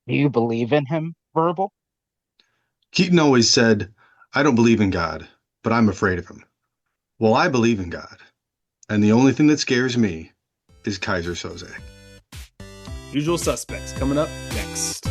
Do you believe in him, Verbal? Keaton always said, I don't believe in God, but I'm afraid of him. Well, I believe in God, and the only thing that scares me is Kaiser Soze. Usual Suspects coming up next.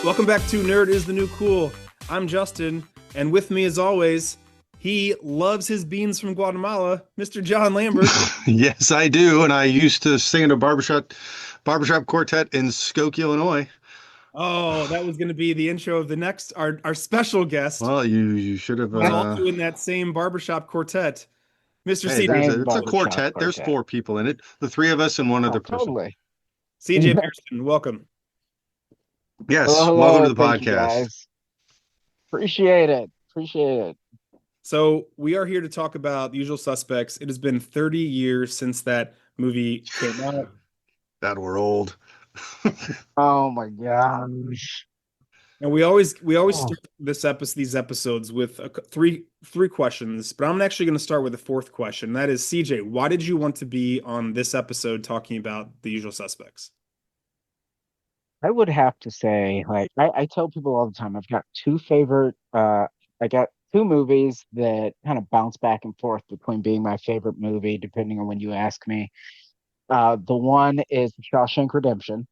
Welcome back to Nerd is the New Cool. I'm Justin, and with me, as always, he loves his beans from Guatemala, Mr. John Lambert. Yes, I do, and I used to sing in a barbershop quartet in Skokie, Illinois. Oh, that was going to be the intro of the next our special guest, Well, you should have. who's also in that same barbershop quartet, Mr. Hey, CJ. Same it's a barbershop quartet. There's quartet. four people in it. The three of us and one Oh, other person. totally. CJ Pearson, welcome. Hello, Yes, welcome to hello. the Thank you, podcast. guys. Appreciate it. Appreciate it. So we are here to talk about The Usual Suspects. It has been 30 years since that movie came out. That we're old. Oh my gosh. And we always Oh, start these episodes with three questions, but I'm actually going to start with the fourth question. That is, CJ, why did you want to be on this episode talking about The Usual Suspects? I would have to say, like, I tell people all the time, I've got two favorite, I got two movies that kind of bounce back and forth between being my favorite movie, depending on when you ask me. The one is Shawshank Redemption,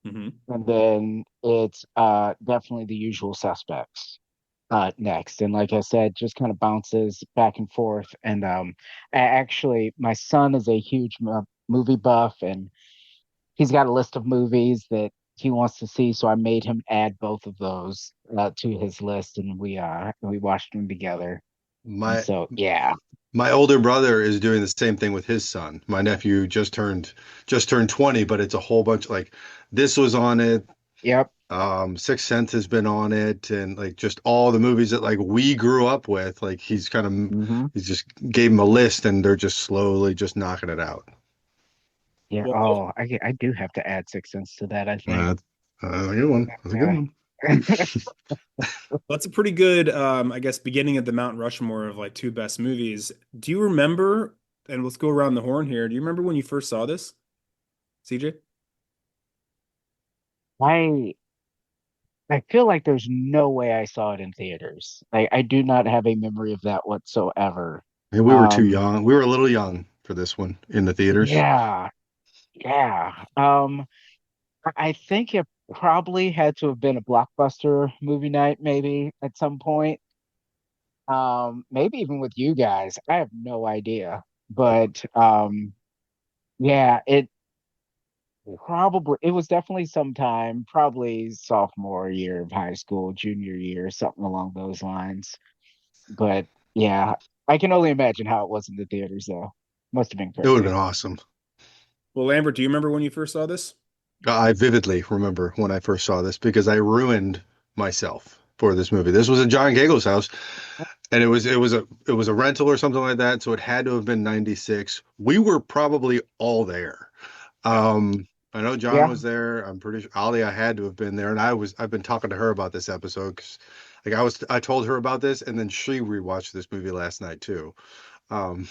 Hmm. and then it's definitely The Usual Suspects next. And like I said, just kind of bounces back and forth. And actually, my son is a huge movie buff, and he's got a list of movies that he wants to see. So I made him add both of those to his list, and we watched them together. And My so yeah, my older brother is doing the same thing with his son. My nephew just turned 20, but it's a whole bunch like this was on it. yep, Sixth Sense has been on it, and like just all the movies that like we grew up with. Like hmm, he's just gave him a list, and they're just slowly just knocking it out. yeah. Well, Oh, I do have to add Six Sense to that. I think. That's a good one. That's a good Yeah. one. that's a pretty good, I guess, beginning of the Mount Rushmore of like two best movies. Do you remember? And let's go around the horn here. Do you remember when you first saw this, CJ? I I feel like there's no way I saw it in theaters. I do not have a memory of that whatsoever. Yeah, we were too Um, young. We were a little young for this one in the theaters. yeah, yeah. I think it probably had to have been a blockbuster movie night, maybe at some point. Maybe even with you guys. I have no idea. But yeah, it was definitely sometime, probably sophomore year of high school, junior year, something along those lines. But yeah, I can only imagine how it was in the theaters though. Must have been It would have crazy. been awesome. Well, Lambert, do you remember when you first saw this? I vividly remember when I first saw this because I ruined myself for this movie. This was at John Gagle's house, and it was a rental or something like that, so it had to have been 96. We were probably all there. I know John Yeah. was there. I'm pretty sure I had to have been there, and I've been talking to her about this episode because like I told her about this, and then she rewatched this movie last night too. Um,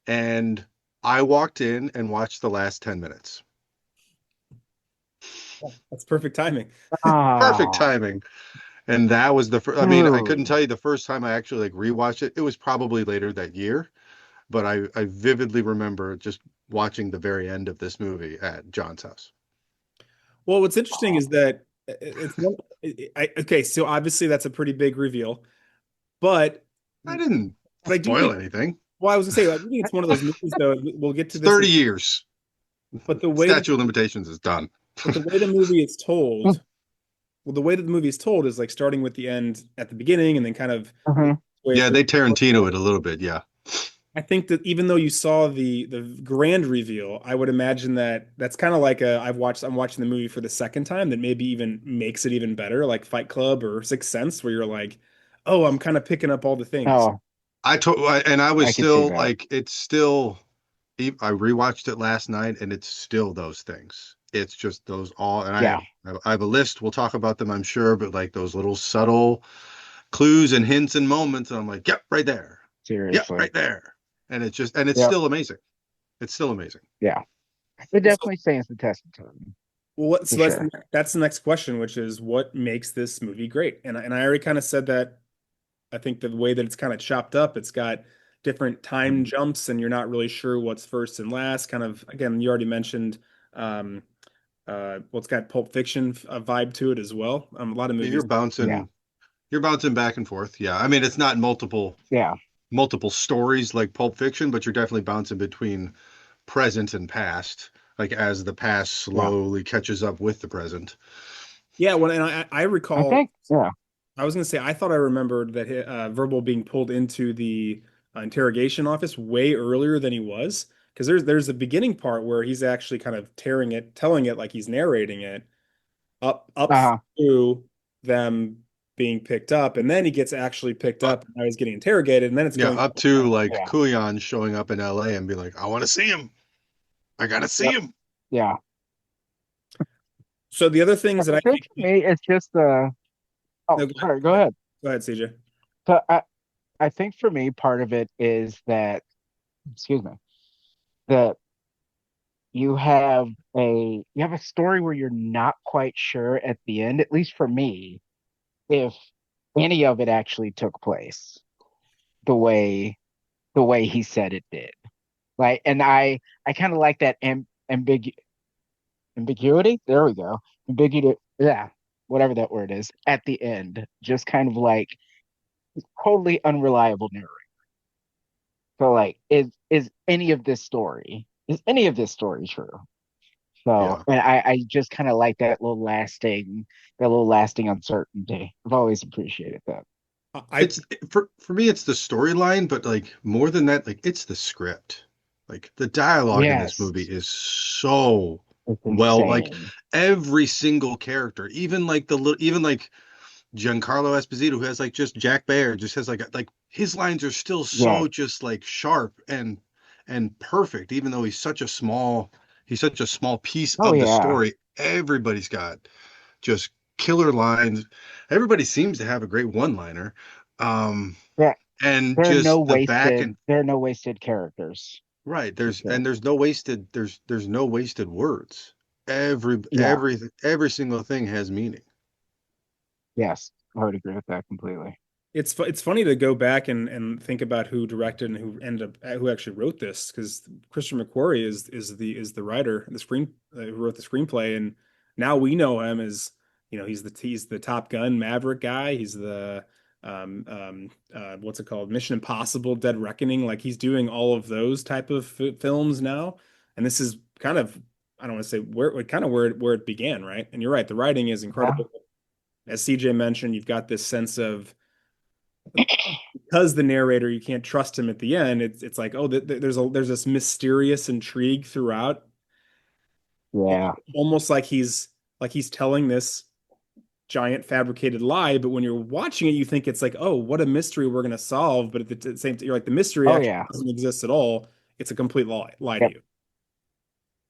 and I walked in and watched the last 10 minutes. That's perfect timing. Perfect Ah, timing. And that was the first, I mean, I couldn't dude. tell you the first time I actually like rewatched it. It was probably later that year, but I vividly remember just watching the very end of this movie at John's house. Well, what's interesting is that it's one, okay, so obviously that's a pretty big reveal, but I didn't but I do think, spoil anything. well, I was gonna say, I do think it's one of those movies though. We'll get to It's this, 30 years. but the way that Statute of limitations is done. but the way the movie is told, well, the way that the movie is told is like starting with the end at the beginning and then kind of Mhm. way Yeah, through. they Tarantino it a little bit. Yeah. I think that even though you saw the grand reveal, I would imagine that that's kind of like I'm watching the movie for the second time that maybe even makes it even better, like Fight Club or Sixth Sense, where you're like, oh, I'm kind of picking up all the things. Oh, And I was I could see still that. like, it's still, I rewatched it last night and it's still those things. It's just those all, and Yeah. I have a list. We'll talk about them, I'm sure, but like those little subtle clues and hints and moments, and I'm like, yep, right there. Yep, Seriously. right there. And it's Yep. still amazing. It's still amazing. Yeah. It So, definitely stands the test of time, so for sure. that's the next question, which is what makes this movie great? And I already kind of said that. I think the way that it's kind of chopped up, it's got different time jumps, and you're not really sure what's first and last. Kind of again, you already mentioned, um, well, it's got Pulp Fiction vibe to it as well. A lot of You're movies. Yeah. bouncing you're bouncing back and forth. Yeah. I mean, it's not Yeah. multiple stories like Pulp Fiction, but you're definitely bouncing between present and past, like as the past Yeah. slowly catches up with the present. Yeah, well, and I I recall. think, yeah. I was going to say I thought I remembered that Verbal being pulled into the interrogation office way earlier than he was, because there's a beginning part where he's actually kind of tearing it, telling it like he's narrating it up Uh-huh. through them being picked up, and then he gets actually picked Uh, up, and now he's getting interrogated, and then it's yeah, going. up to like Yeah. Kuyan showing up in LA and be like, I want to see him. I gotta see Yep. him. Yeah. So the other things that I I think think. for me, it's just oh, No, sorry, go ahead. go ahead, CJ. So I think for me, part of it is that, excuse me, that you have a story where you're not quite sure at the end, at least for me, if any of it actually took place the way the way he said it did. Like, and I kind of like that ambiguity. There we go. Ambiguity. Yeah, whatever that word is at the end. Just kind of like totally unreliable narrative. So like, is any of this story true? So, Yeah. and I just kind of like that little lasting uncertainty. I've always appreciated that. I It's for me, it's the storyline, but like more than that, like it's the script. Like the dialogue in this movie Yes, is so it's well, like insane. every single character, even like even like Giancarlo Esposito, who has like just Jack Baer, just has like his lines are still Yes. so just like sharp and perfect, even though he's such a small piece Oh of the yeah. story. Everybody's got just killer lines. Everybody seems to have a great one-liner. Um, Yeah. and just the back and There are no wasted characters right, for sure. there's no wasted words. Yeah. Every single thing has meaning. Yes. I would agree with that completely. it's funny to go back and think about who directed and who ended up who actually wrote this, because Christian McQuarrie is the writer, the screen who wrote the screenplay, and now we know him as, he's the Top Gun Maverick guy. He's the what's it called, Mission Impossible Dead Reckoning. Like he's doing all of those type of films now, and this is kind of, I don't want to say where it began, right? And you're right, the writing is Yeah. incredible. As CJ mentioned, you've got this sense of, because the narrator, you can't trust him at the end. It's like, oh, there's this mysterious intrigue throughout, Yeah. almost like he's telling this giant fabricated lie. But when you're watching it, you think it's like, oh, what a mystery we're gonna solve. But at the same time, you're like, the mystery Oh actually yeah. doesn't exist at all. It's a complete lie to Yep. you.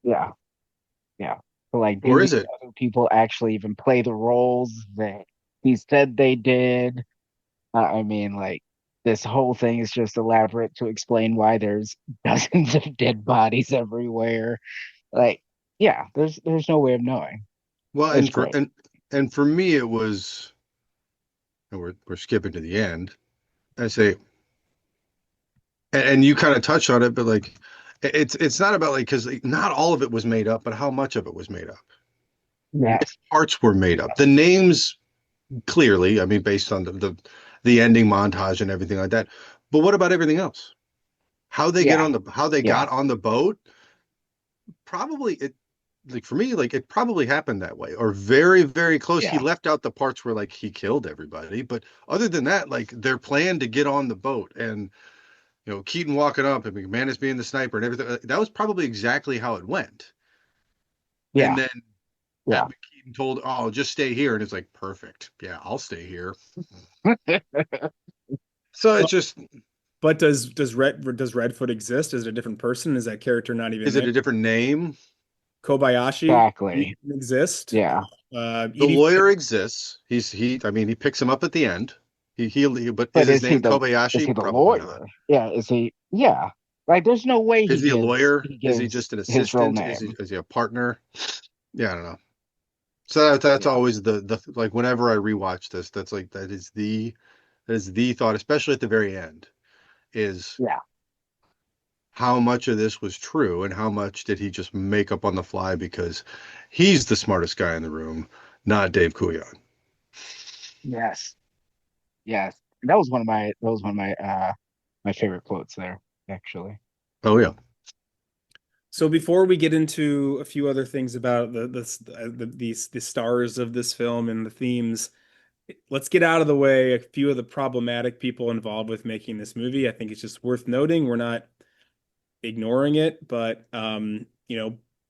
Yeah. Yeah. But like, Or do is these it? other people actually even play the roles that he said they did? I mean, like, this whole thing is just elaborate to explain why there's dozens of dead bodies everywhere. Like, yeah, there's no way of knowing. Well, It's great. and for me it was, and we're skipping to the end. I say, and you kind of touched on it, but like it's not about like because like, not all of it was made up, but how much of it was made up. What Yes. parts were made up? The names clearly, I mean, based on the ending montage and everything like that. But what about everything else? Yeah. How they Yeah. got on the boat? Probably it like for me, like it probably happened that way, or very, very close. He Yeah. left out the parts where like he killed everybody, but other than that, like their plan to get on the boat and Keaton walking up and McManus being the sniper and everything, that was probably exactly how it went. And Yeah. then Yeah. Keaton told, "Oh, just stay here," and it's like perfect. Yeah, I'll stay here. So it's But, just, but does Redfoot exist? Is it a different person? Is that character not even is it there? a different name? Kobayashi, he Exactly. didn't exist. Yeah. The Edie, lawyer exists. I mean, he picks him up at the end. But is But his is he name the is he Kobayashi? the Probably not. lawyer? Yeah, is he? Yeah. Like there's no way Is he a lawyer? he Is he gives just an his real assistant? name. Is he a partner? Yeah, I don't know. So that's Yeah. always the like whenever I rewatch this, that is the thought, especially at the very end, is Yeah. how much of this was true and how much did he just make up on the fly because he's the smartest guy in the room, not Dave Coulion. Yes. Yes. That was one of my my favorite quotes there, actually. Oh yeah. So before we get into a few other things about the stars of this film and the themes, let's get out of the way a few of the problematic people involved with making this movie. I think it's just worth noting. We're not ignoring it, but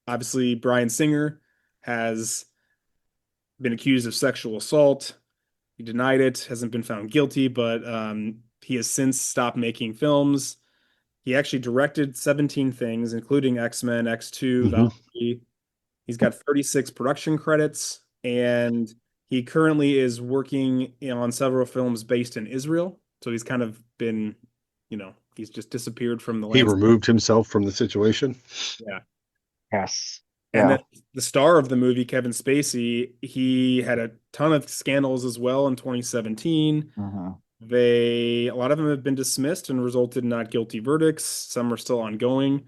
obviously Bryan Singer has been accused of sexual assault. He denied it, hasn't been found guilty, but he has since stopped making films. He actually directed 17 things, including X-Men, X2, Hmm. Valkyrie. He's got 36 production credits, and he currently is working on several films based in Israel. So he's kind of been, he's just disappeared from the He landscape. removed himself from the situation. Yeah. Yes. And Yeah. then the star of the movie, Kevin Spacey, he had a ton of scandals as well in 2017. Hmm. A lot of them have been dismissed and resulted in not guilty verdicts. Some are still ongoing.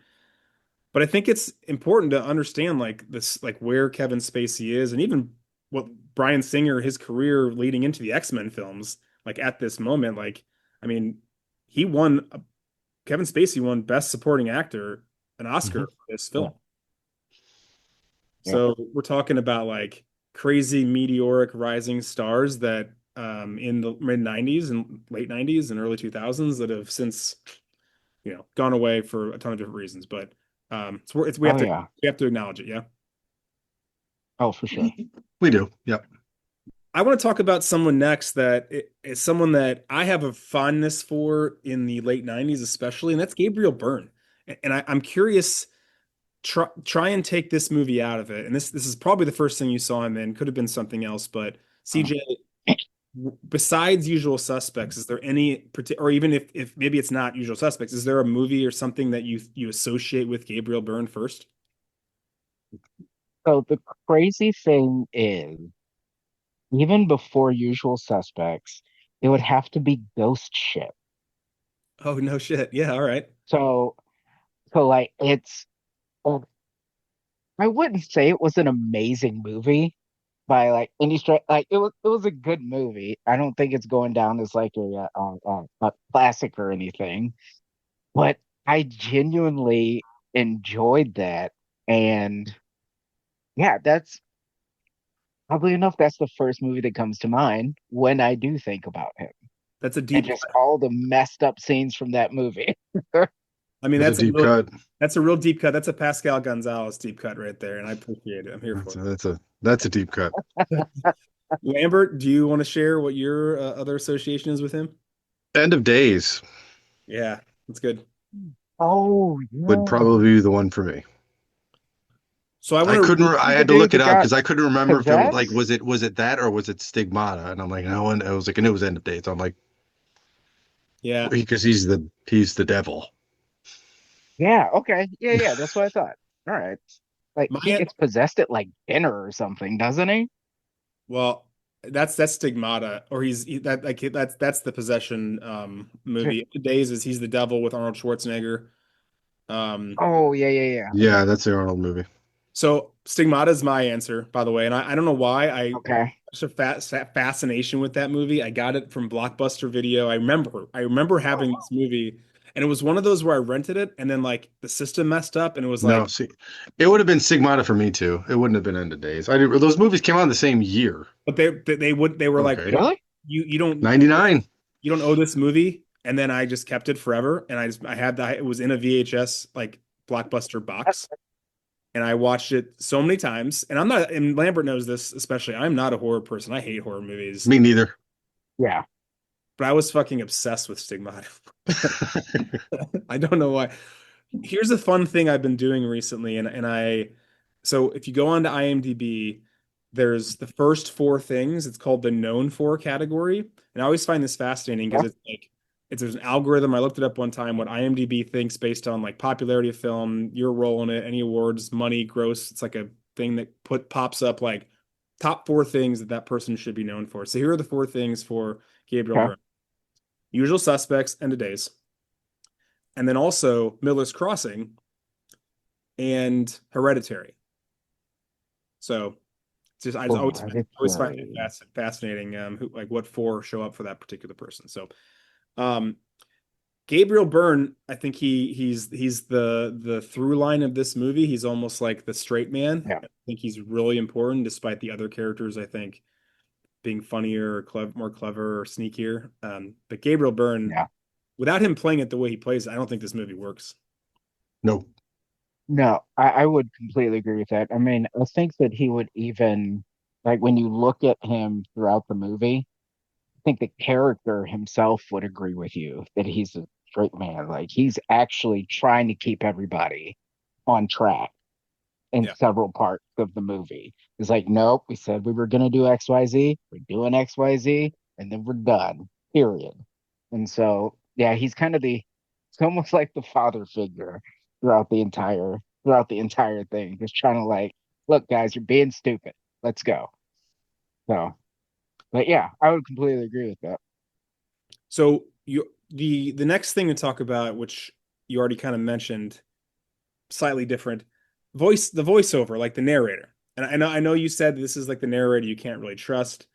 But I think it's important to understand like this, like where Kevin Spacey is, and even what Bryan Singer, his career leading into the X-Men films, like at this moment, like, I mean, he won, Kevin Spacey won Best Supporting Actor, an Oscar Hmm. for this Yeah. film. Yeah. So we're talking about like crazy meteoric rising stars that in the mid 90s and late 90s and early 2000s that have since gone away for a ton of different reasons. But we have Oh to yeah. acknowledge it. Yeah. Oh, for sure. We do. Yep. I want to talk about someone next that is someone that I have a fondness for in the late 90s, especially, and that's Gabriel Byrne. And I'm curious, try and take this movie out of it. And this is probably the first thing you saw him in, could have been something else, but Uh, CJ, besides Usual Suspects, is there any or even if maybe it's not Usual Suspects, is there a movie or something that you associate with Gabriel Byrne first? So the crazy thing is, even before Usual Suspects, it would have to be Ghost Ship. Oh no shit. Yeah, all right. So, so like uh, I wouldn't say it was an amazing movie by like any stretch. Like it was a good movie. I don't think it's going down as like a classic or anything, but I genuinely enjoyed that. And yeah, that's probably enough. That's the first movie that comes to mind when I do think about him, That's a and deep just all the messed up scenes from that movie. I mean, That's a deep cut. that's a real deep cut. That's a Pascal Gonzalez deep cut right there, and I appreciate it. I'm here for That's a deep cut. it. Lambert, do you want to share what your other association is with him? End of Days Yeah, that's good. Oh would yeah, probably be the one for me. So I want to I the had to dude look it that up got because I couldn't remember if it was like possessed. was it that or was it Stigmata? And I'm like, no one. I was like, and it was End of Days. I'm like, yeah. because he's the devil. Yeah, okay. Yeah, yeah, that's what I thought. All right. Like he My gets possessed at like dinner or something, doesn't he? well, that's Stigmata, or that like that's the possession movie. Days is he's the devil with Arnold Schwarzenegger. Um, Oh, yeah, yeah, yeah. Yeah, that's the Arnold movie. so Stigmata is my answer, by the way, and I don't know why I Okay. such a fascination with that movie. I got it from Blockbuster Video. I remember having this movie, and it was one of those where I rented it, and then like the system messed up, and it was No, like, see, it would have been Stigmata for me too. It wouldn't have been End of Days. Those movies came out in the same year. but they were like, Okay, Really? you don't 99. you don't owe this movie, and then I just kept it forever, and I had that it was in a VHS like Blockbuster box, and I watched it so many times, and I'm not, and Lambert knows this especially. I'm not a horror person. I hate horror movies, Me neither. Yeah. but I was fucking obsessed with Stigmata. I don't know why. Here's a fun thing I've been doing recently, and I So if you go on to IMDb, there's the first four things. It's called the known for category. And I always find this fascinating because Yeah. it's like there's an algorithm. I looked it up one time, what IMDb thinks based on like popularity of film, your role in it, any awards, money, gross. It's like a thing that pops up like top four things that that person should be known for. So here are the four things for Gabriel Okay. Byrne. Usual Suspects, End of Days. And then also Miller's Crossing and Hereditary. So it's just I just always find it Hereditary. fascinating who like what four show up for that particular person. So um Gabriel Byrne, I think he's the through line of this movie. He's almost like the straight man. Yeah. I think he's really important despite the other characters I think being funnier or more clever or sneakier. But Gabriel Byrne, Yeah. without him playing it the way he plays, I don't think this movie works. No. No, I would completely agree with that. I mean, I think that he would even, like, when you look at him throughout the movie, I think the character himself would agree with you that he's a straight man. Like, he's actually trying to keep everybody on track in Yeah. several parts of the movie. It's like, nope, we said we were going to do XYZ, we're doing XYZ, and then we're done, period. And so, yeah, he's kind of it's almost like the father figure throughout the entire thing, just trying to like, look, guys, you're being stupid. Let's go. So, but yeah, I would completely agree with that. So the next thing to talk about, which you already kind of mentioned, slightly different, the voiceover, like the narrator. And I know you said this is like the narrator you can't really trust,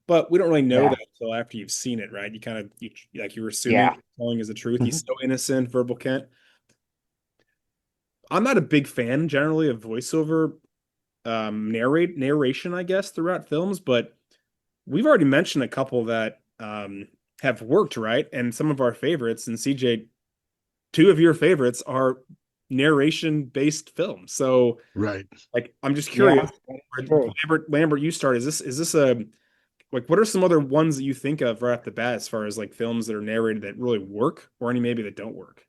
but we don't really know Yeah, that until after you've seen it, right? Like you were assuming yeah. what he's telling is the truth. He's Mhm. so innocent, Verbal Kent. I'm not a big fan generally of voiceover narration, I guess, throughout films, but we've already mentioned a couple that have worked, right? And some of our favorites, and CJ, two of your favorites are narration based films. So, Right. like, I'm just curious, Yeah, that's true. Lambert, you start. Is this a like what are some other ones that you think of right off the bat as far as like films that are narrated that really work, or any maybe that don't work?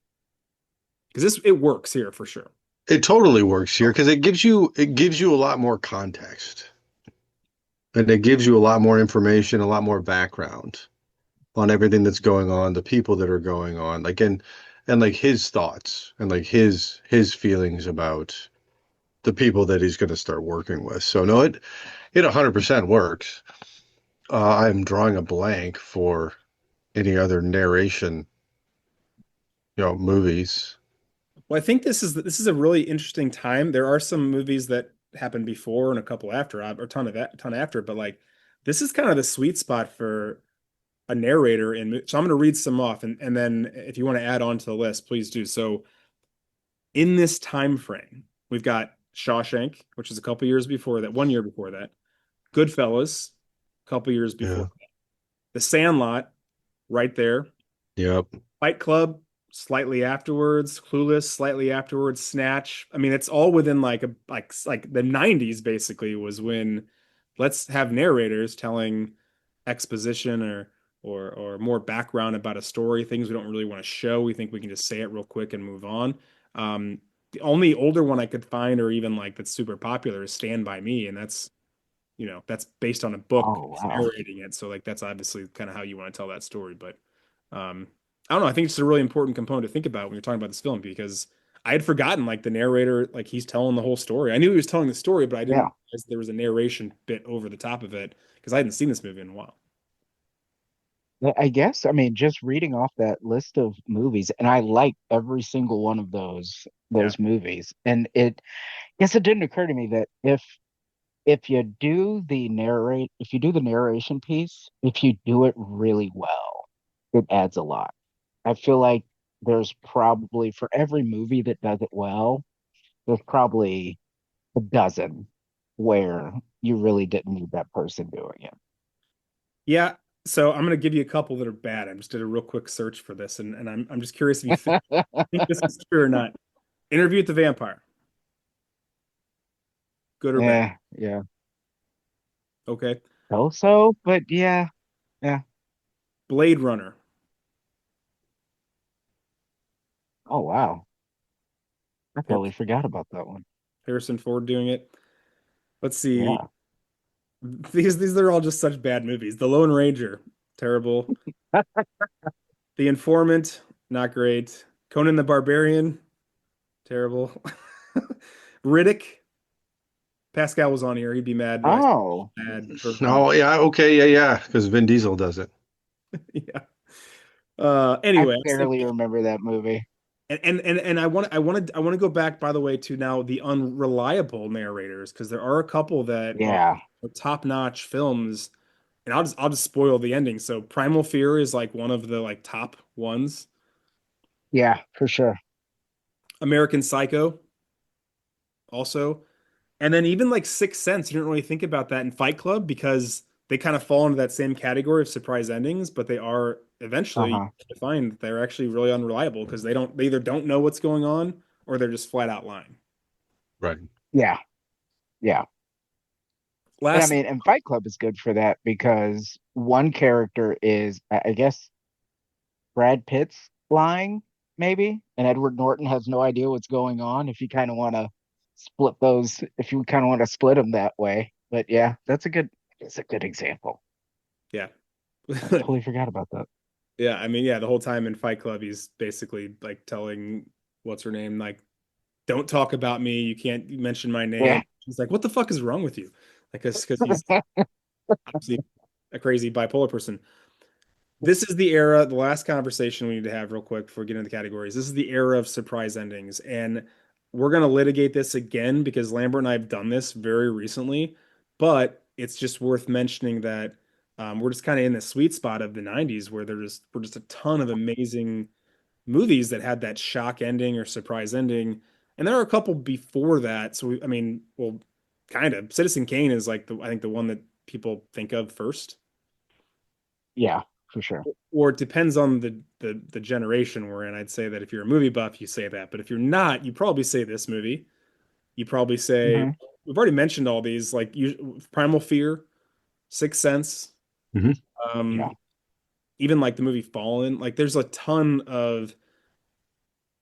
Because this it works here for sure. It totally works here because it gives you a lot more context and it gives you a lot more information, a lot more background on everything that's going on, the people that are going on, like and like his thoughts and like his feelings about the people that he's going to start working with. So no, it 100% works. I'm drawing a blank for any other narration, movies. Well, I think this is a really interesting time. There are some movies that happened before and a couple after, or ton after, but like this is kind of the sweet spot for a narrator so I'm going to read some off and then if you want to add on to the list, please do. So in this time frame, we've got Shawshank, which is a couple years before that, 1 year before that. Goodfellas, a couple years before Yeah. that. The Sandlot, right there. Yep. Fight Club, slightly afterwards. Clueless, slightly afterwards. Snatch. I mean, it's all within like the 90s basically was when let's have narrators telling exposition or more background about a story, things we don't really want to show. We think we can just say it real quick and move on. The only older one I could find or even like that's super popular is Stand By Me, and that's based on a book Oh, who's wow. narrating it. So like that's obviously kind of how you want to tell that story. But um I don't know. I think it's a really important component to think about when you're talking about this film because I had forgotten like the narrator, like he's telling the whole story. I knew he was telling the story, but I didn't Yeah. realize there was a narration bit over the top of it because I hadn't seen this movie in a while. I guess, I mean, just reading off that list of movies, and I like every single one of Yeah. those movies. And guess it didn't occur to me that if you do the narration piece, if you do it really well, it adds a lot. I feel like there's probably for every movie that does it well, there's probably a dozen where you really didn't need that person doing it. Yeah. So I'm gonna give you a couple that are bad. I just did a real quick search for this, and I'm just curious if you think this is true or not. Interview with the Vampire, good or bad? Yeah, yeah. Okay. So, but yeah, yeah. Blade Runner, Oh wow. I yep. totally forgot about that one. Harrison Ford doing it. Let's see. Yeah. These are all just such bad movies. The Lone Ranger, terrible. The Informant, not great. Conan the Barbarian, terrible. Riddick, Pascal was on here. He'd be mad that I Oh, said bad for Oh yeah, okay, yeah, because Vin Diesel does it. yeah. I Anyway, I was barely thinking, remember that movie. and I want to go back by the way to now the unreliable narrators because there are a couple that are Yeah. top-notch films, and I'll just spoil the ending. So Primal Fear is like one of the like top ones. Yeah, for sure. American Psycho also. And then even like Sixth Sense, you don't really think about that in Fight Club because they kind of fall into that same category of surprise endings, but they are eventually Uh-huh. defined they're actually really unreliable because they either don't know what's going on or they're just flat out lying. Right. Yeah. Yeah. And I Last, mean, and Fight Club is good for that because one character is, I guess, Brad Pitt's lying, maybe, and Edward Norton has no idea what's going on. If you kind of want to split those, if you kind of want to split them that way. But yeah, it's a good example. yeah. I totally forgot about that. Yeah, I mean, yeah, the whole time in Fight Club, he's basically like telling what's her name, like, don't talk about me. You can't mention my name. Yeah. He's like, what the fuck is wrong with you? Like, because he's obviously a crazy bipolar person. This is the era, the last conversation we need to have real quick before we get into the categories. This is the era of surprise endings. And we're going to litigate this again because Lambert and I have done this very recently. But it's just worth mentioning that we're just kind of in the sweet spot of the 90s where were just a ton of amazing movies that had that shock ending or surprise ending. And there are a couple before that. So, I mean, well, kind of. Citizen Kane is like I think the one that people think of first, Yeah, for sure. or it depends on the generation we're in. I'd say that if you're a movie buff, you say that, but if you're not, you probably say this movie. You probably say Hmm. we've already mentioned all these, like Primal Fear, Sixth Sense, Hmm. Yeah. um, even like the movie Fallen. Like there's a ton of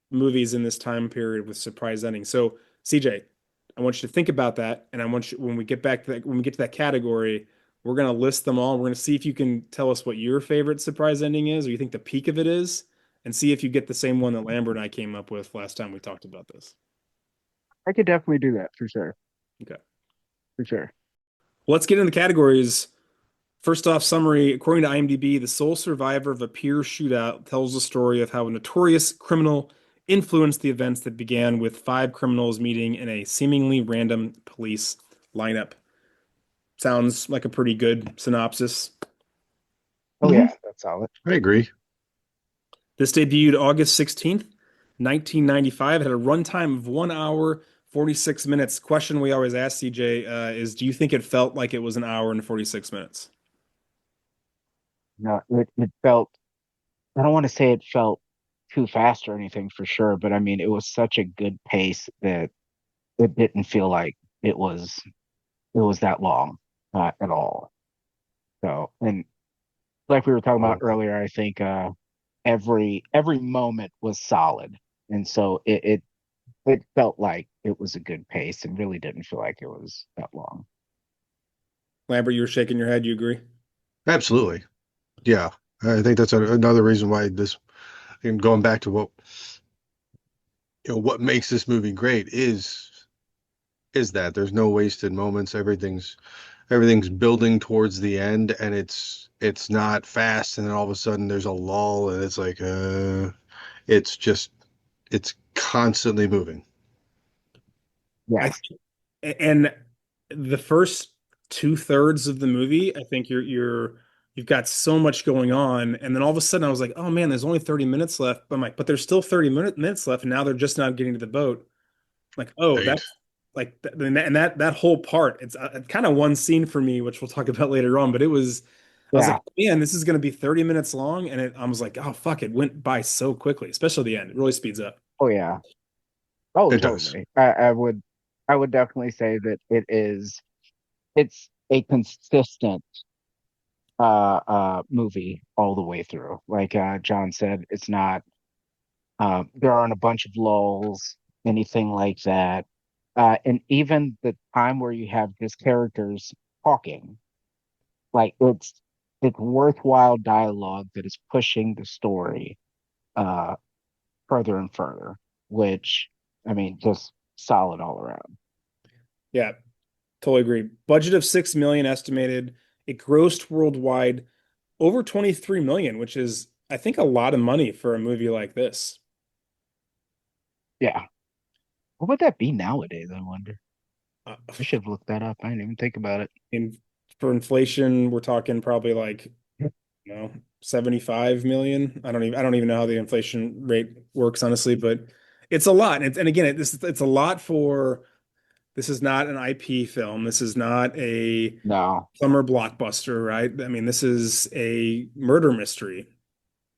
movies in this time period with surprise endings. So CJ, I want you to think about that, and I want you when we get back to that when we get to that category. We're gonna list them all. We're gonna see if you can tell us what your favorite surprise ending is, or you think the peak of it is, and see if you get the same one that Lambert and I came up with last time we talked about this. I could definitely do that for sure. Okay. For sure. Let's get into the categories. First off, summary. According to IMDb, the sole survivor of a peer shootout tells the story of how a notorious criminal influenced the events that began with five criminals meeting in a seemingly random police lineup. Sounds like a pretty good synopsis. Oh Hmm. yeah, that's solid. I agree. This debuted August 16th, 1995. It had a runtime of 1 hour, 46 minutes. Question we always ask CJ is do you think it felt like it was an hour and 46 minutes? No, it felt, I don't want to say it felt too fast or anything for sure, but I mean it was such a good pace that it didn't feel like it was that long at all. So, and like we were talking about Oh, earlier, I think every moment was solid, and so it felt like it was a good pace and really didn't feel like it was that long. Lambert, you were shaking your head. You agree? absolutely. Yeah. I think that's another reason why this, and going back to what makes this movie great is that there's no wasted moments. Everything's building towards the end, and it's not fast, and then all of a sudden there's a lull, and it's like it's just it's constantly moving. I Yes. think, and the first two-thirds of the movie, I think you've got so much going on, and then all of a sudden I was like, oh man, there's only 30 minutes left. But I'm like, but there's still 30 minutes left, and now they're just not getting to the boat. Like, oh, Right. that's like, and that whole part, it's kind of one scene for me, which we'll talk about later on. But I was like, Yeah. man, this is going to be 30 minutes long, and I was like, oh fuck, it went by so quickly, especially the end. It really speeds up. Oh yeah. Oh, It does. totally. I would definitely say that it's a consistent movie all the way through. Like John said, it's not there aren't a bunch of lulls, anything like that. And even the time where you have just characters talking, like it's worthwhile dialogue that is pushing the story uh further and further, which I mean, just solid all around. Yeah, totally agree. Budget of 6 million estimated. It grossed worldwide over 23 million, which is, I think, a lot of money for a movie like this. Yeah. What would that be nowadays, I wonder? Uh, I should have looked that up. I didn't even think about it. in For inflation, we're talking probably like, you know, 75 million. I don't even know how the inflation rate works, honestly, but it's a lot. And again, it's a lot for, this is not an IP film. This is not a No. summer blockbuster, right? I mean, this is a murder mystery.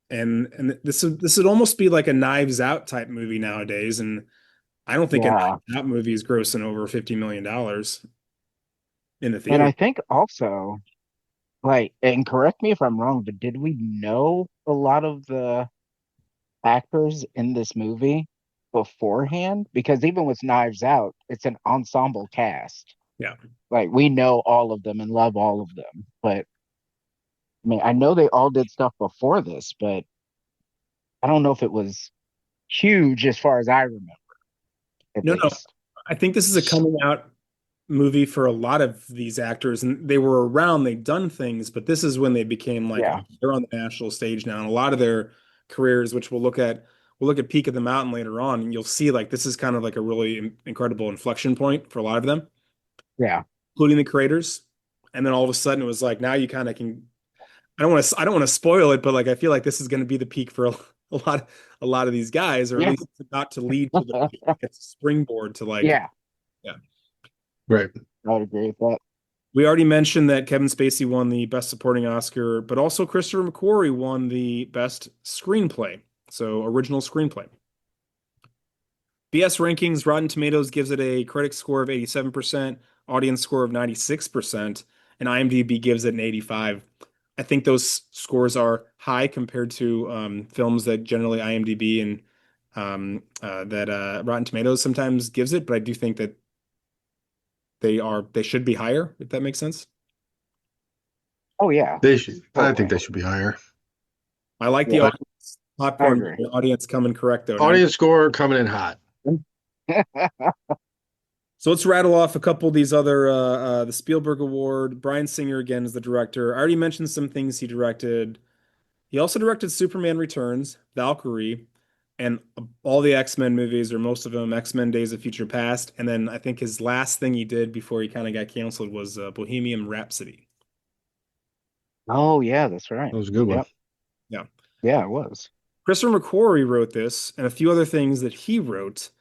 And this would almost be like a Knives Out type movie nowadays. And I don't think a Yeah. Knives Out movie is grossing over $50 million in the And theater. I think also, like, and correct me if I'm wrong, but did we know a lot of the actors in this movie beforehand? Because even with Knives Out, it's an ensemble cast. Yeah. Like we know all of them and love all of them. But I mean, I know they all did stuff before this, but I don't know if it was huge as far as I remember, at No, no. least. I think this is a coming out movie for a lot of these actors, and they were around, they'd done things, but this is when they became like, oh, Yeah. they're on the national stage now. And a lot of their careers, which we'll look at Peak of the Mountain later on, and you'll see like this is kind of like a really incredible inflection point for a lot of them, Yeah. including the creators. And then all of a sudden it was like now you kind of can, I don't want to spoil it, but like I feel like this is going to be the peak for a lot of these guys, or at Yeah. least not to lead to the peak. It's a springboard to like, Yeah. yeah. Right. I would agree with that. We already mentioned that Kevin Spacey won the Best Supporting Oscar, but also Christopher McQuarrie won the Best Screenplay, so original screenplay. BS Rankings, Rotten Tomatoes gives it a critic score of 87%, audience score of 96%, and IMDb gives it an 85. I think those scores are high compared to films that generally IMDb and that Rotten Tomatoes sometimes gives it, but I do think that they should be higher, if that makes sense. Oh yeah, They should. I think totally. they should be higher. I like the Yeah, But audience I popcorn agree. the audience coming correct though. audience score coming in hot. So let's rattle off a couple of these other the Spielberg Award. Bryan Singer again is the director. I already mentioned some things he directed. He also directed Superman Returns, Valkyrie, and all the X-Men movies, or most of them, X-Men Days of Future Past. And then I think his last thing he did before he kind of got canceled was Bohemian Rhapsody. Oh yeah, that's right. That was a good one. Yep. Yeah. Yeah, it was. Christopher McQuarrie wrote this and a few other things that he wrote.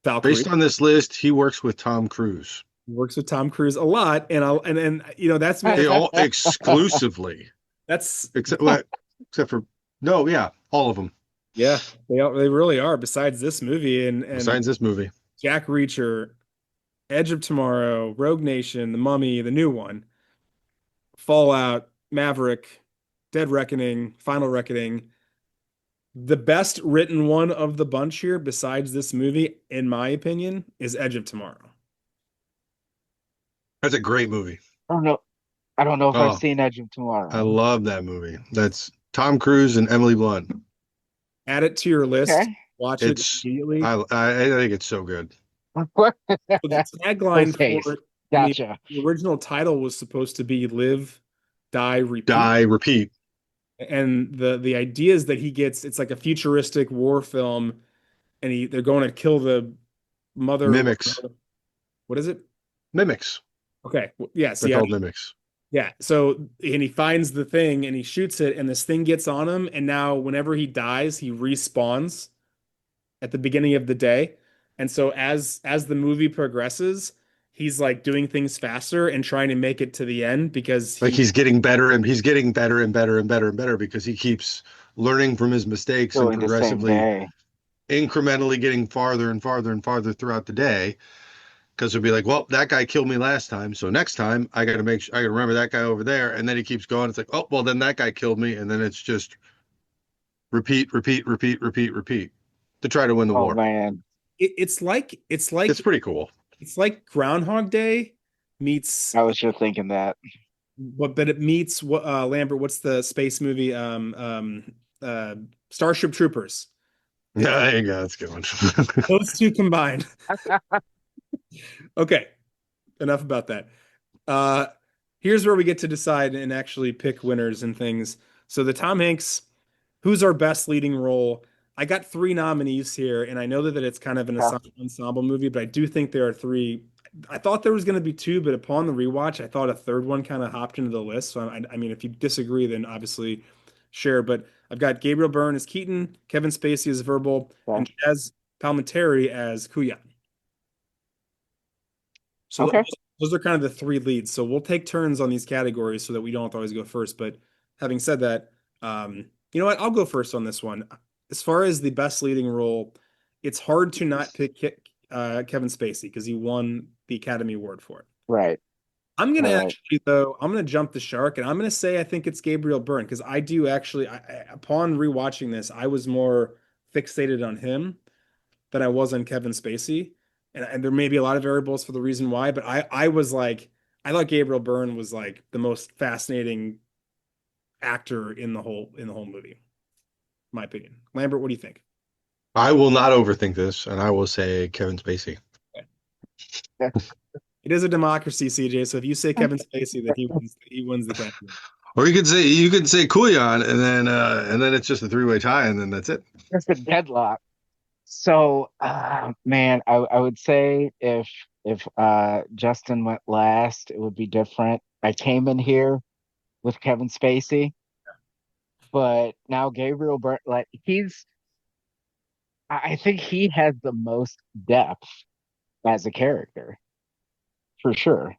Based Valkyrie on this list, he works with Tom Cruise. works with Tom Cruise a lot, and you know that's me. All exclusively, That's except well, except for no, yeah, all of them. Yeah, they really are. Besides this movie and Besides this movie, Jack Reacher, Edge of Tomorrow, Rogue Nation, The Mummy, the new one, Fallout, Maverick, Dead Reckoning, Final Reckoning. The best written one of the bunch here, besides this movie, in my opinion, is Edge of Tomorrow. that's a great movie. I don't know. I don't know if I've Oh, seen Edge of I Tomorrow. love that movie. That's Tom Cruise and Emily Blunt. Add it to your list. Okay. Watch it It's immediately. I think it's so good. So the Post tagline for haste. the, Gotcha. the original title was supposed to be Live, Die, Repeat. Die, repeat, And the idea is that he gets, it's like a futuristic war film, and they're going to kill the mother. mimics, What is it? mimics. Okay. Yes. They're Yeah. called mimics. Yeah. So, and he finds the thing and he shoots it, and this thing gets on him. And now, whenever he dies, he respawns at the beginning of the day. And so, as the movie progresses, he's like doing things faster and trying to make it to the end because Like he's getting better and he's getting better and better and better and better because he keeps learning from his mistakes and Doing the same progressively, day. incrementally getting farther and farther and farther throughout the day. Because it'll be like, well, that guy killed me last time, so next time I got to make sure I got to remember that guy over there. And then he keeps going. It's like, oh, well, then that guy killed me, and then it's just repeat, repeat, repeat, repeat, repeat to try to win the Oh war. man. it's like It's pretty cool. it's like Groundhog Day meets I was just thinking that. but it meets what Lambert, what's the space movie? Uh Starship Troopers. Yeah, there you go. That's a good one. Those two combined. Okay, enough about that. Uh Here's where we get to decide and actually pick winners and things. So the Tom Hanks, who's our best leading role? I got three nominees here, and I know that it's kind of an Yeah. ensemble movie, but I do think there are three. I thought there was going to be two, but upon the rewatch, I thought a third one kind of hopped into the list. So I mean, if you disagree, then obviously share. But I've got Gabriel Byrne as Keaton, Kevin Spacey as Verbal, Yeah. and Chaz Palminteri as Kuyan. So Okay. those are kind of the three leads. So we'll take turns on these categories so that we don't have to always go first. But having said that, you know what? I'll go first on this one. As far as the best leading role, it's hard to not pick Kevin Spacey because he won the Academy Award for it. Right. I'm gonna Right. actually though, I'm gonna jump the shark and I'm gonna say I think it's Gabriel Byrne because I do actually upon rewatching this, I was more fixated on him than I was on Kevin Spacey. And there may be a lot of variables for the reason why, but I was like, I thought Gabriel Byrne was like the most fascinating actor in the whole movie, in my opinion. Lambert, what do you think? I will not overthink this, and I will say Kevin Spacey. Yeah. It is a democracy, CJ. So if you say Kevin Spacey, that he wins the category. Or you could say Kuyan, and then it's just a three-way tie, and then that's it. That's a deadlock. So, man, I would say if Justin went last, it would be different. I came in here with Kevin Spacey, but now Gabriel Byrne, like I think he has the most depth as a character for sure.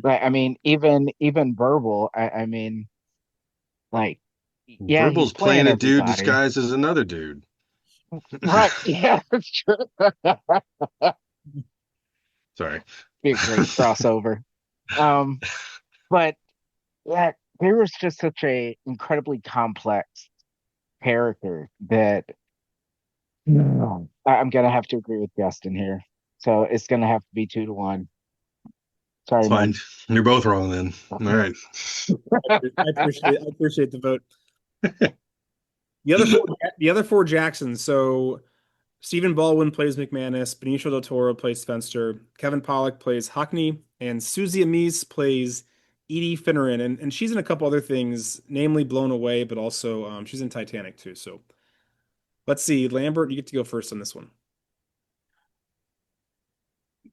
Right? I mean, even verbal. I mean, like, yeah, he's Verbal's playing playing a dude everybody. disguised as another dude. Right? Yeah, that's true. Sorry. Be a great crossover. Um, but yeah, there was just such a incredibly complex character that I'm gonna have to agree with Justin here. So it's gonna have to be 2-1. It's Sorry, fine. man. You're both wrong then. All right. I appreciate the vote. The other four Jacksons. So Stephen Baldwin plays McManus, Benicio del Toro plays Spencer, Kevin Pollak plays Hockney, and Susie Amis plays Edie Finneran. And she's in a couple other things, namely Blown Away, but also she's in Titanic too. So let's see. Lambert, you get to go first on this one.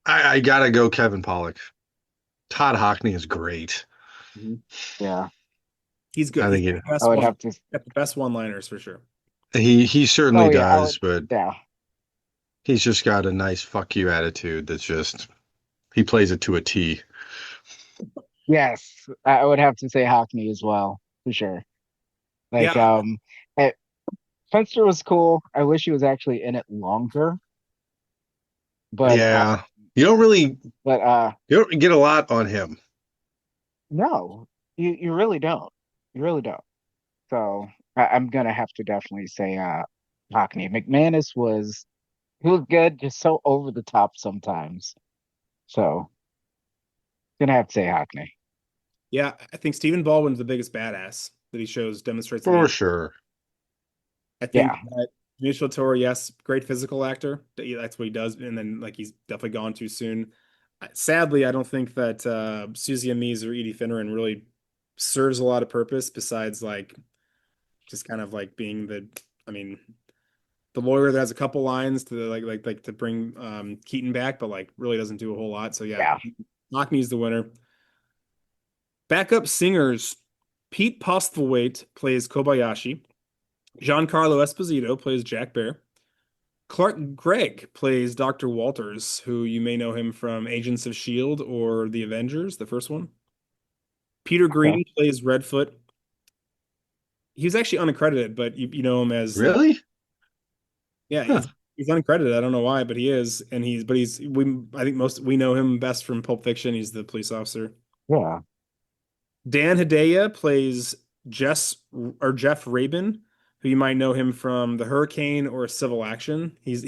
I gotta go Kevin Pollak. Todd Hockney is great. Yeah, He's good. I He's think got it, the best I would one, have to. got the best one-liners for sure. he certainly Oh yeah, I does, would. but Yeah. he's just got a nice fuck you attitude that's just he plays it to a T. Yes, I would have to say Hockney as well for sure. Like, Yeah, it, Fenster was cool. I wish he was actually in it longer, but Yeah. You don't really but you don't get a lot on him. no, you really don't. You really don't. So I'm gonna have to definitely say Hockney. McManus was he was good, just so over the top sometimes. So gonna have to say Hockney. yeah. I think Stephen Baldwin's the biggest badass that he demonstrates in For the. sure. I think Yeah, that Benicio del Toro, yes, great physical actor. That's what he does, and then like he's definitely gone too soon. Sadly, I don't think that Susie Amis or Edie Finneran really serves a lot of purpose besides like just kind of like being the, I mean, the lawyer that has a couple lines to like to bring Keaton back, but like really doesn't do a whole lot. So yeah, yeah. Lockney's the winner. Backup singers: Pete Postlethwaite plays Kobayashi. Giancarlo Esposito plays Jack Bear. Clark Gregg plays Dr. Walters, who you may know him from Agents of S.H.I.E.L.D. or The Avengers, the first one. Peter Okay. Green plays Redfoot. He was actually unaccredited, but you know him as Really? yeah, Huh. he's unaccredited. I don't know why, but he is, and he's we I think most we know him best from Pulp Fiction. He's the police officer. Dan Hedaya plays Jeff Rabin, who you might know him from The Hurricane or Civil Action. He's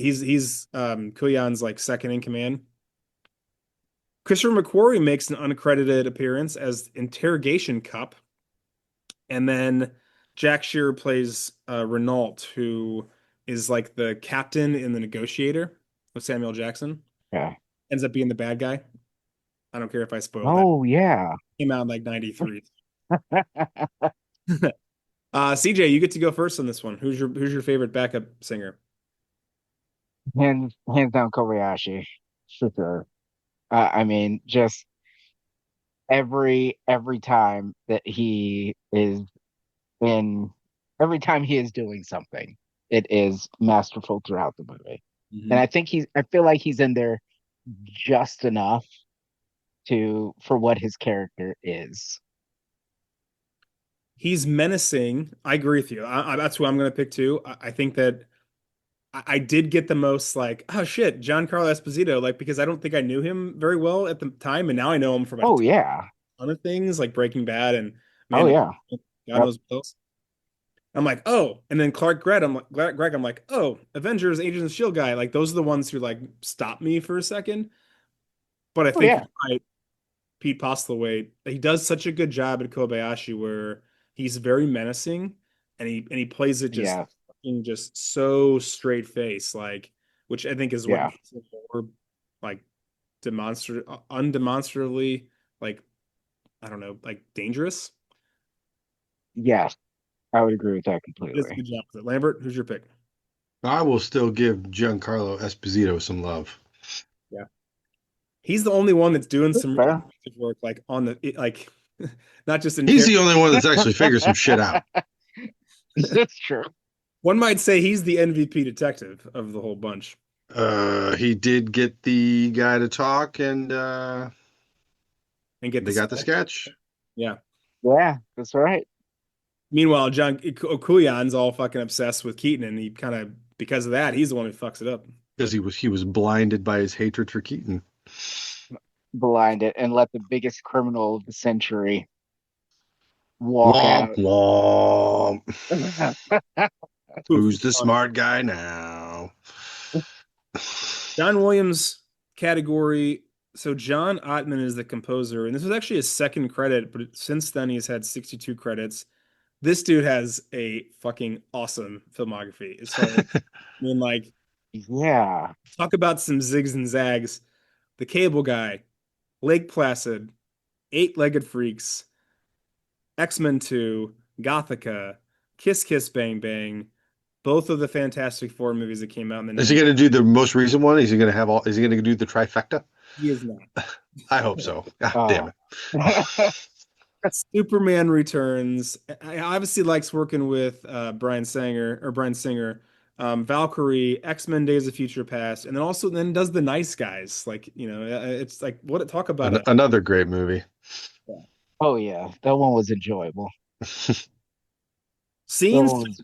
Kuyan's like second in command. Christopher McQuarrie makes an uncredited appearance as Interrogation Cup, and then Jack Shearer plays Renault, who is like the captain in The Negotiator with Samuel Jackson. Yeah. Ends up being the bad guy. I don't care if I spoiled that. Oh yeah. Came out in like 93. CJ, you get to go first on this one. Who's your favorite backup singer? Hands down Kobayashi, for sure. I mean, just every time that he is in, every time he is doing something, it is masterful throughout the movie. And Mhm. I feel like he's in there just enough for what his character is. He's menacing. I agree with you. That's who I'm going to pick too. I think that I did get the most like, oh shit, Giancarlo Esposito, like because I don't think I knew him very well at the time, and now I know him from a Oh yeah. ton of things like Breaking Bad and Oh man, yeah. God Yep. knows what else. I'm like, oh, and then Clark Gregg, Greg, I'm like, oh, Avengers, Agents of Shield guy. Like those are the ones who like stopped me for a second. But I Oh think yeah. you're right, Pete Postlethwaite, he does such a good job at Kobayashi where he's very menacing and he plays it just Yeah. just so straight face, like which I think is what Yeah. makes it more like undemonstrably like I don't know, like dangerous. Yes. I would agree with that He does a completely. good job with it. Lambert, who's your pick? I will still give Giancarlo Esposito some love. Yeah. He's the only one that's doing That's some really fair. creative work, like on the like, not just in He's character. the only one that's actually figured some shit out. That's true. One might say he's the MVP detective of the whole bunch. He did get the guy to talk, and And get the they got the sketch. sketch Yeah. Yeah, that's right. Meanwhile, John Okuyan's all fucking obsessed with Keaton, and he kind of because of that, he's the one who fucks it up. because But he was blinded by his hatred for Keaton. Blind it and let the biggest criminal of the century walk Womp out. womp. oof. Who's the smart guy now? John Williams category. So John Ottman is the composer, and this was actually his second credit, but since then he's had 62 credits. This dude has a fucking awesome filmography. As far as, I mean, like, Yeah. talk about some zigs and zags. The Cable Guy, Lake Placid, Eight-Legged Freaks, X-Men 2, Gothica, Kiss Kiss Bang Bang, both of the Fantastic Four movies that came out in the Is he 90s. going to do the most recent one? Is he going to have all? Is he going to do the trifecta? He is not. I hope so. God damn Oh. it! Superman Returns. I obviously likes working with Brian Singer, Valkyrie, X-Men Days of Future Past, and then also then does the Nice Guys. Like, it's like what talk about a Another great movie. Oh yeah, that one was enjoyable. That scenes one was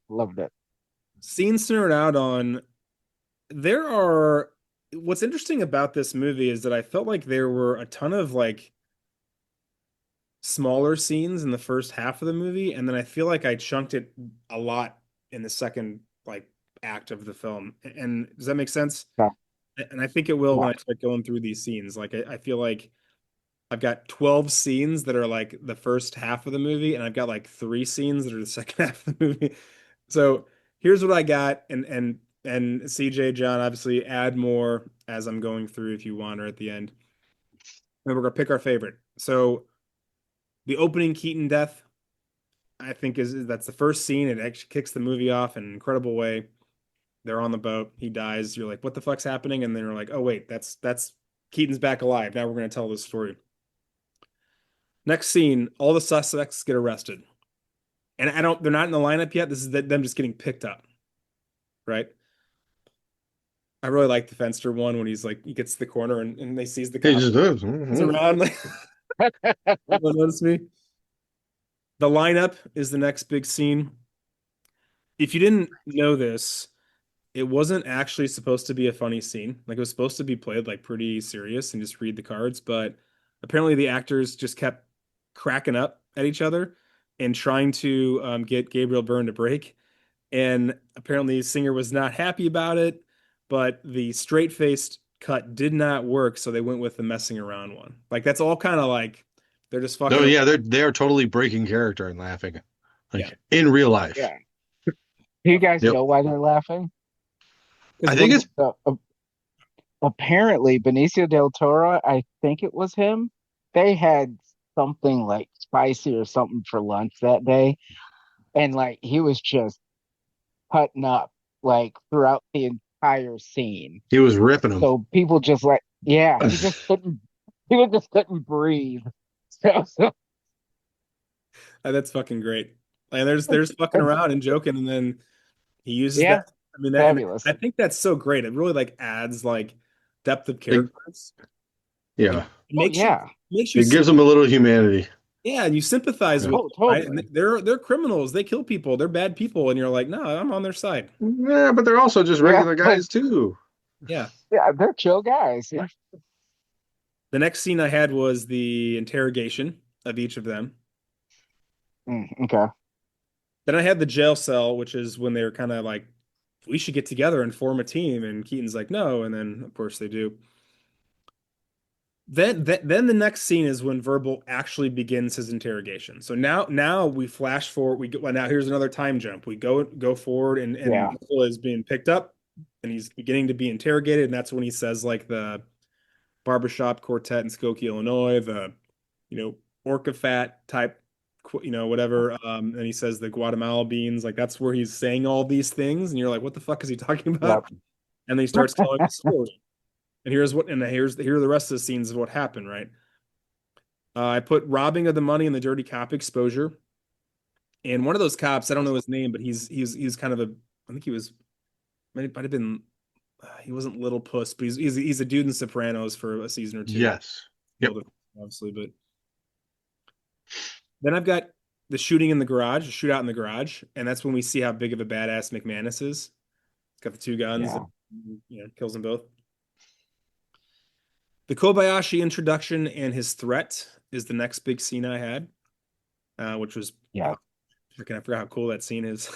loved it. scenes to nerd out on. There are what's interesting about this movie is that I felt like there were a ton of like smaller scenes in the first half of the movie, and then I feel like I chunked it a lot in the second like act of the film. And does that make sense? Yeah, And I think it will yeah, when I start going through these scenes. Like I feel like I've got 12 scenes that are like the first half of the movie, and I've got like three scenes that are the second half of the movie. So here's what I got, and CJ John obviously add more as I'm going through if you want or at the end. And we're gonna pick our favorite. So the opening Keaton death, I think is that's the first scene. It actually kicks the movie off in an incredible way. They're on the boat. He dies. You're like, what the fuck's happening? And then you're like, oh wait, that's Keaton's back alive. Now we're gonna tell this story. Next scene, all the suspects get arrested. And I don't they're not in the lineup yet. This is them just getting picked up, right? I really like the Fenster one when he's like he gets to the corner and they sees the He cop just does. is around like notice me. The lineup is the next big scene. If you didn't know this, it wasn't actually supposed to be a funny scene. Like it was supposed to be played like pretty serious and just read the cards, but apparently the actors just kept cracking up at each other and trying to get Gabriel Byrne to break. and apparently Singer was not happy about it, but the straight-faced cut did not work, so they went with the messing around one. Like that's all kind of like they're just No, fucking around. yeah, they are totally breaking character and laughing, Yeah, like in real life. Yeah. Do you guys Yep. know why they're laughing? I because think when it's Apparently Benicio del Toro, I think it was him, they had something like spicy or something for lunch that day. And like he was just cutting up like throughout the entire scene. he was ripping them. So people just like, yeah, he just couldn't breathe. So that's fucking great. And there's fucking around and joking, and then he uses yeah, that. I mean that, and fabulous. I think that's so great. It really like adds like depth of Like, characters. It yeah, Oh makes you yeah. makes you it gives them a little humanity. yeah, and you sympathize Yeah. with Oh, them, right? And totally. they're criminals. They kill people. They're bad people, and you're like, no, I'm on their side. Yeah, but they're also just Yeah. regular guys too. Yeah. Yeah, they're chill guys. Yeah. The next scene I had was the interrogation of each of them. Okay. Then I had the jail cell, which is when they're kind of like, we should get together and form a team. And Keaton's like, no. And then, of course, they do. Then the next scene is when Verbal actually begins his interrogation. So now we flash forward. We go well, now here's another time jump. We go forward and Yeah. Verbal is being picked up and he's beginning to be interrogated. And that's when he says like the barbershop quartet in Skokie, Illinois, the Orca Fat type, whatever. And he says the Guatemala beans, like that's where he's saying all these things, and you're like, what the fuck is he talking about? Yep. And then he starts telling the story. And here are the rest of the scenes of what happened, right? I put robbing of the money and the dirty cop exposure. And one of those cops, I don't know his name, but he's kind of a, I think he was, might have been, he wasn't Little Puss, but he's a dude in Sopranos for a season or two. Yes. Yep. Obviously, but then I've got the shooting in the garage, the shootout in the garage, and that's when we see how big of a badass McManus is. He's got the two guns, Yeah. and, kills them both. The Kobayashi introduction and his threat is the next big scene I had, which was Yeah. freaking, I forgot how cool that scene is.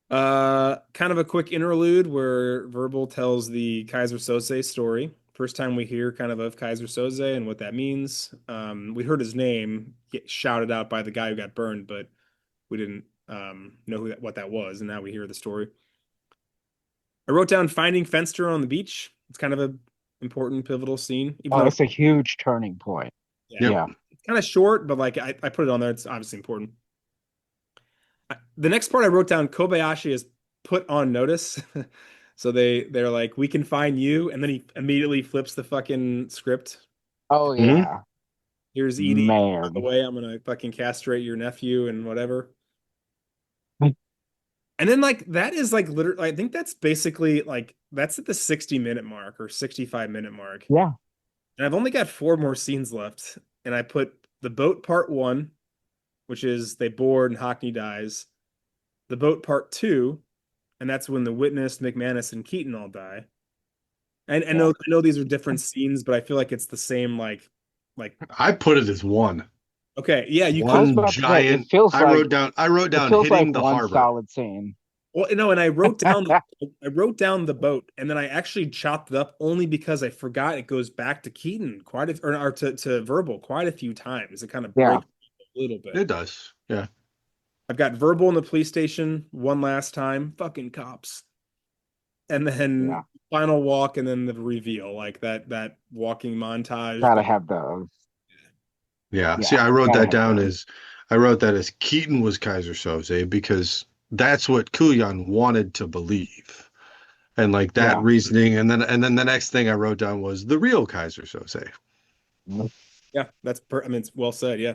Kind of a quick interlude where Verbal tells the Kaiser Soze story. First time we hear kind of Kaiser Soze and what that means. We heard his name get shouted out by the guy who got burned, but we didn't know what that was, and now we hear the story. I wrote down finding Fenster on the beach. It's kind of a important pivotal scene. Even Oh, though it's a huge turning point. yeah, Yeah. it's kind of short, but like I put it on there. It's obviously important. The next part I wrote down, Kobayashi is put on notice. So they're like, we can find you, and then he immediately flips the fucking script. Oh Mhm. yeah. Here's Edie. By the Man. way, I'm gonna fucking castrate your nephew and whatever. Hmm. And then like that is like literally, I think that's basically like that's at the 60-minute mark or 65-minute mark. Yeah. And I've only got 4 more scenes left. And I put the boat part 1, which is they board and Hockney dies. The boat part 2, and that's when the witness, McManus, and Keaton all die. And I know these are different scenes, but I feel like it's the same like I put it as one. okay, yeah, you I was One about to say, giant. it feels I like wrote down. I wrote it down feels hitting like the one harbor. solid scene. well, no, and I wrote down the boat, and then I actually chopped it up only because I forgot it goes back to Keaton or to Verbal quite a few times. It kind of Yeah. breaks a little bit. It does. Yeah. I've got Verbal in the police station one last time, fucking cops, and then Yeah. final walk, and then the reveal, like that walking montage. Gotta have those. Yeah. Yeah, See, I wrote gotta that have down those. as I wrote that as Keaton was Kaiser Soze because that's what Kuyan wanted to believe. And like that Yeah. reasoning, and then the next thing I wrote down was the real Kaiser Soze. Yeah, I mean, it's well said. Yeah.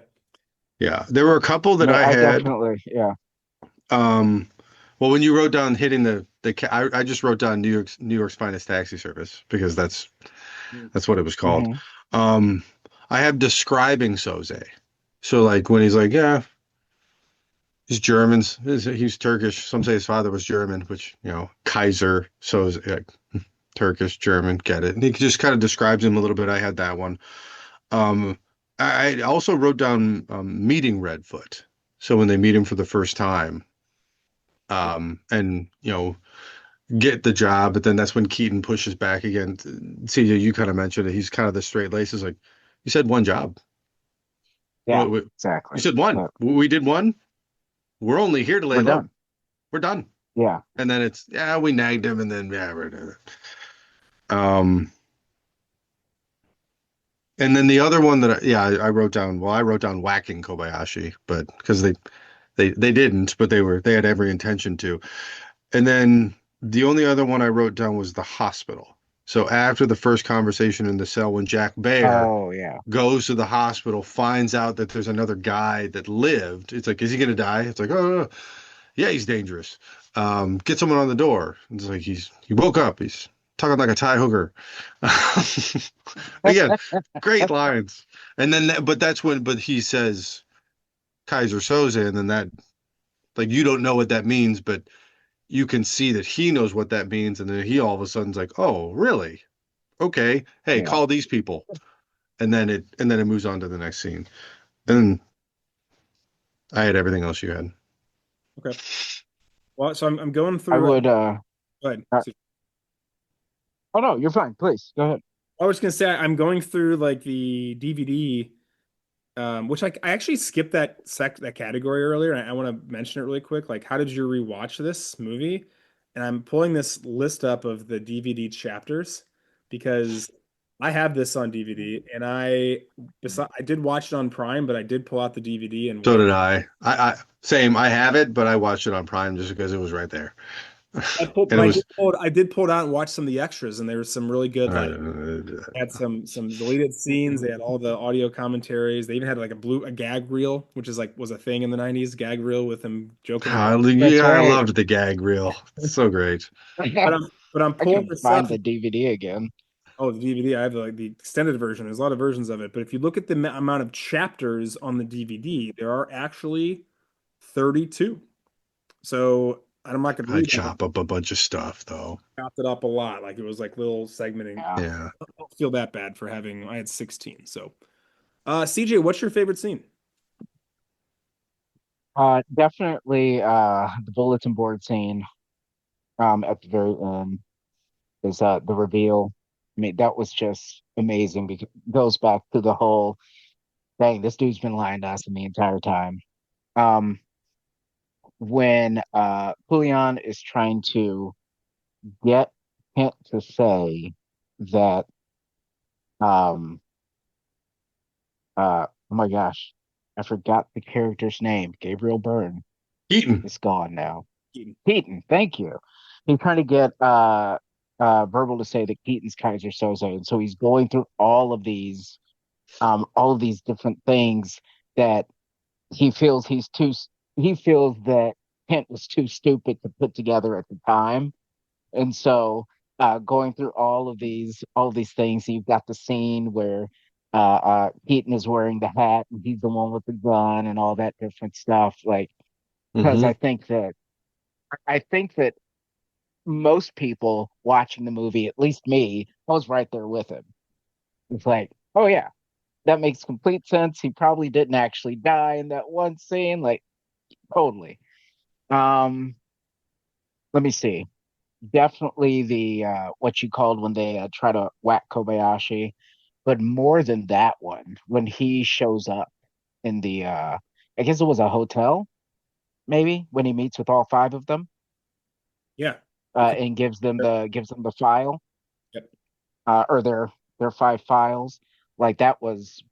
Yeah. There were a couple that No, I I had. definitely, yeah. Well, when you wrote down hitting I just wrote down New York's finest taxi service because that's what it was called. Mhm. I have describing Soze. So like when he's like, yeah, he's German, he's Turkish. Some say his father was German, which Kaiser Soze, like, Turkish, German, get it. And he just kind of describes him a little bit. I had that one. I also wrote down meeting Redfoot. So when they meet him for the first time, and get the job. But then that's when Keaton pushes back again. CJ, you kind of mentioned it. He's kind of the straight laces. Like, you said one job. Yeah, What, you exactly. said one. But We did one. We're only here to lay we're low. done. We're done. Yeah. And then it's, yeah, we nagged him, and then yeah, we're done. Um, and then the other one that I wrote down. Well, I wrote down whacking Kobayashi, but because they didn't, but they had every intention to. And then the only other one I wrote down was the hospital. So after the first conversation in the cell, when Jack Baer Oh yeah. goes to the hospital, finds out that there's another guy that lived. It's like, is he gonna die? It's like, oh yeah, he's dangerous. Get someone on the door. It's like he woke up. He's talking like a Thai hooker. Again, great lines. And then, but that's when, but he says Kaiser Soze, and then that, like, you don't know what that means, but you can see that he knows what that means, and then he all of a sudden's like, "Oh, really? Okay. Hey, Yeah. call these people." And then it moves on to the next scene. And I had everything else you had. Okay. Well, so I'm going I through. would Go ahead. uh oh no, you're fine. Please go ahead. I was gonna say I'm going through like the DVD, which I actually skipped that category earlier, and I want to mention it really quick. Like, how did you rewatch this movie? And I'm pulling this list up of the DVD chapters because I have this on DVD, and I did watch it on Prime, but I did pull out the DVD and So watch. did I. I same. I have it, but I watched it on Prime just because it was right there. But And it was I did pull it out and watch some of the extras, and there was some really good like. uh, Had some deleted scenes. They had all the audio commentaries. They even had like a gag reel, which is like was a thing in the 90s, gag reel with him joking around. That's yeah, I right. loved the gag reel. It's so great. But I'm I pulling can this find up. the DVD again. Oh, the DVD. I have like the extended version. There's a lot of versions of it. But if you look at the amount of chapters on the DVD, there are actually 32. So I'm not gonna I read them, but chop up a bunch of stuff though. I chopped it up a lot. Like it was like little segmenting. Yeah. Yeah. I don't feel that bad for having I had 16. So CJ, what's your favorite scene? Definitely the bulletin board scene at the very end is the reveal. I mean, that was just amazing because it goes back to the whole dang, this dude's been lying to us the entire time. Um, when Julian is trying to get Kent to say that um oh my gosh, I forgot the character's name. Gabriel Byrne Eaton. is gone now. Keaton, thank you. He's trying to get Verbal to say that Keaton's Kaiser Soze, and so he's going through all of these different things that he feels he feels that Kent was too stupid to put together at the time. And so going through all of these things, you've got the scene where Keaton is wearing the hat and he's the one with the gun and all that different stuff. Like, because Mm-hmm. I think that most people watching the movie, at least me, I was right there with him. It's like, oh yeah, that makes complete sense. He probably didn't actually die in that one scene. Like, totally. Um, let me see. Definitely the what you called when they try to whack Kobayashi, but more than that one, when he shows up in the I guess it was a hotel, maybe, when he meets with all five of them, Yeah. Okay. and gives them the file, Yep. or their five files. Like that was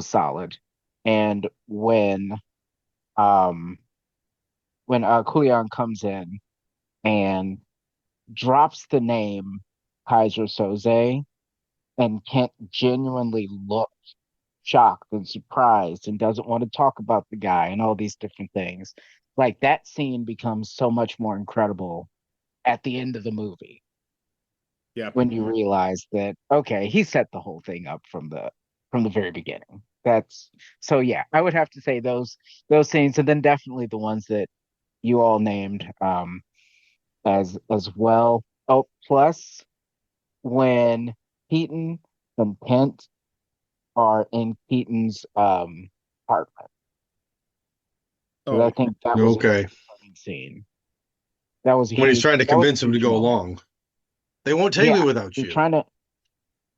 solid. And um when Kulian comes in and drops the name Kaiser Soze, and Kent genuinely looks shocked and surprised and doesn't want to talk about the guy and all these different things. Like that scene becomes so much more incredible at the end of the movie Yeah. when you realize that okay, he set the whole thing up from the very beginning. That's so yeah, I would have to say those scenes, and then definitely the ones that you all named as well. Oh, plus when Keaton and Kent are in Keaton's apartment. 'Cause Oh, I think that was a Okay. really funny scene. That was a when he's huge trying to that was a convince him to huge go moment. along. They won't take me Yeah, without he's you. trying to.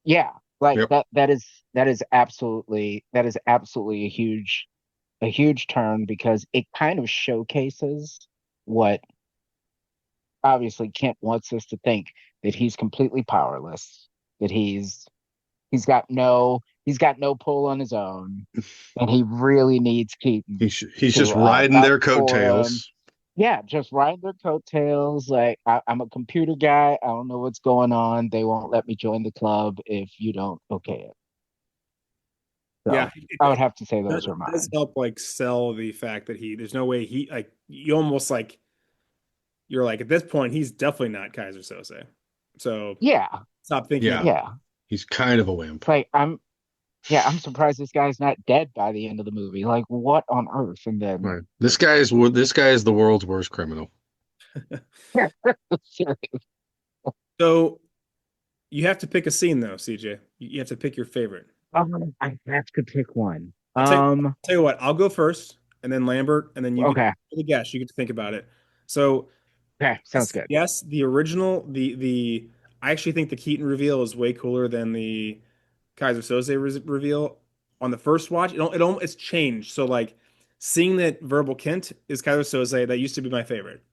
Yeah, like Yep. that is absolutely a huge turn because it kind of showcases what obviously Kent wants us to think that he's completely powerless, that he's got no pull on his own, and he really needs Keaton He's to just riding vouch their for him. coattails. Yeah, just ride their coattails. Like I'm a computer guy. I don't know what's going on. They won't let me join the club if you don't okay it. Yeah, So I would have to say those are it does mine. help like sell the fact that there's no way he like you almost like you're like at this point he's definitely not Kaiser Sose. So Yeah, stop thinking Yeah, about yeah. he's kind of a wimp. Like I'm surprised this guy's not dead by the end of the movie. Like what on earth? And then Right. This guy is the world's worst criminal. so you have to pick a scene though, CJ. You have to pick your favorite. I have to pick one. Tell you what, I'll go first, and then Lambert, and then you get Okay. the guess. You get to think about it. So Okay, sounds yes, good. yes, the original, the I actually think the Keaton reveal is way cooler than the Kaiser Soze reveal. On the first watch, it's changed. So like seeing that Verbal Kint is Kaiser Soze, that used to be my favorite.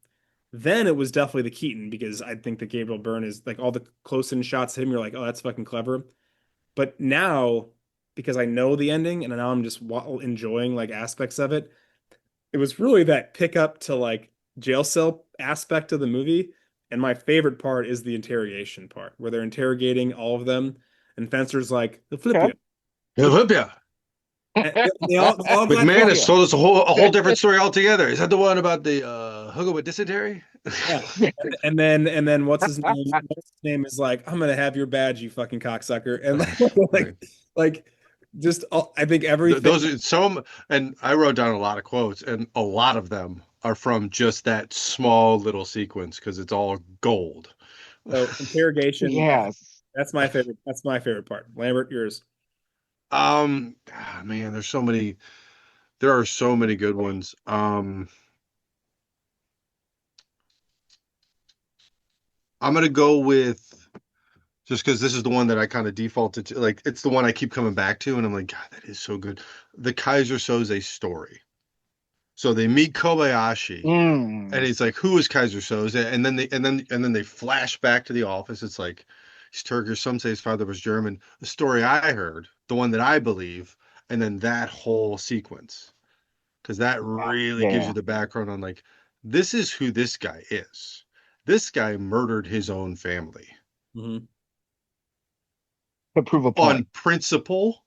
Then it was definitely the Keaton because I think that Gabriel Byrne is like all the close in shots of him. You're like, oh, that's fucking clever. But now, because I know the ending and now I'm just enjoying like aspects of it, it was really that pickup to like jail cell aspect of the movie. And my favorite part is the interrogation part where they're interrogating all of them. And Fencer's like, they'll flip Okay. you. Flip you. Olympia. And they all got drunk. McManus told us a whole different story altogether. Is that the one about the hooker with dysentery? Yeah. And then what's his name is like, I'm gonna have your badge, you fucking cocksucker. And Right. like just I think everything. Those are some, and I wrote down a lot of quotes, and a lot of them are from just that small little sequence because it's all gold. So interrogation, Yes. that's my favorite. That's my favorite part. Lambert, yours. Man, there are so many good ones. I'm gonna go with just because this is the one that I kind of defaulted to. Like, it's the one I keep coming back to, and I'm like, God, that is so good. The Kaiser Soze story. So they meet Kobayashi, and Mm. he's like, "Who is Kaiser Soze?" And then they flash back to the office. It's like he's Turkish. Some say his father was German. The story I heard, the one that I believe, and then that whole sequence, because that Yeah. really gives you Yeah. the background on like this is who this guy is. This guy murdered his own family Hmm. To prove a on point. principle,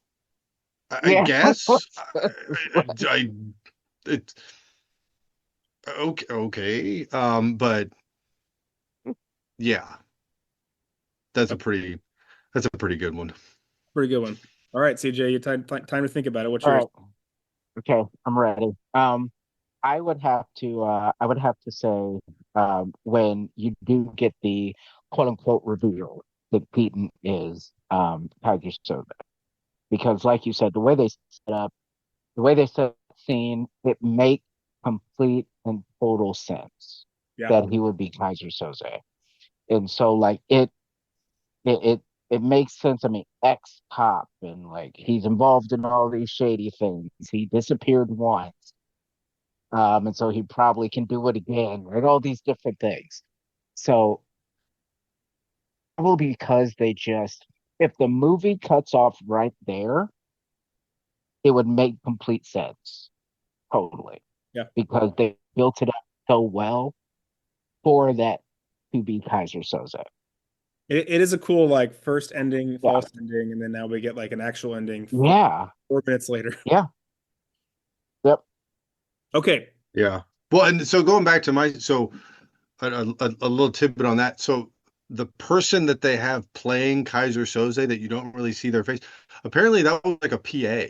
I Yeah. guess. I it's okay, okay. But yeah, that's a pretty that's a pretty good one. Pretty good one. All right, CJ, you time to think about it. What's All yours? right. Okay, I'm ready. I would have to say when you do get the quote unquote reveal that Keaton is Tiger Soda. Because like you said, the way they set up the scene, it makes complete and total sense Yeah. that he would be Kaiser Soze. And so like it makes sense. I mean, ex-cop and like he's involved in all these shady things. He disappeared once. And so he probably can do it again, right? All these different things. So probably because if the movie cuts off right there, it would make complete sense. Totally. Yeah. Because they built it up so well for that to be Kaiser Soze. It is a cool like first ending, Yeah. false ending, and then now we get like an actual ending Yeah. 4 minutes later. Yeah. Yep. Okay. Yeah. Well, and so going back to a little tidbit on that. So the person that they have playing Kaiser Soze that you don't really see their face, apparently that was like a PA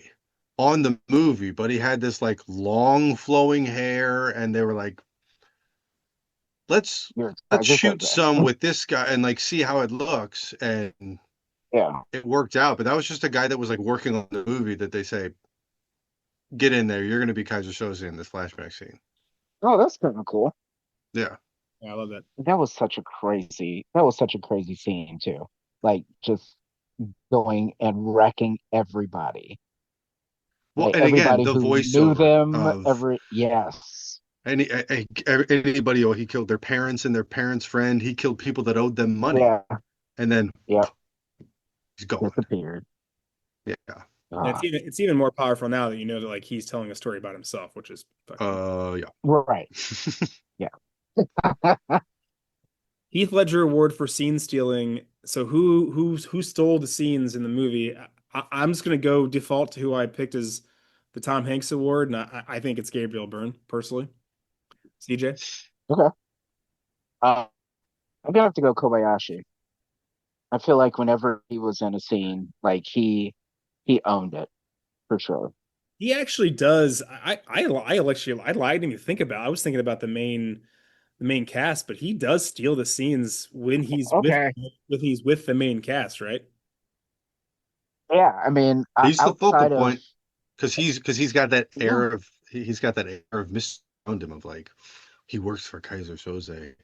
on the movie, but he had this like long flowing hair, and they were like, let's You're let's Kaiser shoot some Soze. with this guy and like see how it looks. And Yeah. it worked out. But that was just a guy that was like working on the movie that they say, get in there, you're gonna be Kaiser Soze in this flashback scene. Oh, that's kind of cool. Yeah. Yeah, I love that. That was such a crazy scene too. Like just going and wrecking everybody. Well, Like and again, everybody the who knew voiceover them, of yes. anybody, oh, he killed their parents and their parents' friend. He killed people that owed them money, Yeah. and then Yep. he's gone. Disappeared. Yeah. And Ah, it's even more powerful now that you know that like he's telling a story about himself, which is fucking. Yeah. right. Yeah. Heath Ledger award for scene stealing. So who stole the scenes in the movie? I'm just gonna go default to who I picked as the Tom Hanks award, and I think it's Gabriel Byrne personally. CJ. Okay. Uh, I'm gonna have to go Kobayashi. I feel like whenever he was in a scene, like he owned it for sure. He actually does. I didn't even think about. I was thinking about the main cast, but he does steal the scenes when Okay. he's with the main cast, right? Yeah, I mean, He's the focal outside of point because he's got that yeah, air of he's got that air of mystery around him of like he works for Kaiser Soze.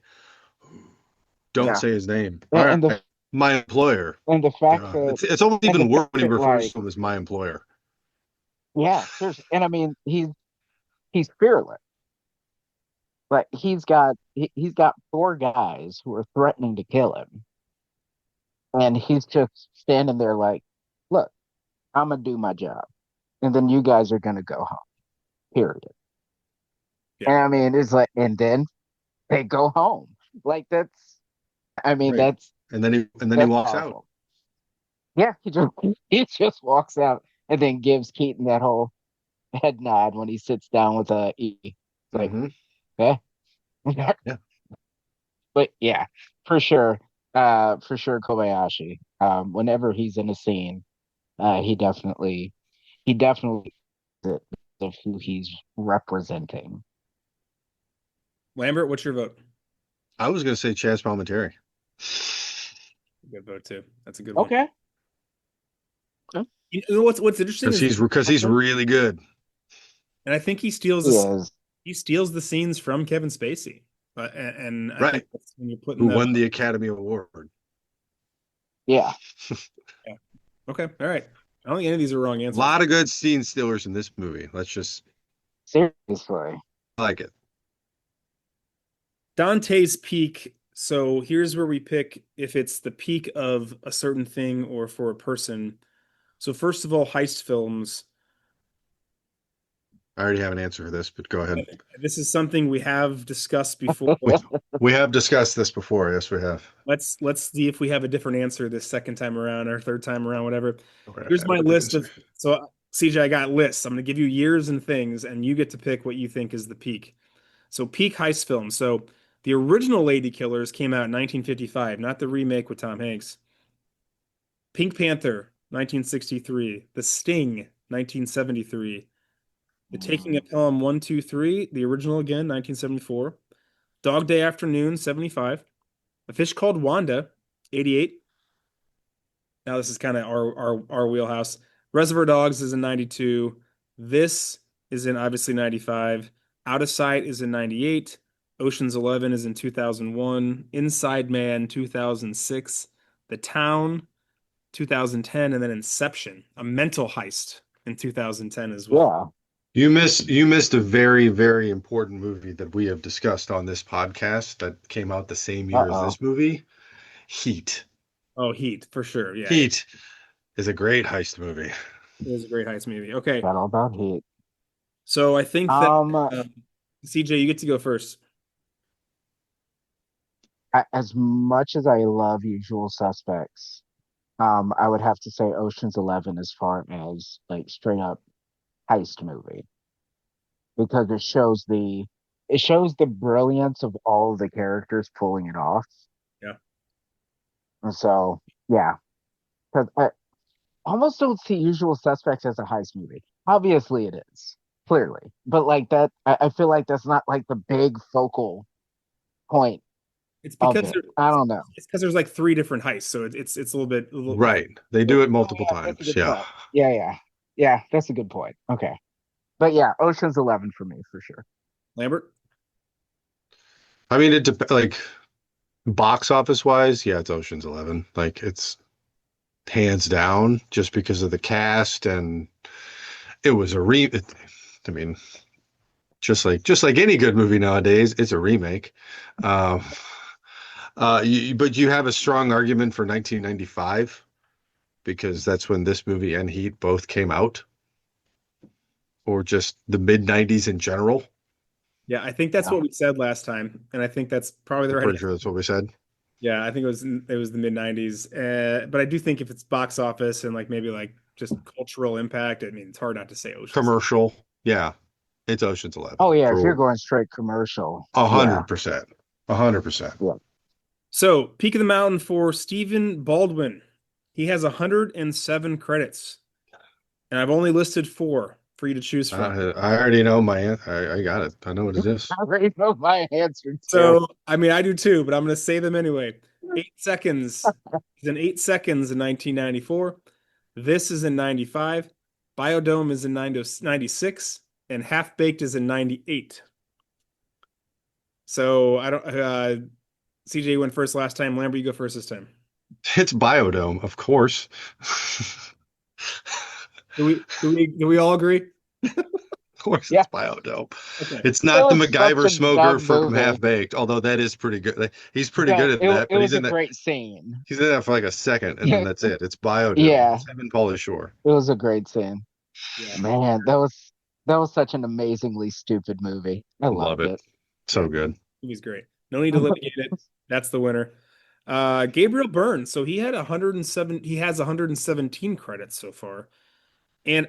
Don't yeah, say his name. All and right, my employer. the fact that It's almost and the even worse fact when he that refers like to him as my employer. yeah, seriously, and I mean he's fearless. Like he's got four guys who are threatening to kill him, and he's just standing there like, look, I'm gonna do my job, and then you guys are gonna go home. Period. Yeah. And I mean, it's like, and then they go home. Like that's, I mean, Right. And then he that's walks out. powerful. Yeah, he just walks out and then gives Keaton that whole head nod when he sits down with E. It's like, Hmm. eh. Yeah. But yeah, for sure, Kobayashi. Whenever he's in a scene, he definitely is of who he's representing. Lambert, what's your vote? I was gonna say Chaz Palminteri. Good vote too. That's a good one. Okay. Okay. You know what's interesting is Because he's really good. and I think He is. he steals the scenes from Kevin Spacey. And I think Right. that's when you're putting Who the won the Academy Award. Yeah. yeah. Okay, all right. I don't think any of these are wrong A answers. lot of good scene stealers in this movie. Let's just Seriously. like it. Dante's peak. So here's where we pick if it's the peak of a certain thing or for a person. So first of all, heist films. I already have an answer for this, but go ahead. This is something we have discussed before. We have discussed this before. Yes, we have. Let's see if we have a different answer this second time around or third time around, whatever. Okay, Here's I my have the list answer. of so CJ, I got lists. I'm gonna give you years and things, and you get to pick what you think is the peak. So peak heist film. So the original Lady Killers came out in 1955, not the remake with Tom Hanks. Pink Panther, 1963. The Sting, 1973. The Taking of Pelham 1, 2, 3, the original again, 1974. Dog Day Afternoon, 75. A Fish Called Wanda, 88. Now this is kind of our wheelhouse. Reservoir Dogs is in 92. This is in obviously 95. Out of Sight is in 98. Ocean's 11 is in 2001. Inside Man 2006. The Town 2010, and then Inception, a mental heist in 2010 as well. Yeah. You missed a very, very important movie that we have discussed on this podcast that came out the same year as Uh-oh. this movie. Heat. Oh, Heat for sure. Yeah, yeah. Heat is a great heist movie. It was a great heist movie. Okay, Got all about heat. so I think that Um, CJ, you get to go first. as much as I love Usual Suspects, I would have to say Ocean's 11 as far as like straight up heist movie because it shows the brilliance of all of the characters pulling it off. Yeah. And so, yeah, because I almost don't see Usual Suspects as a heist movie. Obviously, it is clearly, but like that, I feel like that's not like the big focal point It's of because it. I don't know. it's because there's like three different heists, so it's a little bit. Right. They do it multiple Yeah, that's a times. good Yeah. point. Yeah, yeah, yeah. That's a good point. Okay, but yeah, Ocean's 11 for me for sure. Lambert. I mean, like box office wise, yeah, it's Ocean's 11. Like it's hands down just because of the cast and it was a I mean, just like any good movie nowadays, it's a remake. Um, but you have a strong argument for 1995 because that's when this movie and Heat both came out, or just the mid 90s in general. Yeah, I think that's Yeah. what we said last time, and I think that's probably the I'm right pretty answer. sure that's what we said. Yeah, I think it was the mid 90s. But I do think if it's box office and like maybe like just cultural impact, I mean, it's hard not to say Ocean's. Commercial, yeah, it's Ocean's Oh 11 yeah, if you're for going straight commercial, a yeah, 100%, 100%. yeah. So, Peak of the Mountain for Stephen Baldwin. He has 107 credits, and I've only listed four for you to choose from. I already know I got it. I know what it is. I already know my answer too. So, I mean, I do too, but I'm going to say them anyway. 8 seconds is in 8 seconds in 1994. This is in 95. Biodome is in 96, and Half Baked is in 98. So I don't. CJ went first last time. Lambert, you go first this time. It's Biodome, of course. Do we all agree? Of course, Yeah. it's Biodome. Okay. It's not the It was such MacGyver a smoker dumb from movie. Half Baked, although that is pretty good. Like, he's pretty Yeah, good at it that, it but was a great scene. he's in that for like a second, and then Yeah, that's it. It's Biodome. yeah, It's him and Pauly Shore. it was a great scene. Yeah. Man, that was such an amazingly stupid movie. I Love loved it. it. So good. He's great. No need to litigate it. That's the winner. Gabriel Byrne. So he had 107. He has 117 credits so far. And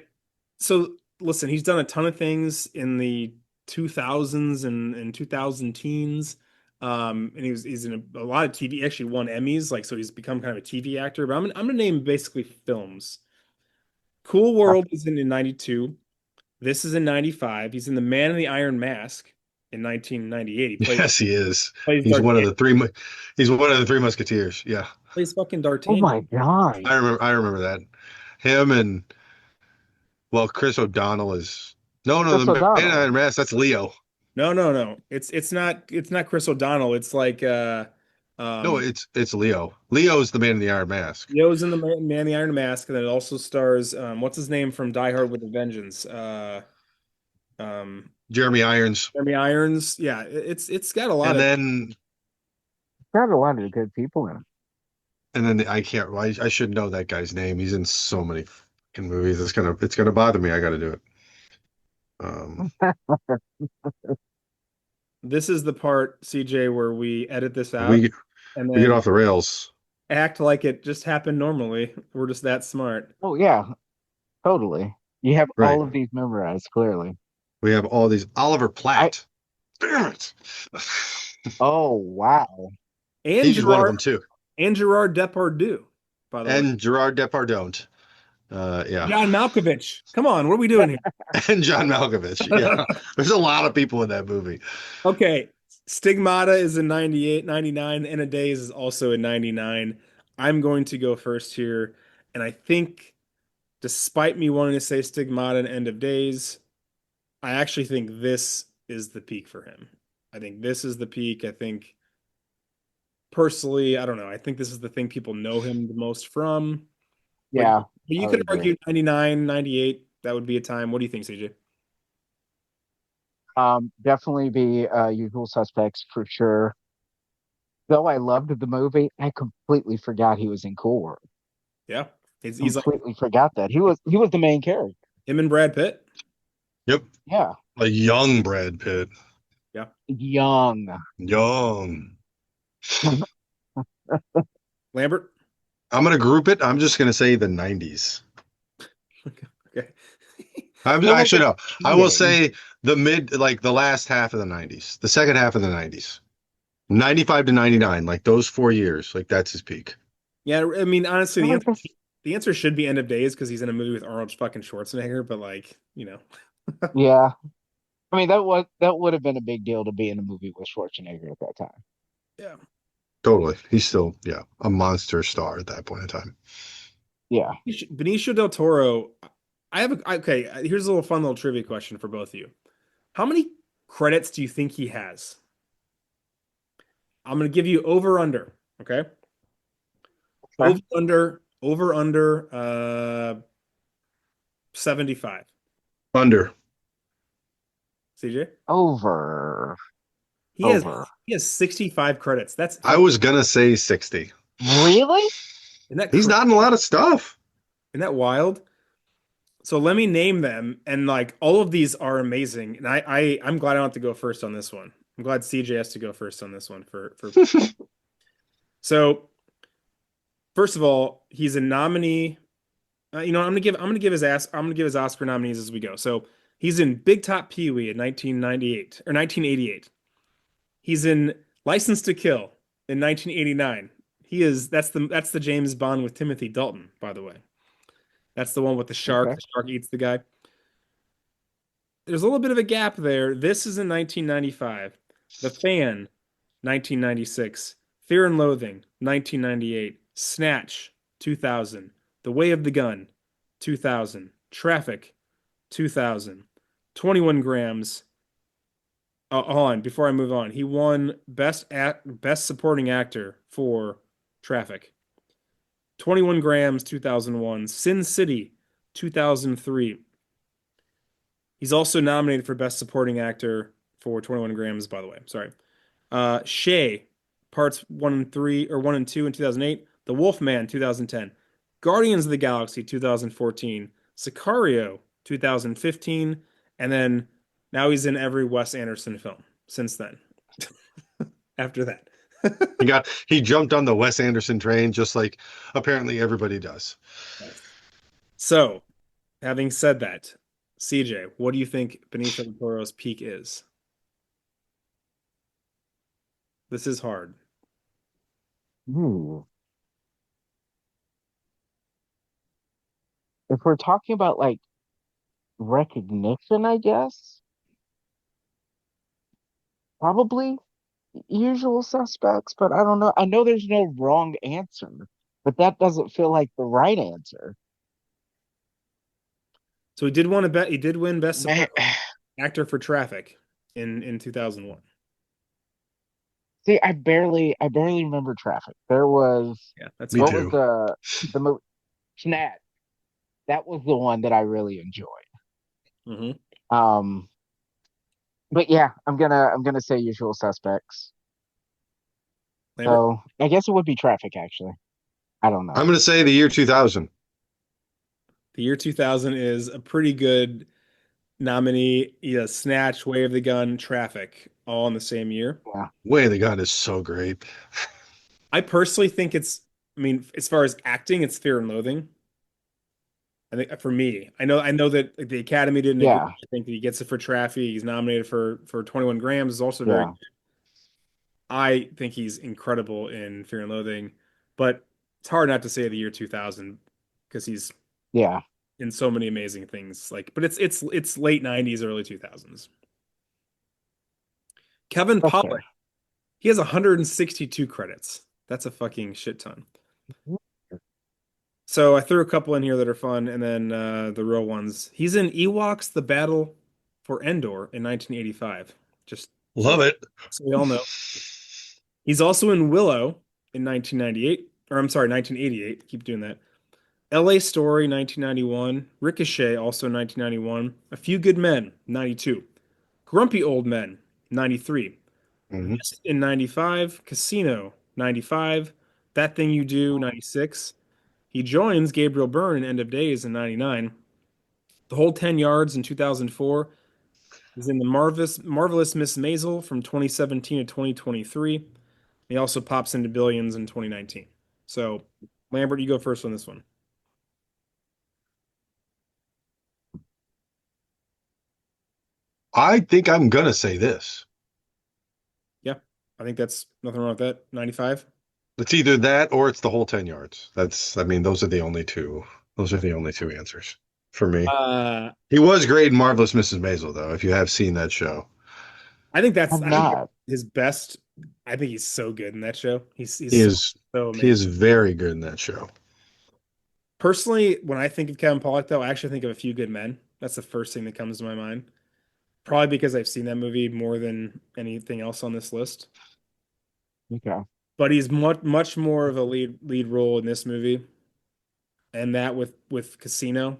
so listen, he's done a ton of things in the 2000s and 2000 teens. And he's in a lot of TV. He actually won Emmys, like so he's become kind of a TV actor. But I'm gonna name basically films. Cool World is in 92. This is in 95. He's in The Man in the Iron Mask in 1998. He Yes, he is. plays He's one of D'Artagnan. the three. He's one of the three Musketeers. Yeah, Plays fucking Oh D'Artagnan. my God. I remember. I remember that. Him and well, Chris O'Donnell is no, Chris the Man in O'Donnell. Iron Mask. That's Leo. No, no, no. It's not Chris O'Donnell. It's like No, um it's Leo. Leo's the Man in the Iron Mask. Leo's in the Man in the Iron Mask, and then it also stars what's his name from Die Hard with a Vengeance? Um Jeremy Irons. Jeremy Irons. Yeah, it's got a lot And of then Got a lot of good people in it. I can't. I should know that guy's name. He's in so many fucking movies. It's gonna bother me. I got to do it. Um, this is the part, CJ, where we edit this out we and we get then off the rails. act like it just happened normally. We're just that smart. Oh yeah, totally. You have Right. all of these memorized clearly. We have all these Oliver I Platt. Damn it. oh wow. And He's one of Gerard them too. and Gerard Depardieu, by the way. And Gerard Depardieu. Yeah. John Malkovich. Come on, what are we doing here? And John Malkovich. Yeah. There's a lot of people in that movie. Okay. Stigmata is in 98, 99. In a Days is also in 99. I'm going to go first here. And I think, despite me wanting to say Stigmata and End of Days, I actually think this is the peak for him. I think this is the peak. I think, personally, I don't know. I think this is the thing people know him the most from. But Yeah, you I would could agree. argue 99, 98. That would be a time. What do you think, CJ? Definitely the usual suspects for sure. Though I loved the movie, I completely forgot he was in Cool World. Yeah. He's like Completely forgot that. He was the main character. him and Brad Pitt. Yep. Yeah. A young Brad Pitt. Yeah. Young. Young. Lambert. I'm gonna group it. I'm just gonna say the 90s. Okay. I'm Well, actually no. I will cheating. say like the last half of the 90s, the second half of the 90s, 95 to 99, like those 4 years, like that's his peak. Yeah, I mean, honestly, I the like answer this. the answer should be End of Days because he's in a movie with Arnold fucking Schwarzenegger, but Yeah. I mean that would have been a big deal to be in a movie with Schwarzenegger at that time. yeah. Totally. He's still, yeah, a monster star at that point in time. Yeah. Benicio del Toro. Okay, here's a fun little trivia question for both of you. How many credits do you think he has? I'm gonna give you over under. Okay. Okay. Over under 75. Under. CJ? Over. He has Over. he has 65 credits. That's I was gonna say 60. Really? isn't that He's cra- not in a lot of stuff. isn't that wild? So let me name them, and like all of these are amazing. And I'm glad I don't have to go first on this one. I'm glad CJ has to go first on this one for so first of all, he's a nominee. I'm gonna give his Oscar nominees as we go. So he's in Big Top Pee Wee in 1998 or 1988. He's in License to Kill in 1989. That's the James Bond with Timothy Dalton, by the way. That's the one with the shark. Okay. The shark eats the guy. There's a little bit of a gap there. This is in 1995. The Fan, 1996. Fear and Loathing, 1998. Snatch, 2000. The Way of the Gun, 2000. Traffic, 2000. 21 Grams. Hold on, before I move on, he won Best Supporting Actor for Traffic. 21 Grams, 2001. Sin City, 2003. He's also nominated for Best Supporting Actor for 21 Grams, by the way. Sorry. Shay, parts 1 and 3 or 1 and 2 in 2008. The Wolfman, 2010. Guardians of the Galaxy, 2014. Sicario, 2015. And then now he's in every Wes Anderson film since then. After that. He jumped on the Wes Anderson train just like apparently everybody does. So, having said that, CJ, what do you think Benicio del Toro's peak is? This is hard. Ooh. If we're talking about like recognition, I guess probably Usual Suspects, but I don't know. I know there's no wrong answer, but that doesn't feel like the right answer. So he did win Best Man, Supporting Actor for Traffic in 2001. see, I barely remember Traffic. There was Yeah, that's Me what fine. was too. the movie Snatch? That was the one that I really enjoyed. Hmm. Um, but yeah, I'm gonna say Usual Suspects. Lambert, So I guess it would be Traffic actually. I don't I'm know. gonna say the year 2000. the year 2000 is a pretty good nominee. Yeah, Snatch, Way of the Gun, Traffic, all in the same year. Yeah, Way of the Gun is so great. I personally think I mean, as far as acting, it's Fear and Loathing. I think for me, I know that the Academy didn't agree. yeah, I think that he gets it for Traffic. He's nominated for 21 Grams. Is also very. yeah. I think he's incredible in Fear and Loathing, but it's hard not to say the year 2000 because he's Yeah, in so many amazing things. Like, but it's late 90s, early 2000s. Kevin that's Pollak, fair. he has 162 credits. That's a fucking shit ton. So I threw a couple in here that are fun, and then the real ones. He's in Ewoks: The Battle for Endor in 1985. Just Love it. so we all know. He's also in Willow in 1998, or I'm sorry, 1988. Keep doing that. L.A. Story 1991. Ricochet also 1991. A Few Good Men 92. Grumpy Old Men 93. Mhm. Mist in 95. Casino 95. That Thing You Do 96. He joins Gabriel Byrne in End of Days in 99. The Whole 10 Yards in 2004. He's in the Marvelous Miss Maisel from 2017 to 2023. He also pops into Billions in 2019. So, Lambert, you go first on this one. I think I'm gonna say this. Yeah, I think that's nothing wrong with that. 95. It's either that or it's the whole 10 yards. I mean, those are the only two. Those are the only two answers for me. Uh, He was great in Marvelous Mrs. Maisel, though, if you have seen that show. I'm I think not. his best. I think he's so good in that show. He He's is so he amazing. is very good in that show. Personally, when I think of Kevin Pollak, though, I actually think of A Few Good Men. That's the first thing that comes to my mind. Probably because I've seen that movie more than anything else on this list. Okay. but he's much more of a lead role in this movie, and that with Casino.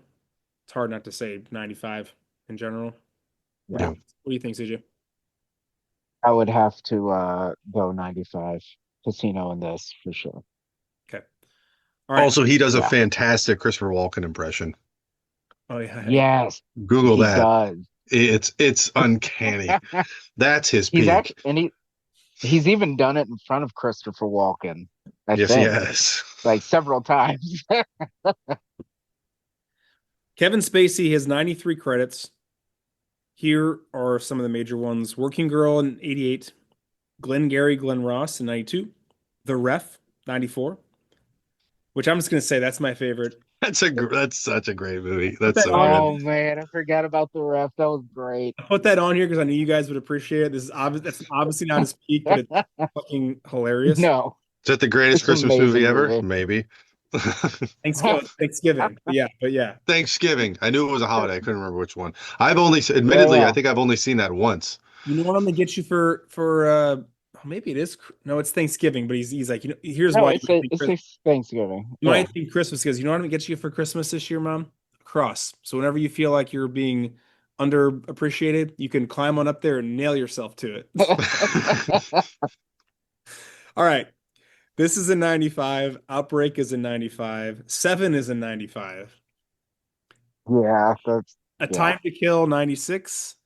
It's hard not to say 95 in general. Yeah. What do you think, CJ? I would have to go 95 Casino in this for sure. Okay. All right. Also, he does a Yeah. fantastic Christopher Walken impression. Oh yeah. Yes, Google he that. does. It's uncanny. That's his He's actually peak. and he's even done it in front of Christopher Walken, I Yes, he think, has. like several times. Kevin Spacey has 93 credits. Here are some of the major ones: Working Girl in 88, Glengarry Glen Ross in 92, The Ref 94, which I'm just gonna say that's my favorite. That's such a great movie. Put That's that so on. good. Oh man, I forgot about the ref. That was great. I put that on here because I knew you guys would appreciate it. This is that's obviously not his peak, but it's fucking hilarious. No, Is that the greatest it's an Christmas movie amazing ever? movie. Maybe. Thanksgiving. But yeah. Thanksgiving. I knew it was a holiday. I couldn't remember which one. I've only, Yeah, admittedly, I yeah. think I've only seen that once. You know what I'm gonna get you for maybe it is no, it's Thanksgiving, but he's like, here's No, why it's a Thanksgiving. you Yeah. might think Christmas because you know what I'm gonna get you for Christmas this year, Mom? A cross. So whenever you feel like you're being underappreciated, you can climb on up there and nail yourself to it. All right. This is a 95. Outbreak is a 95. Seven is a 95. Yeah, that's A yeah. Time to Kill, 96.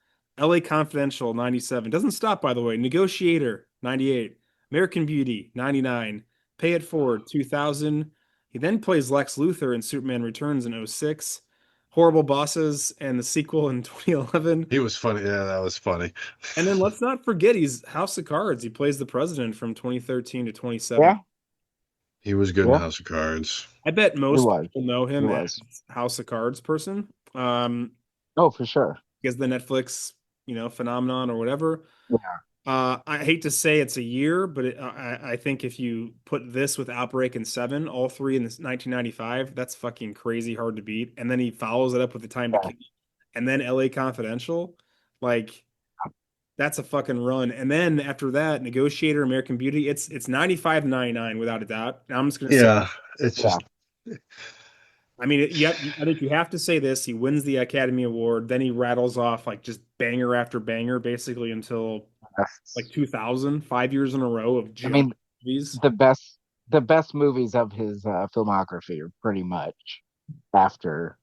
LA Confidential, 97. Doesn't stop, by the way. Negotiator, 98. American Beauty, 99. Pay It Forward, 2000. He then plays Lex Luthor in Superman Returns in '06. Horrible Bosses and the sequel in 2011. He was funny. Yeah, that was funny. And then let's not forget he's House of Cards. He plays the president from 2013 to 2017. Yeah, He was good in yeah, House of Cards. I bet he most was. people know He him as was. House of Cards person. Oh, for sure. Because the Netflix, phenomenon or whatever. Yeah. I hate to say it's a year, but I think if you put this with Outbreak and Seven, all three in this 1995, that's fucking crazy hard to beat. And then he follows it up with The Time to Yeah. Kill, and then L.A. Confidential, like that's a fucking run. And then after that, Negotiator, American Beauty, it's 95 to 99 without a doubt. Now I'm just gonna say, Yeah, it's Yeah. just I mean, yeah, I think you have to say this. He wins the Academy Award, then he rattles off like just banger after banger, basically until like That's- 2000, 5 years in a row of I just mean, movies. the best the best movies of his filmography are pretty much after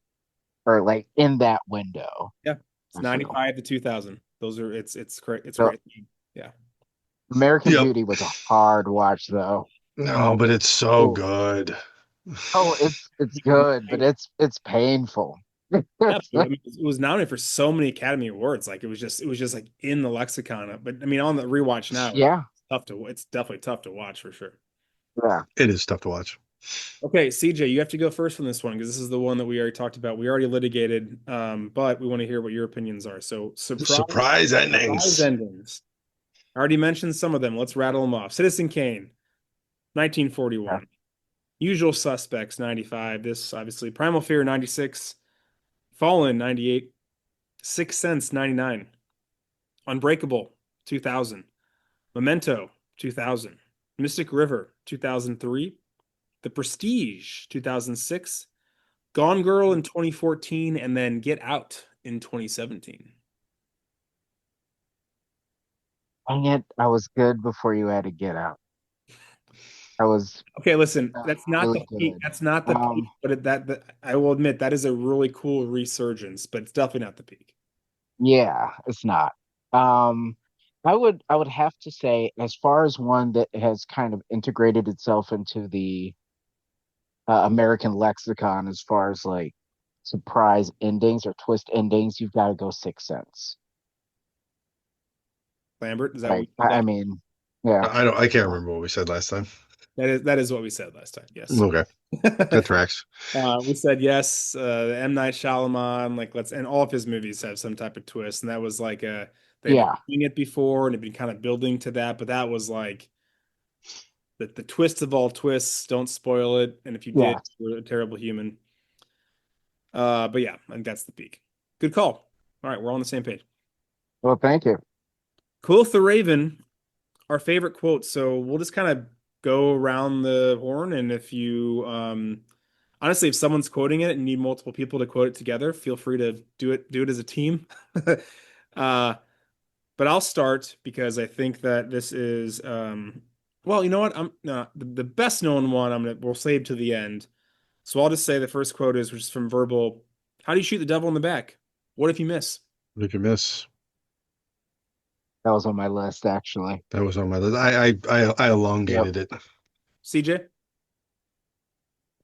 or like in that window. Yeah, it's I feel. 95 to 2000. Those are it's great. It's So right. Yeah. American yep. Beauty was a hard watch though. No, but it's so Oh, good. oh, it's good, but it's painful. Absolutely. I mean, it was nominated for so many Academy Awards. Like it was just like in the lexicon. But I mean, on the rewatch now, Yeah, it's definitely tough to watch for sure. yeah. It is tough to watch. Okay, CJ, you have to go first on this one because this is the one that we already talked about. We already litigated, but we want to hear what your opinions are. So Surprise surprise endings. endings. I already mentioned some of them. Let's rattle them off. Citizen Kane, Yeah. 1941. Usual Suspects, 95. This obviously Primal Fear, 96. Fallen, 98. Sixth Sense, 99. Unbreakable, 2000. Memento, 2000. Mystic River, 2003. The Prestige, 2006. Gone Girl in 2014, and then Get Out in 2017. Dang it, I was good before you had to get out. I was Okay, listen, that's not really the peak. good. That's not the peak, Um, but that I will admit that is a really cool resurgence, but it's definitely not the peak. yeah, it's not. Um, I would have to say, as far as one that has kind of integrated itself into the American lexicon, as far as like surprise endings or twist endings, you've got to go Sixth Sense. Lambert, is that what Like, we said I last? mean, yeah, I can't remember what we said last time. That is what we said last time. Yes. Okay, that tracks. We said yes. M. Night Shyamalan, like and all of his movies have some type of twist, and that was like they've been yeah, doing it before and have been kind of building to that, but that was like the twist of all twists. Don't spoil it, and if you did, yeah. you're a terrible human. But yeah, I think that's the peak. Good call. All right, we're all on the same page. Well, thank you. Quoth the Raven, our favorite quotes. So we'll just kind of go around the horn, and if you honestly, if someone's quoting it and need multiple people to quote it together, feel free to do it as a team. Uh, but I'll start because I think that this is well, you know what? I'm no, the best known one we'll save to the end. So I'll just say the first quote is which is from Verbal. How do you shoot the devil in the back? What if you miss? What did you miss? That was on my list, actually. That was on my list. I Yep. elongated it. CJ?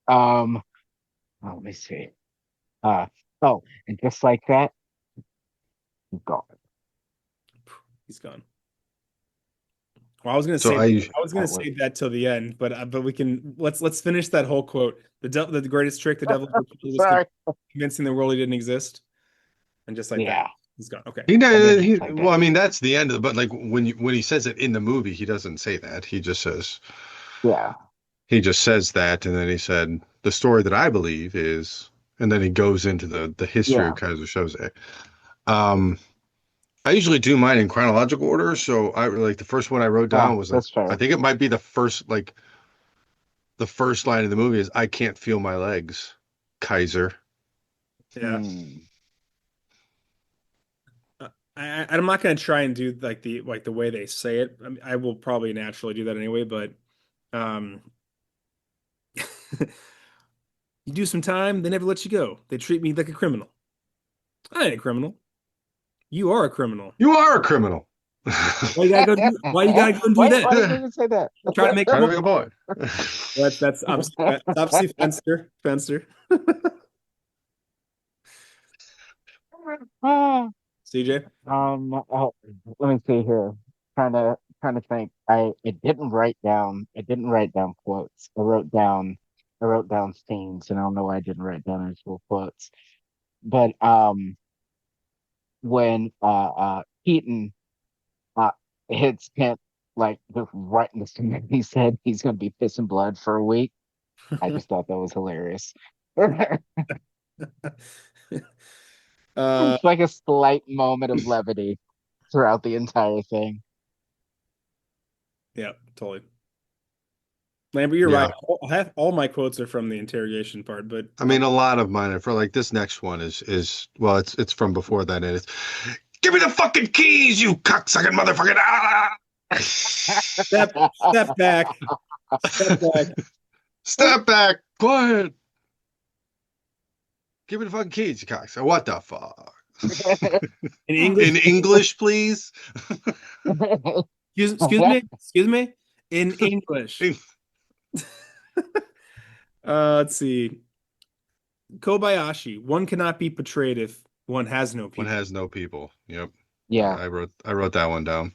Um, let me see. Uh, oh, and just like that, gone. He's gone. Well, I was gonna So say I I was gonna That was save that till the end, but we can let's finish that whole quote. The greatest trick the devil ever pulled was sorry. convincing the world he didn't exist, and just like that, Yeah, he's gone. Okay. he, and then he just like well, that. I mean that's the end of it, but like when he says it in the movie, he doesn't say that. Yeah, He just says that, and then he said the story that I believe is, and then he goes into the history yeah. of Kaiser Soze. Um, I usually do mine in chronological order, so I like the first one I wrote down was like That's I fair. think it might be the first line of the movie is I can't feel my legs, Kaiser. Yeah. Hmm. I'm not gonna try and do like the way they say it. I mean, I will probably naturally do that anyway, but um, you do some time, they never let you go. They treat me like a criminal. I ain't a criminal. You are a criminal. You are a criminal. Why you gotta go and do Why did that? you even say that? Try to make a Trying to point. make a point. That's obviously Fenster. CJ. Let me see here. Trying to think. I didn't write down quotes. I wrote down scenes, and I don't know why I didn't write down actual quotes. But when Keaton uh hits Kent like just right in the cement, he said he's gonna be pissing blood for a week. I just thought that was hilarious. Uh, It's like a slight moment of levity throughout the entire thing. yeah, totally. Lambert, you're right. Yeah. All my quotes are from the interrogation part, but I mean, a lot of mine are for like this next one is well, it's from before that, and it's give me the fucking keys, you cocksucking motherfucker! Ah! step back, step back. Step back, quiet. Give me the fucking keys, you cocksucker. What the fuck? In English, In English, please. excuse me. In English. Let's see. Kobayashi. One cannot be portrayed if one has no One people. has no people. Yep. Yeah. I wrote that one down.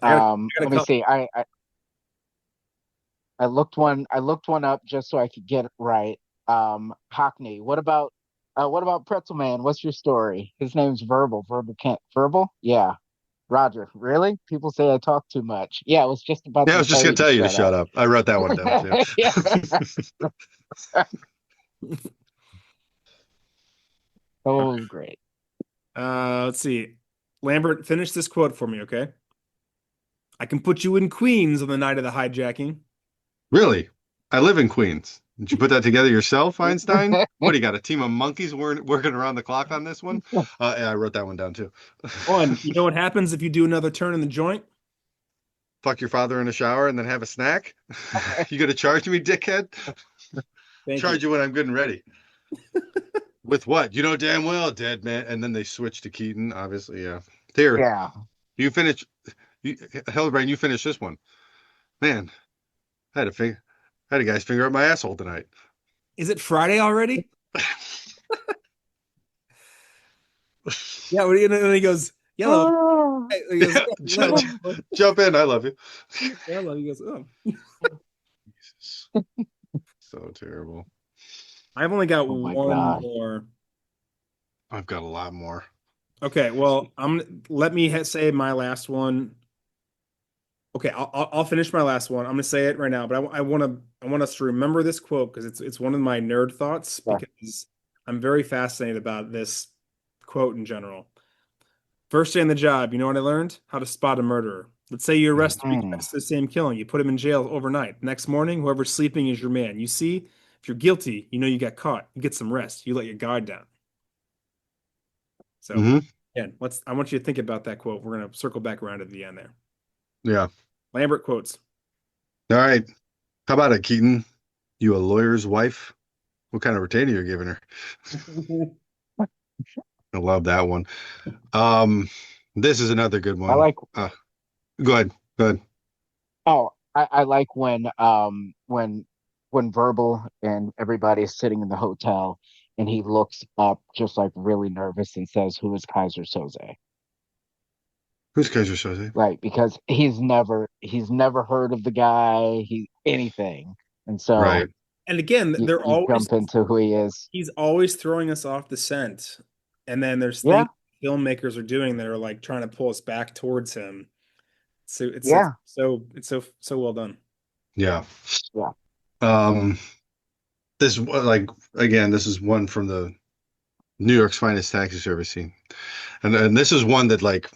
I Let gotta me call. see. I looked one up just so I could get it right. Hockney. What about Pretzel Man? What's your story? His name's Verbal. Verbal can't Verbal? Yeah. Roger. Really? People say I talk too much. Yeah, I was just about Yeah, I to was just tell gonna you to tell you to shut shut up. up. I wrote that one down too. Yeah. Oh, great. Let's see. Lambert, finish this quote for me, okay? I can put you in Queens on the night of the hijacking. Really? I live in Queens. Did you put that together yourself, Einstein? What do you got? A team of monkeys working around the clock on this one? Yeah, I wrote that one down too. One, you know what happens if you do another turn in the joint? Fuck your father in the shower and then have a snack? You gonna charge me, dickhead? Thank you. Charge you when I'm good and ready. With what? You know damn well, dead man. And then they switch to Keaton, obviously. Yeah. Here, Yeah. you finish. Hellbrain, you finish this one. Man, I had a finger. I had a guy's finger up my asshole tonight. Is it Friday already? Yeah, and then he goes, yellow. He goes, Yeah, jump in. I love you. yellow. He goes, oh. Jesus. So terrible. I've only got Oh my one God. more. I've got a lot more. Okay, well, let me say my last one. Okay, I'll finish my last one. I'm gonna say it right now, but I want us to remember this quote because it's one of my nerd thoughts Yeah. because I'm very fascinated about this quote in general. First day on the job, you know what I learned? How to spot a murderer. Let's say you arrest three Mm. guys for the same killing. You put him in jail overnight. Next morning, whoever's sleeping is your man. You see, if you're guilty, you know you got caught. You get some rest. You let your guard down. So, Hmm. again, I want you to think about that quote. We're gonna circle back around at the end there. Yeah. Lambert quotes. All right. How about it, Keaton? You a lawyer's wife? What kind of retainer you giving her? I love that one. Um, this is another good I one. like Go ahead. Go ahead. I like when Verbal and everybody is sitting in the hotel and he looks up just like really nervous and says, "Who is Kaiser Soze?" Who's Kaiser Soze? Right, because he's never heard of the guy, anything. And so Right. And again, they're you always jump into who he is. he's always throwing us off the scent. And then there's Yeah, things filmmakers are doing that are like trying to pull us back towards him. So yeah, so well done. Yeah. yeah. Um, this like again, this is one from the New York's finest taxi service scene, and this is one that like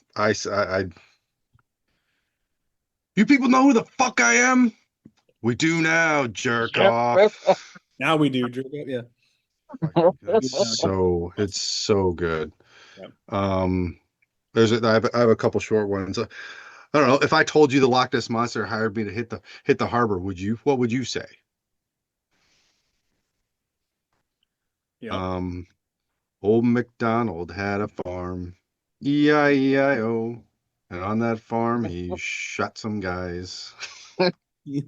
you people know who the fuck I am? We do now, jerk off. Now we do, Drew. Yeah. Fucking, Yeah. it's so good. Yeah. Um, I have a couple short ones. I don't know if I told you the Loch Ness Monster hired me to hit the harbor, would you? What would you say? Yeah. Um, Old MacDonald had a farm, E-I-E-I-O, and on that farm he shot some guys. Yeah.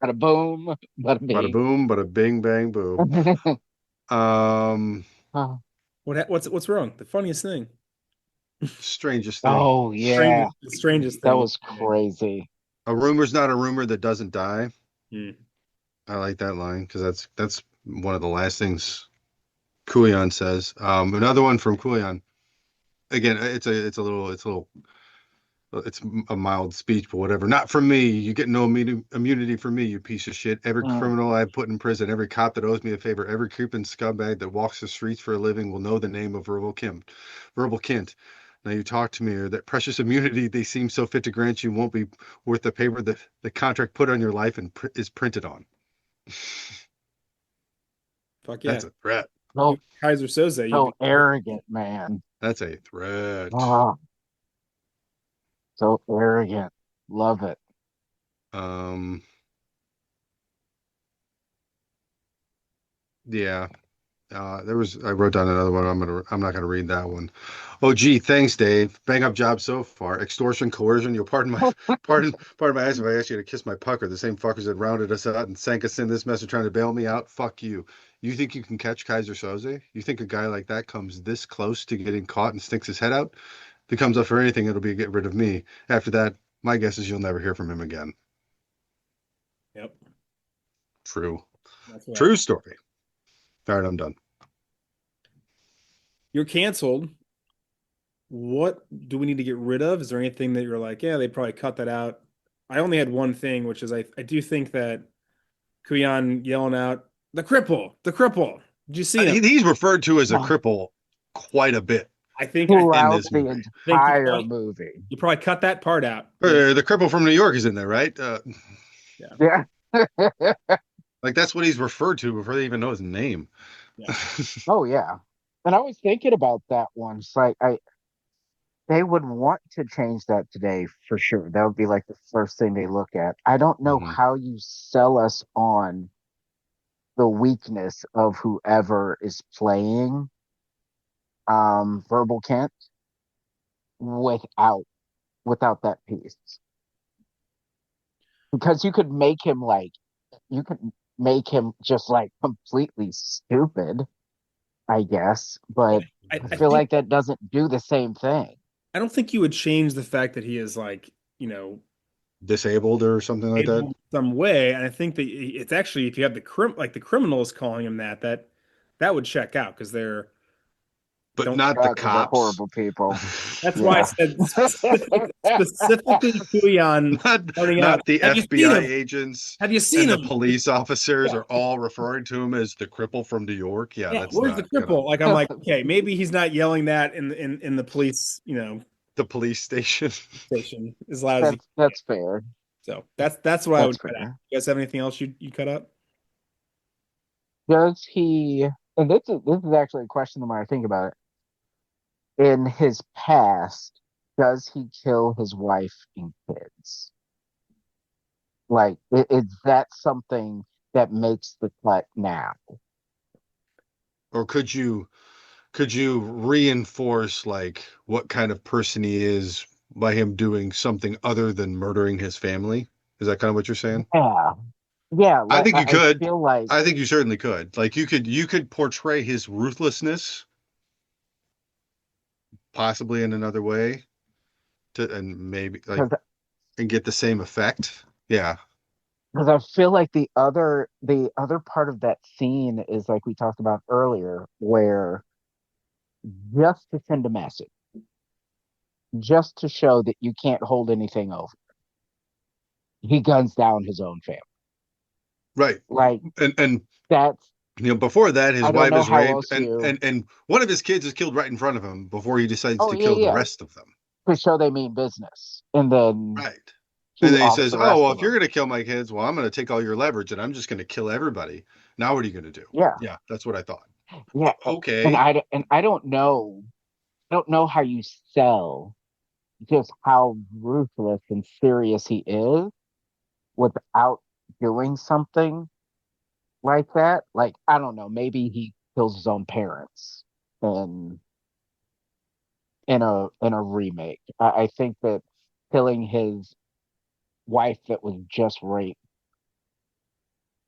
Bada boom, bada Bada bing. boom, bada bing, bang, boom. Um, Oh What's wrong? The funniest thing. strangest thing. oh, yeah, The strangest that thing. was crazy. A rumor's not a rumor that doesn't die. Hmm. I like that line because that's one of the last things Kuyan says. Another one from Kuyan. Again, it's a mild speech, but whatever. Not from me. You get no immunity from me, you piece of shit. Every Mm. criminal I've put in prison, every cop that owes me a favor, every creeping scumbag that walks the streets for a living will know the name of Verbal Kint. Verbal Kint. Now you talk to me, or that precious immunity they seem so fit to grant you won't be worth the paper that the contract put on your life and is printed on. Fuck yeah. That's a threat. So Kaiser Soze, you'd so be arrogant, man. That's a threat. Oh, so arrogant. Love it. Um, yeah. I wrote down another one. I'm not gonna read that one. Oh, gee, thanks, Dave. Bang up job so far. Extortion, coercion. You'll pardon my ass if I ask you to kiss my pucker. The same fuckers that rounded us out and sank us in this mess are trying to bail me out. Fuck you. You think you can catch Kaiser Soze? You think a guy like that comes this close to getting caught and sticks his head out? If he comes up for anything, it'll be get rid of me. After that, my guess is you'll never hear from him again. Yep. True. That's what True story. All right, I'm done. you're canceled. What do we need to get rid of? Is there anything that you're like, yeah, they probably cut that out? I only had one thing, which is I do think that Kuyan yelling out, the cripple, the cripple. Did you see him? He's referred to as a Wow. cripple quite a bit I in Throughout this the movie. think entire movie. you probably cut that part out. The cripple from New York is in there, right? Yeah. Yeah. Like that's what he's referred to before they even know his name. Yeah. Oh yeah. And I was thinking about that once. Like they would want to change that today for sure. That would be like the first thing they look at. I don't know Mhm. how you sell us on the weakness of whoever is playing Verbal Kent without that piece. Because you could make him just like completely stupid, I guess, but I I feel think like that doesn't do the same thing. I don't think you would change the fact that he is like, Disabled or something like able that. in some way. And I think that it's actually if you have the criminals calling him that would check out because but Don't. not the God, those are cops. horrible people. That's why I Yeah. said specifically Huyan pointing out. Not the Have you seen FBI him? agents Have you seen and the him? police officers Yeah. are all referring to him as the cripple from New York. Yeah, Yeah, that's where's the not gonna cripple? Like I'm like, okay, maybe he's not yelling that in the police, the police station. station as loud as he can. That's fair. So that's what I That's would cut out. fair. You guys have anything else you cut out? Does he? And this is actually a question the more I think about it. In his past, does he kill his wife and kids? Like, is that something that makes the cut now? Or could you reinforce like what kind of person he is by him doing something other than murdering his family? Is that kind of what you're saying? Yeah, yeah. I Like think you I could. feel like I think you certainly could. Like you could portray his ruthlessness possibly in another way and maybe like because and get the same effect. Yeah. I feel like the other part of that scene is like we talked about earlier, where just to send a message, just to show that you can't hold anything over, he guns down his own family. Right. Like And that's before that his I don't wife know is how raped else and you. and and one of his kids is killed right in front of him before he decides Oh to yeah, kill the yeah, rest of them. to show they mean business, and then Right. he And then he offs says, the "Oh, rest well, of if you're them. going to kill my kids, well, I'm going to take all your leverage and I'm just going to kill everybody. Now what are you going to do?" Yeah, Yeah, that's what I thought. yeah, and Okay. I don't know how you sell just how ruthless and serious he is without doing something like that. Like, I don't know, maybe he kills his own parents in in a remake. I think that killing his wife that was just raped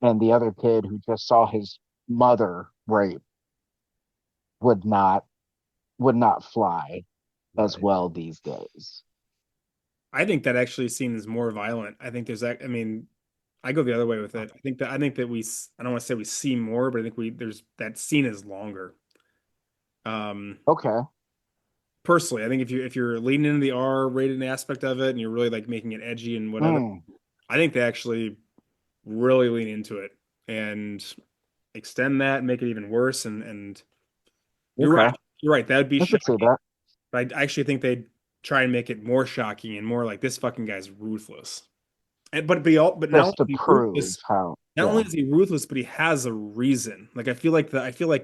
and the other kid who just saw his mother raped would not fly as Right. well these days. I think that actually scene is more violent. I think there's that. I mean, I go the other way with it. I think that I don't want to say we see more, but I think there's that scene is longer. Um, Okay. Personally, I think if you're leaning into the R-rated aspect of it and you're really like making it edgy and whatever, Hmm. I think they actually really lean into it and extend that and make it even worse. And you're Okay. right. You're right. That would be I could see shocking. that. But I actually think they'd try and make it more shocking and more like this fucking guy's ruthless. But not only Just to is he prove ruthless, how, not only yeah. is he ruthless, but he has a reason. Like I feel like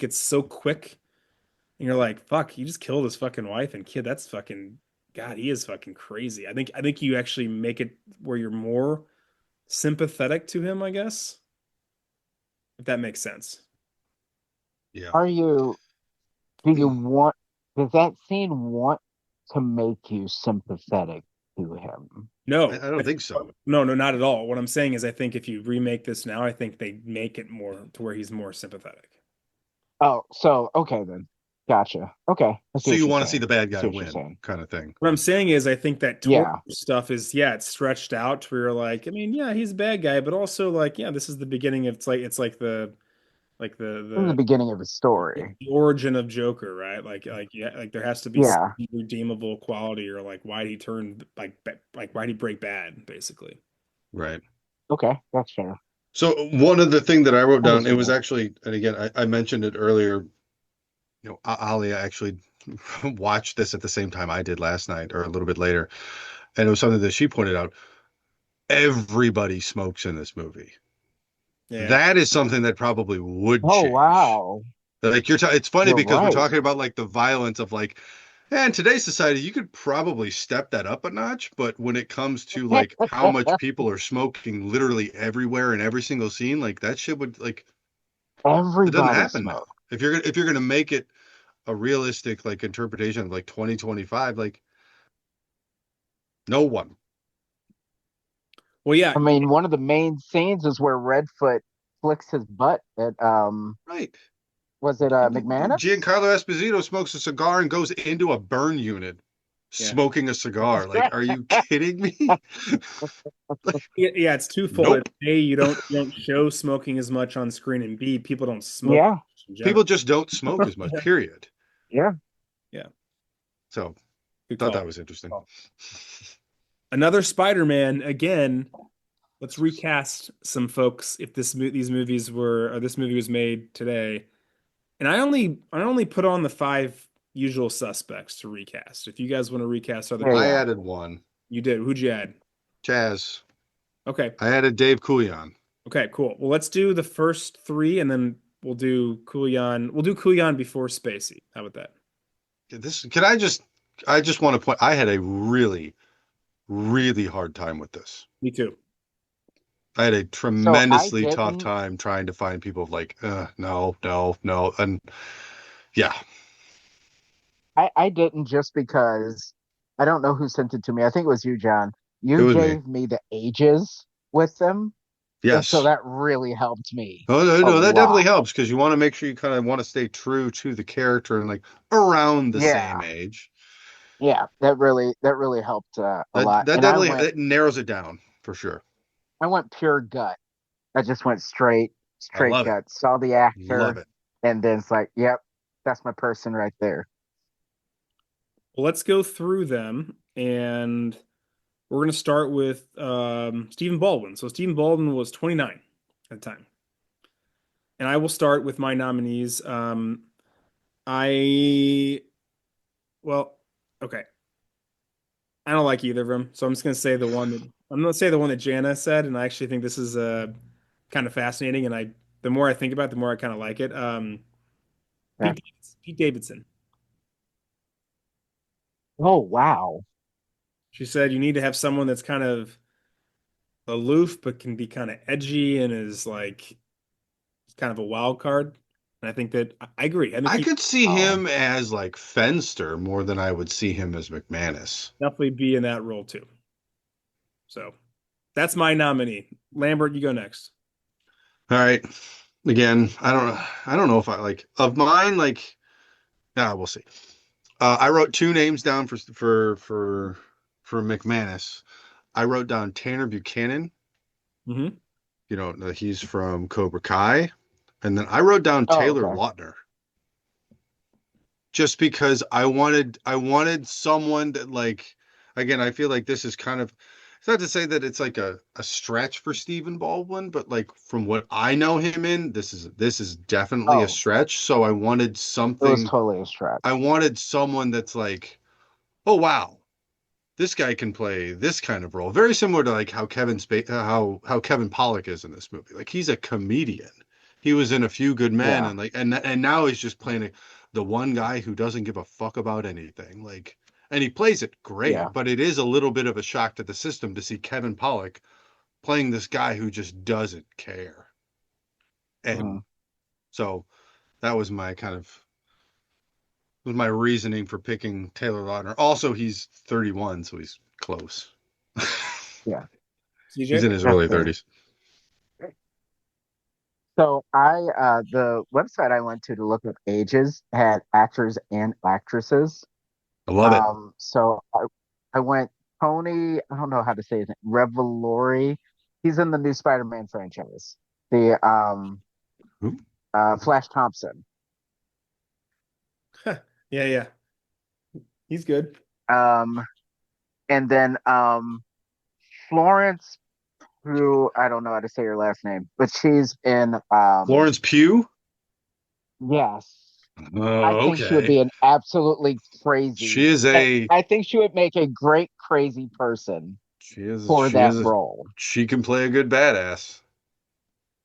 it's so quick, and you're like, fuck, he just killed his fucking wife and kid. That's fucking God. He is fucking crazy. I think you actually make it where you're more sympathetic to him. I guess if that makes sense. Yeah. Are you, do you want, does that scene want to make you sympathetic to him? I, No, I don't think so. no, no, not at all. What I'm saying is, I think if you remake this now, I think they make it more to where he's more sympathetic. Oh, so, okay then. Gotcha. Okay. I see So what you you're want to see saying. the bad I see guy what you're win saying. kind of thing. What I'm saying is, I think that torture Yeah. stuff is, yeah, it's stretched out to where you're like, I mean, yeah, he's a bad guy, but also like, yeah, this is the beginning of it's like the like In the the beginning of his the story. the origin of Joker, right? Like yeah, like there has to be some Yeah. redeemable quality, or like why'd he turn like why'd he break bad, basically. Right. Okay. That's fair. So one other thing that I wrote I can down, it see was that. actually, and again, I mentioned it earlier, Alia actually watched this at the same time I did last night or a little bit later. And it was something that she pointed out. Everybody smokes in this movie. Yeah. That is something that probably would Oh, change. wow. Like it's funny You're because we're right. talking about like the violence of like, in today's society, you could probably step that up a notch, but when it comes to like how much people are smoking literally everywhere in every single scene, like that shit would like it doesn't Everybody happen now. smoke. If you're gonna make it a realistic like interpretation of like 2025, like no one. Well, yeah, I mean, one of the main scenes is where Redfoot flicks his butt at Right. was it McManus? Giancarlo Esposito smokes a cigar and goes into a burn unit yeah. smoking a cigar. Like, are you kidding me? Yeah, it's twofold. Nope. A, you don't show smoking as much on screen, and B, people don't smoke Yeah, in People general. just don't smoke as much, period. yeah. So Good thought call. that was interesting. Another Spider-Man again. Let's recast some folks if these movies were or this movie was made today. And I only put on the five usual suspects to recast. If you guys want to recast other Yeah, people, I yeah. added one. you did. Who'd you add? Chaz. Okay. I added Dave Coulion. Okay, cool. Well, let's do the first three and then we'll do Kuyan. We'll do Kuyan before Spacey. How about that? I just want to point, I had a really, really hard time with this. Me too. I had a So I tremendously tough didn't. time trying to find people like, no, no, no. And yeah, I didn't just because I don't know who sent it to me. I think it was you, John. it You was me. gave me the ages with them, and so Yes. that really helped me Oh, no, a no, that definitely lot. helps because you want to make sure you kind of want to stay true to the character and like around the same Yeah, age. yeah, that really helped a That lot. that And I definitely went it narrows it down for sure. I went pure gut. I just went I straight love it. gut. Saw the Love actor, it. and then it's like, yep, that's my person right there. Well, let's go through them and we're going to start with Stephen Baldwin. So Stephen Baldwin was 29 at the time. And I will start with my nominees. I, well, okay. I don't like either of them. So I'm just going to say I'm going to say the one that Jana said. And I actually think this is kind of fascinating. And the more I think about it, the more I kind of like it. Yeah. Pete Davidson. Oh wow. She said you need to have someone that's kind of aloof, but can be kind of edgy and is like kind of a wild card. And I think that I agree. I think I he could see Oh, him as like Fenster more than I would see him as McManus. definitely be in that role too. So that's my nominee. Lambert, you go next. All right. Again, I don't know if I like of mine, like, we'll see. I wrote two names down for McManus. I wrote down Tanner Buchanan. Hmm. He's from Cobra Kai. And then I wrote down oh, Taylor okay. Lautner just because I wanted someone that, like, again, I feel like this is kind of, it's not to say that it's like a stretch for Stephen Baldwin, but like from what I know him in, this is definitely a Oh, stretch. So it was totally a I stretch. wanted someone that's like, oh wow, this guy can play this kind of role. Very similar to like how Kevin Pollak is in this movie. Like he's a comedian. He was in A Few Good Men, Yeah, and like and now he's just playing the one guy who doesn't give a fuck about anything. Like, and he plays it yeah. great, but it is a little bit of a shock to the system to see Kevin Pollak playing this guy who just doesn't care. And Mhm. so that was my reasoning for picking Taylor Lautner. Also, he's 31, so he's close. Yeah, He's CJ? in his that's early fair. 30s. So the website I went to look up ages had actors and actresses. I love it. So I went Tony, I don't know how to say his name, Revolori. He's in the new Spider-Man franchise. The Who? Flash Thompson. Yeah, yeah. He's good. Um, and then Florence, who I don't know how to say her last name, but she's in Florence Pugh? yes. I Oh, think she would okay. be an absolutely She crazy. is a I think she would make a great crazy person she is for she that is a role. she can play a good badass.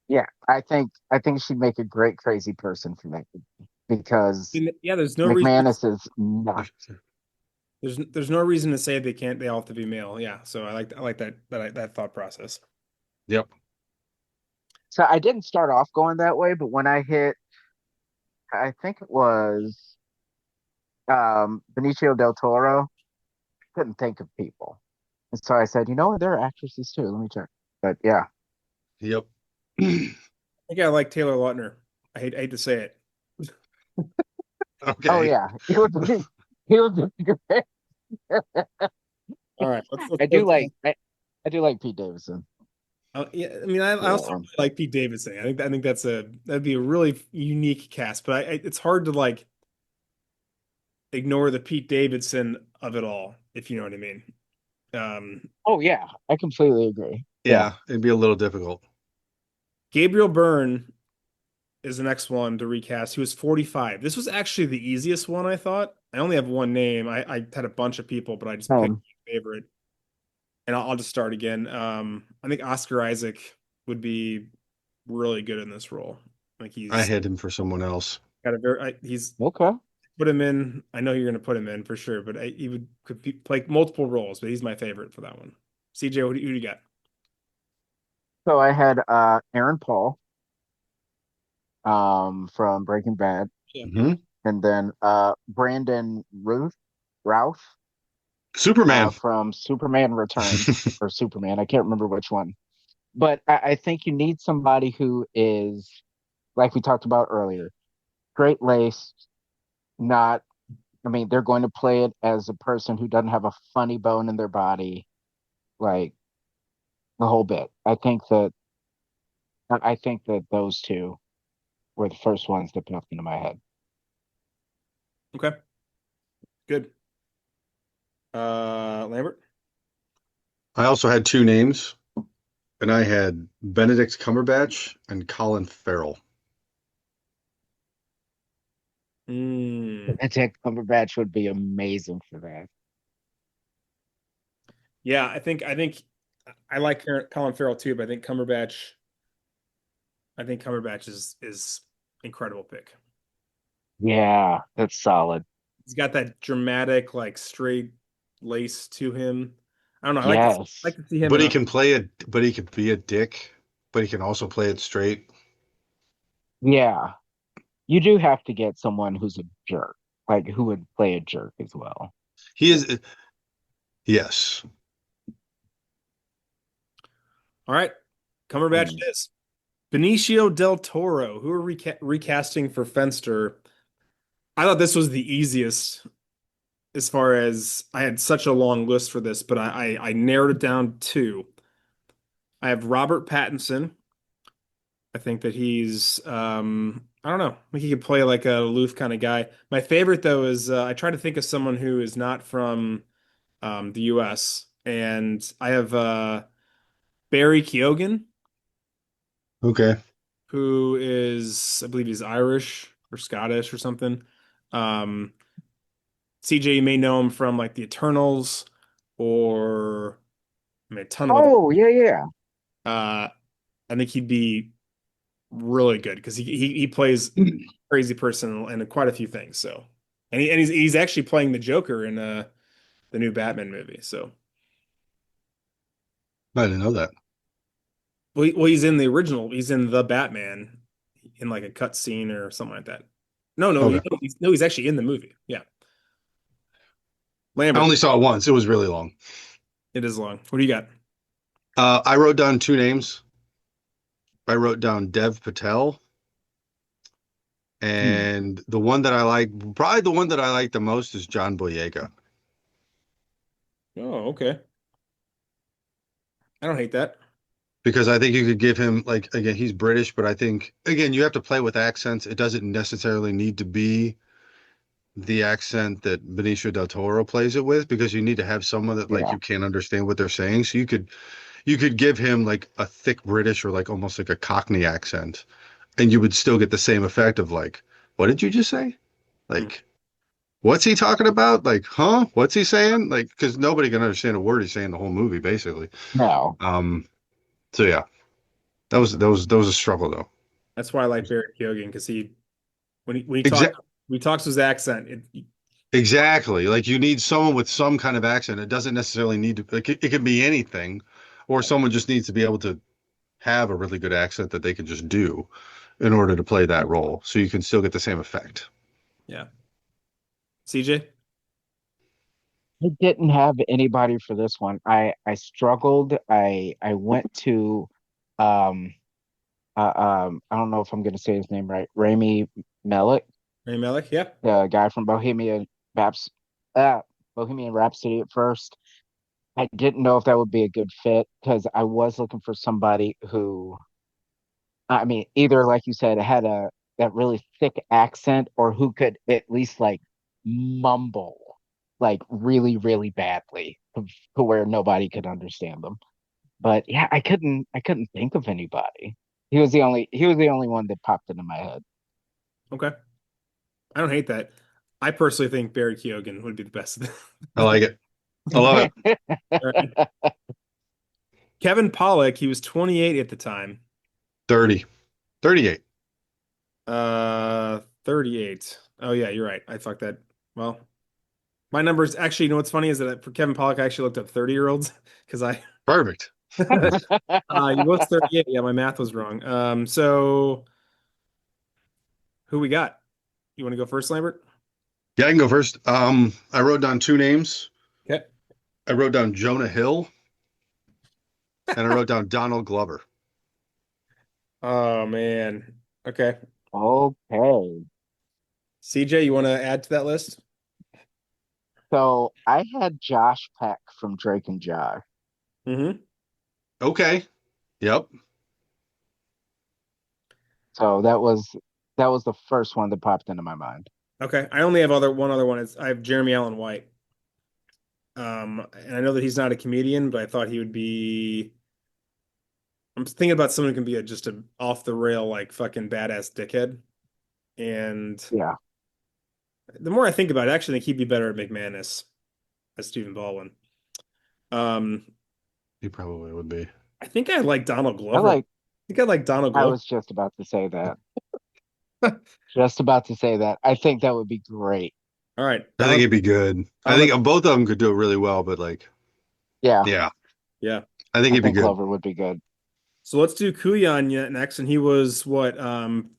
Yeah, I think she'd make a great crazy person for that because Yeah, there's no reason McManus is not. there's no reason to say they all have to be male. Yeah. So I like that thought process. Yep. So I didn't start off going that way, but when I hit, I think it was Benicio del Toro, couldn't think of people. And so I said, you know what, there are actresses too. Let me check. But yeah. Yep. I think I like Taylor Lautner. I hate to say it. Oh Okay. yeah. He was great. All right, let's I go do to like I do like Pete Davidson. yeah, I mean, I also Yeah. really like Pete Davidson. I think that'd be a really unique cast, but it's hard to like ignore the Pete Davidson of it all, if you know what I mean. Um, Oh yeah, I completely agree. Yeah. Yeah, it'd be a little difficult. Gabriel Byrne is the next one to recast. He was 45. This was actually the easiest one, I thought. I only have one name. I had a bunch of people, but I just picked Um, my favorite. And I'll just start again. I think Oscar Isaac would be really good in this role. Like I he's had him for someone else. got a very he's okay. put him in. I know you're going to put him in for sure, but he would could play multiple roles. But he's my favorite for that one. CJ, who do you got? So I had Aaron Paul from Breaking Bad, Yeah. Hmm. and then Brandon Routh Superman. from Superman Returns or Superman. I can't remember which one. But I think you need somebody who is, like we talked about earlier, straight laced, not, I mean, they're going to play it as a person who doesn't have a funny bone in their body, like the whole bit. I think that those two were the first ones that popped into my head. Okay, good. Lambert. I also had two names, and I had Benedict Cumberbatch and Colin Farrell. Mm, Benedict Cumberbatch would be amazing for that. yeah, I think I like Colin Farrell too, but I think Cumberbatch is incredible pick. Yeah, that's solid. He's got that dramatic, like straight lace to him. I don't know. I like Yes. to see him But in he a can play it, but he could be a dick, but he can also play it straight. Yeah. You do have to get someone who's a jerk, like who would play a jerk as well. He is, yes. all right. Cumberbatch Mm. it is. Benicio del Toro, who are recasting for Fenster. I thought this was the easiest as far as I had such a long list for this, but I narrowed it down to two. I have Robert Pattinson. I think that he's I don't know. I think he could play like a aloof kind of guy. My favorite though is I try to think of someone who is not from the US, and I have Barry Keoghan, Okay. who is I believe he's Irish or Scottish or something. Um CJ, you may know him from like the Eternals or I mean a ton of other Oh, yeah, yeah. uh I think he'd be really good because he plays crazy person in quite a few things. So, and he's actually playing the Joker in the new Batman movie. So, I didn't know that. he's in the original. He's in the Batman in like a cut scene or something like that. No, no, Okay. he's actually in the movie. Yeah, I Lambert. only saw it once. It was really long. It is long. What do you got? I wrote down two names. I wrote down Dev Patel, Hmm. and the one that I like, probably the one that I like the most is John Boyega. Oh, okay. I don't hate that. Because I think you could give him like again, he's British, but I think again, you have to play with accents. It doesn't necessarily need to be the accent that Benicio del Toro plays it with, because you need to have someone that like Yeah. you can't understand what they're saying. So you could give him like a thick British or like almost like a Cockney accent, and you would still get the same effect of like, what did you just say? Hmm. Like, what's he talking about? Like, huh? What's he saying? Like, because nobody can understand a word he's saying the whole movie, basically. No. Um, so yeah, that was a struggle though. That's why I like Barry Keoghan because Exactly. when he talks his accent, Exactly. Like you need someone with some kind of accent. It doesn't necessarily need to, like, it can be anything, or someone just needs to be able to have a really good accent that they can just do in order to play that role. So you can still get the same effect. yeah. CJ. I didn't have anybody for this one. I struggled. I went to um I don't know if I'm gonna say his name right. Rami Malek, Ray Malek, yeah. the guy from Raps uh Bohemian Rhapsody at first. I didn't know if that would be a good fit because I was looking for somebody who, I mean, either like you said, had a that really thick accent or who could at least like mumble like really, really badly to where nobody could understand them. But yeah, I couldn't think of anybody. He was the only one that popped into my head. Okay. I don't hate that. I personally think Barry Keoghan would be the best. I like it. I love it. All right. Kevin Pollak, he was 28 at the time. 30, 38. 38. Oh yeah, you're right. I fucked that. Well, my numbers actually, you know what's funny is that for Kevin Pollak, I actually looked up 30-year-olds because I Perfect. he was 38. Yeah, my math was wrong. So who we got? You want to go first, Lambert? Yeah, I can go first. I wrote down two names. Okay. I wrote down Jonah Hill and I wrote down Donald Glover. Oh man. Okay. Okay. CJ, you want to add to that list? So I had Josh Peck from Drake and Josh. Mm-hmm. Okay. Yep. So that was the first one that popped into my mind. Okay. I only have one other one. I have Jeremy Allen White. And I know that he's not a comedian, but I thought he would be. I'm thinking about someone who can be just a off the rail like fucking badass dickhead. And Yeah. the more I think about it, I actually think he'd be better at McManus as Stephen Baldwin. Um, He probably would be. I think I like Donald I Glover. I like think I like Donald I Glover. was just about to say that. Just about to say that. I think that would be great. All right, I think it'd be good. I Donald, think both of them could do it really well, but like, Yeah, yeah, yeah. I think I it'd be think good. Glover would be good. So let's do Kuyan next, and he was what 40,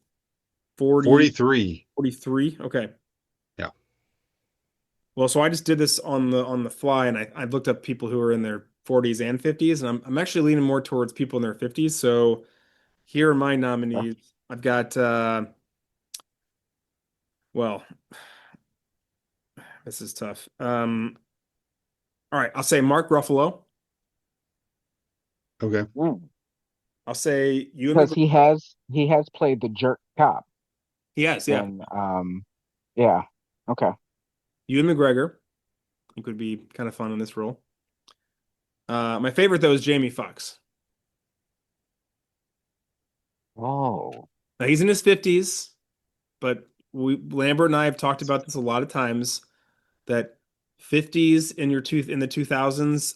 43. 43? Okay. Yeah. Well, so I just did this on the fly, and I looked up people who are in their 40s and 50s, and I'm actually leaning more towards people in their 50s. So here are my nominees. I've got well, this is tough. All right, I'll say Mark Ruffalo. Okay. Mm. I'll say Ewan Because McGregor. he has played the jerk cop, He has, yeah. and yeah. Okay. Ewan McGregor. He could be kind of fun in this role. My favorite though is Jamie Foxx. Oh. Now he's in his 50s, but Lambert and I have talked about this a lot of times that 50s in the 2000s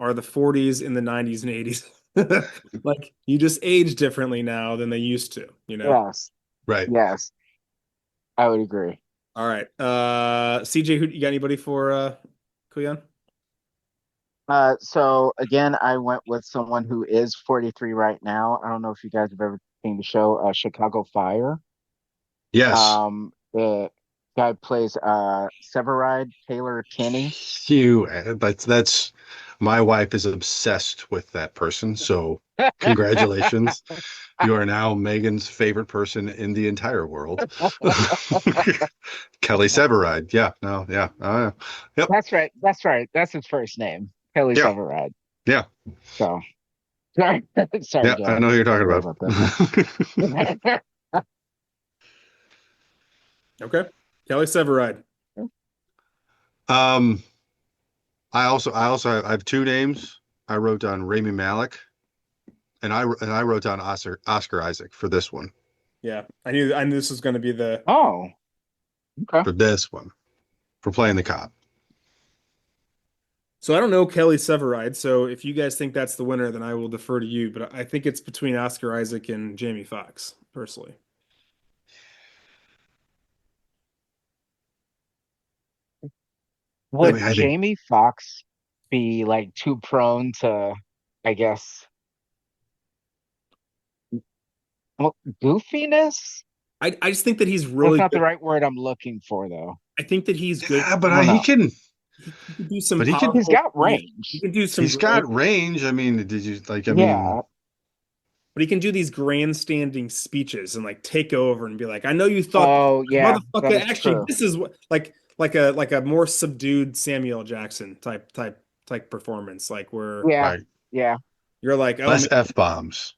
are the 40s in the 90s and 80s. Like you just age differently now than they used to, you know? Yes. Right. Yes. I would agree. All right. CJ, who you got anybody for Kuyan? So again, I went with someone who is 43 right now. I don't know if you guys have ever seen the show Chicago Fire. Yes. The guy plays Severide Taylor Kinney. That's my wife is obsessed with that person. So congratulations. You are now Megan's favorite person in the entire world. Kelly Severide. Yeah. No. Yeah. Yep. That's right. That's right. That's his first name, Kelly Yeah. Severide. Yeah. So sorry, sorry, Yeah. I John. know who you're talking Sorry about. that. Okay. Kelly Severide. Um, I have two names. I wrote down Rami Malek, and I wrote down Oscar Isaac for this one. Yeah. I knew this was going to be the Oh, okay. For this one, for playing the cop. So I don't know Kelly Severide, so if you guys think that's the winner, then I will defer to you. But I think it's between Oscar Isaac and Jamie Foxx, personally. I Would mean, I think Jamie Foxx be like too prone to, I guess, well, goofiness? I just think that he's That's really not the good. right word I'm looking for, though. I think that he's good. yeah, I don't know. He can do some But he can- He's powerful got things. He range. can do some he's got range. I mean, did you like? I mean, Yeah. but he can do these grandstanding speeches and like take over and be like, "I know you thought, Oh, yeah. That motherfucker, is actually, true. this is what like a more subdued Samuel Jackson type performance, like where Yeah. right, Yeah. you're like, oh man, less f bombs.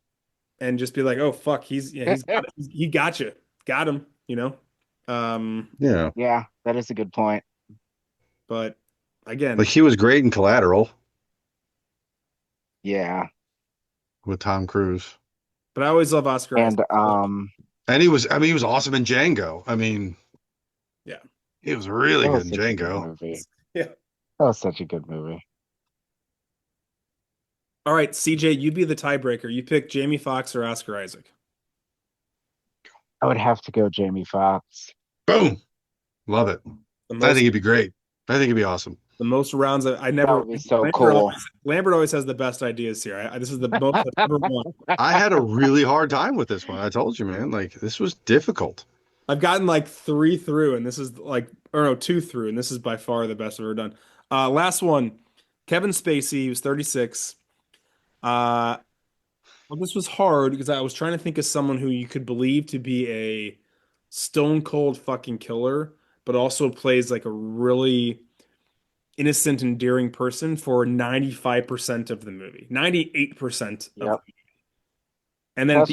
and just be like, oh fuck, he got you, got him, you know. Yeah. Yeah, that is a good point. But Like again, he was great in Collateral Yeah. with Tom Cruise. but I always love Oscar Isaac. And And he was awesome in Django. I mean, Yeah. he was really that good was in such a good Django. movie. Yeah. That was such a good movie. All right, CJ, you be the tiebreaker. You pick Jamie Foxx or Oscar Isaac. I would have to go Jamie Foxx. Boom. Love it. The I think most he'd be great. I think he'd be awesome. the most rounds I That never would be so Lambert cool. always, Lambert always has the best ideas here. This is the most I've ever won. I had a really hard time with this one. I told you, man. Like this was difficult. I've gotten like three through, and this is like, or no, two through, and this is by far the best I've ever done. Last one, Kevin Spacey. He was 36. Uh, well, this was hard because I was trying to think of someone who you could believe to be a stone cold fucking killer, but also plays like a really innocent, endearing person for 95% of the movie, 98% of the Yep. movie. And then like,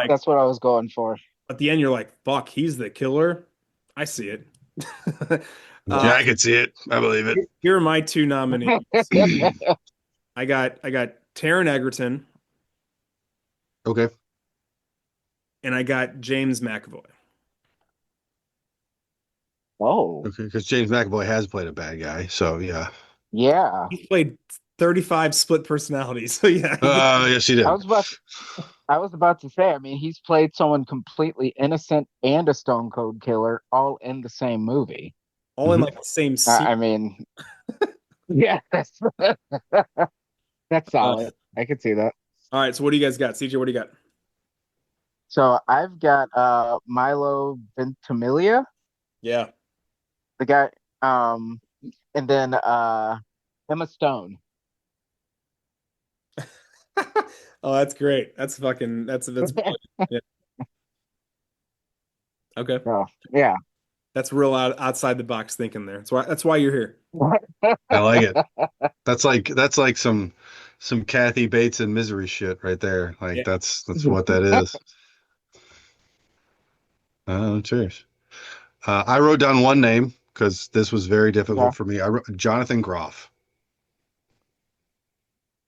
That's what I was going for. at the end, you're like, fuck, he's the killer. I see it. Yeah, I could see it. I believe it. Here are my two nominees. I got Taron Egerton Okay. and I got James McAvoy. Oh, Okay. Because James McAvoy has played a bad guy. So yeah. yeah. He played 35 split personalities. So yeah. Yes, he did. I was about to say, I mean, he's played someone completely innocent and a stone cold killer all in the same movie. All in like the same scene. I mean, yeah, that's Uh, solid. I could see that. all right. So what do you guys got? CJ, what do you got? So I've got Milo Ventimiglia, Yeah. the guy, and then Emma Stone. Oh, that's great. That's brilliant. Yeah. Okay. Oh, yeah. That's real outside the box thinking there. That's why you're here. I like it. That's like some Kathy Bates and Misery shit right there. Like Yeah. that's what that is. Oh, cheers. I wrote down one name because this was very Yeah. difficult for me. I wrote Jonathan Groff.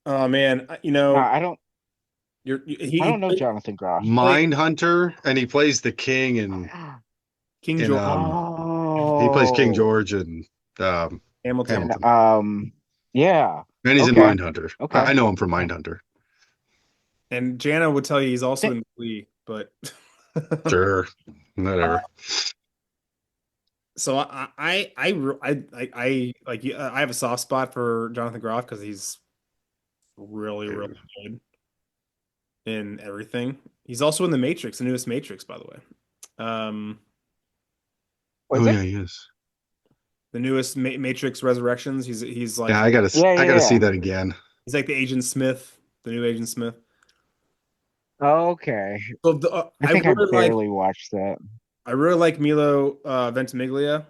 Oh man, I don't I he don't know played Jonathan Groff. Mindhunter, and he plays the king and King in George he plays King Oh, George and Hamilton. and Hamilton. yeah. And he's in Okay. Mindhunter. Okay. I know him from Mindhunter. And Jana would tell you he's also in Glee, but Sure. Whatever. so I like I have a soft spot for Jonathan Groff because he's really good in everything. He's also in the Matrix, the newest Matrix, by the way. Was Oh it? yeah, he is. The newest Matrix Resurrections. He's like Yeah, Yeah, I yeah, gotta see yeah. that again. he's like the Agent Smith, the new Agent Smith. Okay. So I think I barely watched that. I really like Milo Ventimiglia,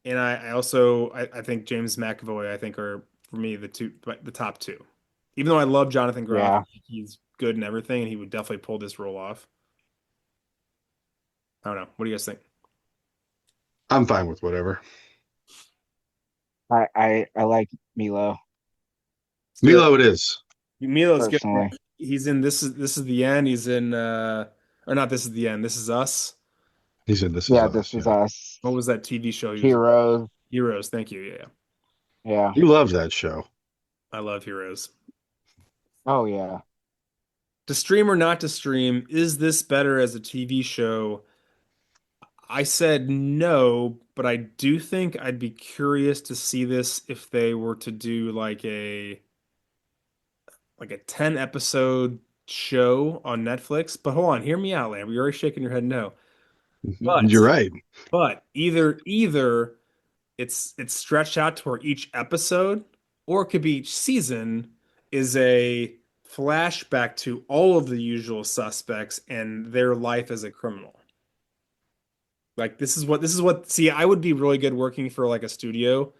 and I also I think James McAvoy I think are for me the top two. Even though I love Jonathan Groff, Yeah. he's good in everything, and he would definitely pull this role off. I don't know. What do you guys think? I'm fine with whatever. I like Milo Let's do it. Milo it is. Milo's good. personally. He's in this is the end. He's in or not. This is the end. This is us. He said this is Yeah, us. this is Yeah. us. What was that TV show? He was in? Heroes. Heroes. Thank you. Yeah, Yeah. You love that show. I love Heroes. Oh yeah. To stream or not to stream, is this better as a TV show? I said no, but I do think I'd be curious to see this if they were to do like a 10 episode show on Netflix. But hold on, hear me out, Lamb. You're already shaking your head no. But You're right. either it's stretched out to where each episode, or it could be each season is a flashback to all of the usual suspects and their life as a criminal. Like this is what see, I would be really good working for like a studio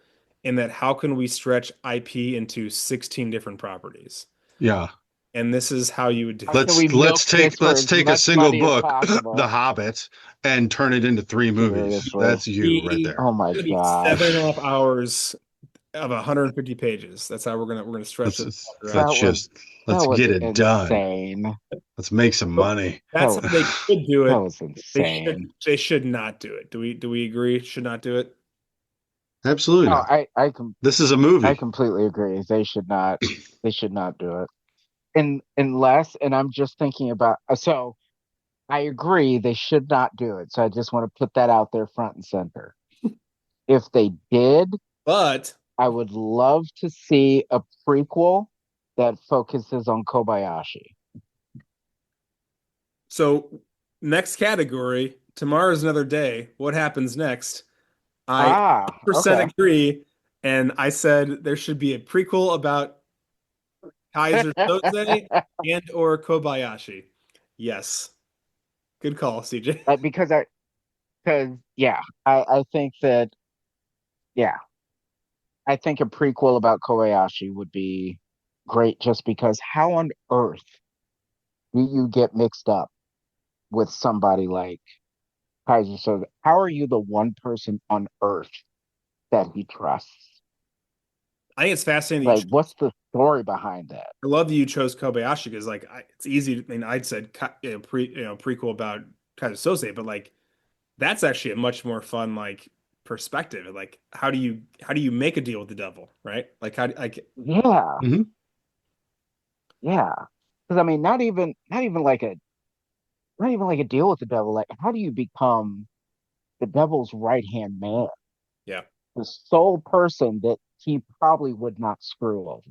in that how can we stretch IP into 16 different properties? Yeah. and this is how you would do How it. can we milk this for Let's as take a much single money as book, possible? The Hobbit, and turn it into 3 movies. Seriously. That's you right there. Oh my It's gonna be seven and a gosh. half hours of 150 pages. That's how we're gonna stretch this fucker out. That Let's was just that let's was get it done. insane. Let's make some So money. That that's how was they could do that it. was They insane. should not do it. Do we agree? Should not do it. Absolutely No, not. I This is a I movie. completely agree. They should not do it. Unless, and I'm just thinking about, so I agree they should not do it. So I just want to put that out there front and center. If they did, But I would love to see a prequel that focuses on Kobayashi. so next category, tomorrow's another day. What happens next? I Ah, 100% okay. agree, and I said there should be a prequel about Kaiser Soze and or Kobayashi. Yes. Good call, CJ. Because yeah, I think that, yeah, I think a prequel about Kobayashi would be great just because how on earth do you get mixed up with somebody like Kaiser Soze? How are you the one person on earth that he trusts? I think it's fascinating that Like, what's the story behind that? I love that you chose Kobayashi because it's easy. I mean, I'd said prequel about Kaiser Soze, but like that's actually a much more fun like perspective. Like how do you make a deal with the devil, right? Like how like Yeah, Mhm. yeah. Because I mean, not even like a deal with the devil. Like, how do you become the devil's right hand man? yeah. The sole person that he probably would not screw over.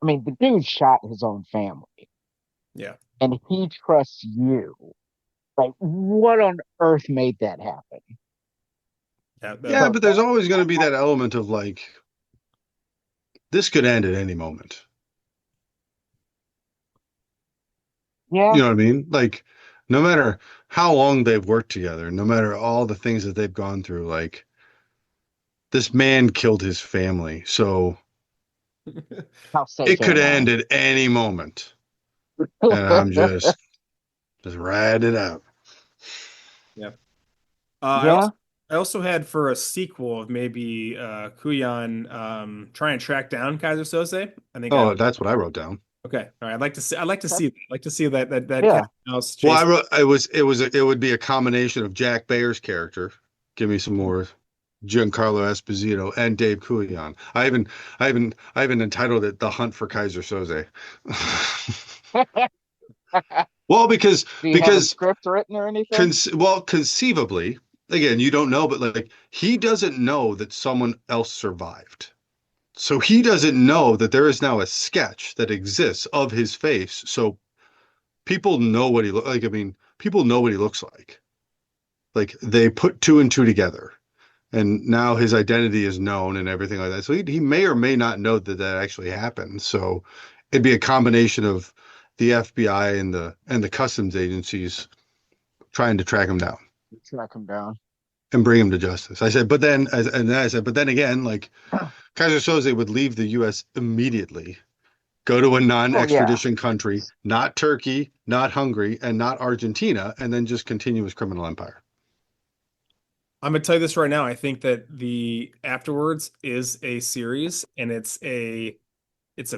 I mean, the dude shot his own family, Yeah. and he trusts you. Like, what on earth made that happen? Yeah. Yeah, So but there's always going to be that element of like, this could end at any moment. yeah, You know what I mean? Like, no matter how long they've worked together, no matter all the things that they've gone through, like, this man killed his family. So how safe it could am I? end at any moment. And I'm just riding it out. Yeah. I Yeah, also had for a sequel of maybe Kuyan trying to track down Kaiser Soze. I think I Oh, that's what I wrote down. okay. All right. okay, I'd like to see that cat yeah. and mouse Well, chase. it would be a combination of Jack Bayer's character. Give me some more Giancarlo Esposito and Dave Coulion. I even entitled it The Hunt for Kaiser Soze. Well, Do you have a because script written or anything? conceivably, again, you don't know, but like he doesn't know that someone else survived. So he doesn't know that there is now a sketch that exists of his face. So people know what he look like. I mean, people know what he looks like. Like they put two and two together, and now his identity is known and everything like that. So he may or may not know that that actually happened. So it'd be a combination of the FBI and the customs agencies trying to track him down Track him down. and bring him to justice. I said, and then I said, but then again, like Kaiser Soze would leave the U.S. immediately, go to a Oh yeah. non-extradition country, not Turkey, not Hungary, and not Argentina, and then just continue his criminal empire. I'm gonna tell you this right now. I think that the Afterwards is a series, and it's a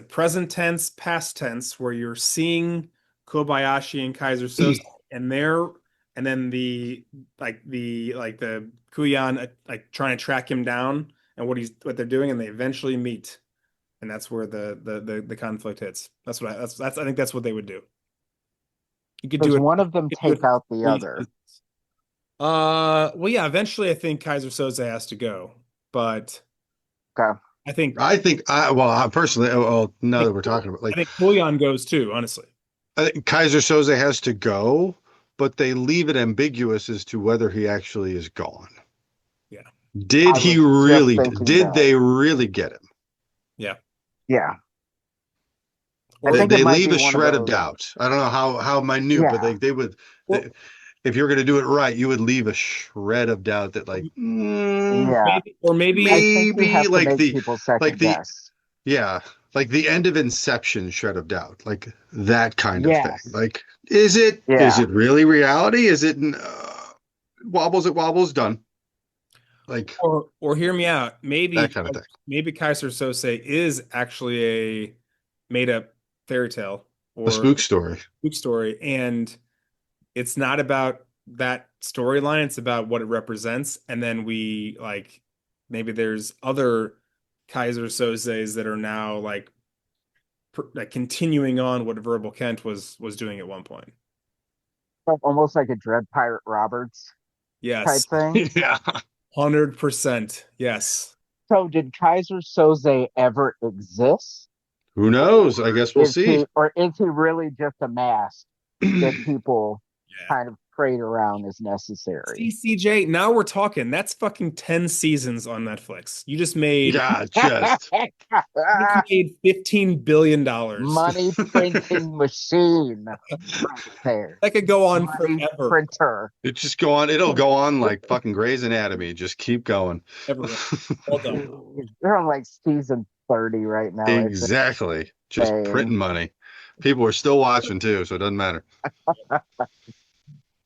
present tense, past tense, where you're seeing Kobayashi and Kaiser Soze, and then the Kuyan like trying to track him down and what they're doing, and they eventually meet, and that's where the conflict hits. I think that's what they would do. You could do Does it. one of them You could do take it out the three other? seasons. Well, yeah, eventually I think Kaiser Soze has to go, but Okay. I think I personally, well, I now think that we're talking about I like, think Julian goes too, honestly. I think Kaiser Soze has to go, but they leave it ambiguous as to whether he actually is gone. Yeah. I was just thinking Did that. they really get him? Yeah. Yeah. I Or think it They might leave be a one of shred of those. doubt. I don't know how minute, but Yeah. they would, or, if you're going to do it right, you would leave a shred of doubt that like, Yeah. maybe I think you maybe have to make people like second the, guess. yeah, Like the end of Inception, Shred of Doubt, like that kind of thing. Yes. Like, is Yeah. it really reality? Is it wobbles? It wobbles. Done. Like Or hear me out. that kind of thing. Maybe Kaiser Sose is actually a made up fairy tale A or spook story. spook story, and it's not about that storyline. It's about what it represents, and then we like maybe there's other Kaiser Soze's that are now like continuing on what Verbal Kent was doing at one point. Almost like a Dread Pirate Roberts type Yes, thing. Yeah. 100%. Yes. So did Kaiser Soze ever exist? Who knows? I guess we'll see. Or is he really just a mask that people Yeah. kind of trade around as necessary? CCJ, now we're talking. That's fucking 10 seasons on Netflix. Yeah, just you made $15 billion. Money printing machine right there. That could go on Money forever. printer. it just go on. It'll go on like fucking Grey's Anatomy. Just keep going. Ever. Well done. They're on like season 30 right now. I think. Exactly. Just Dang. printing money. People are still watching too, so it doesn't matter.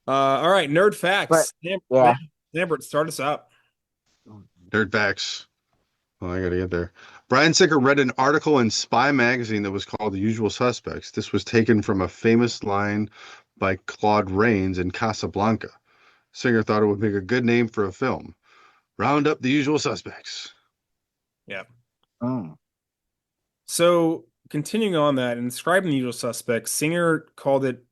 All right, nerd facts. Yeah. Lambert, start us out. Nerd facts. Oh, I gotta get there. Bryan Singer read an article in Spy magazine that was called The Usual Suspects. This was taken from a famous line by Claude Rains in Casablanca. Singer thought it would make a good name for a film. Round up the usual suspects. Yeah. Mm. So continuing on that and describing the usual suspects, Singer called it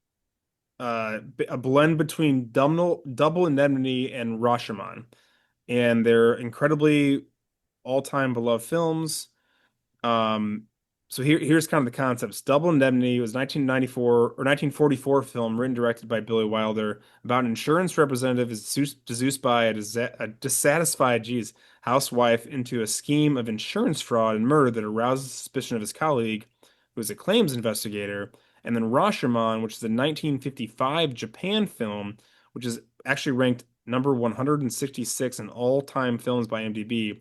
a blend between Double Indemnity and Rashomon, and they're incredibly all-time beloved films. So here's kind of the concepts. Double Indemnity was 1994 or 1944 film written and directed by Billy Wilder about an insurance representative is seduced by a dissatisfied, housewife into a scheme of insurance fraud and murder that arouses suspicion of his colleague, who is a claims investigator. And then Rashomon, which is a 1955 Japan film, which is actually ranked number 166 in all-time films by IMDb,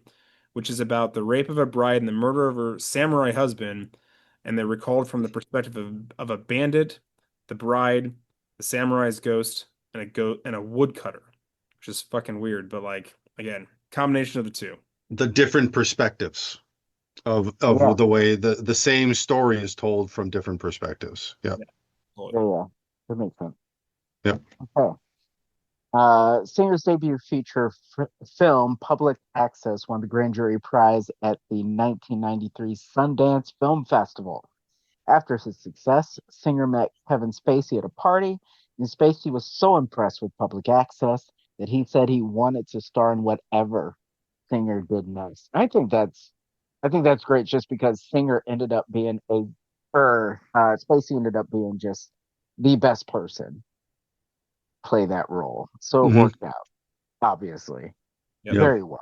which is about the rape of a bride and the murder of her samurai husband. And they're recalled from the perspective of a bandit, the bride, the samurai's ghost, and a woodcutter, which is fucking weird. But like, again, combination of the two. The different perspectives of Yeah. the way the same story is told from different perspectives. Yeah. Yeah. That makes sense. Yep. Okay. Singer's debut feature film, Public Access, won the Grand Jury Prize at the 1993 Sundance Film Festival. After his success, Singer met Kevin Spacey at a party, and Spacey was so impressed with Public Access that he said he wanted to star in whatever Singer did next. I think that's great, just because Singer ended up being Spacey ended up being just the best person play that role. So it worked out, obviously. Yep. Very well.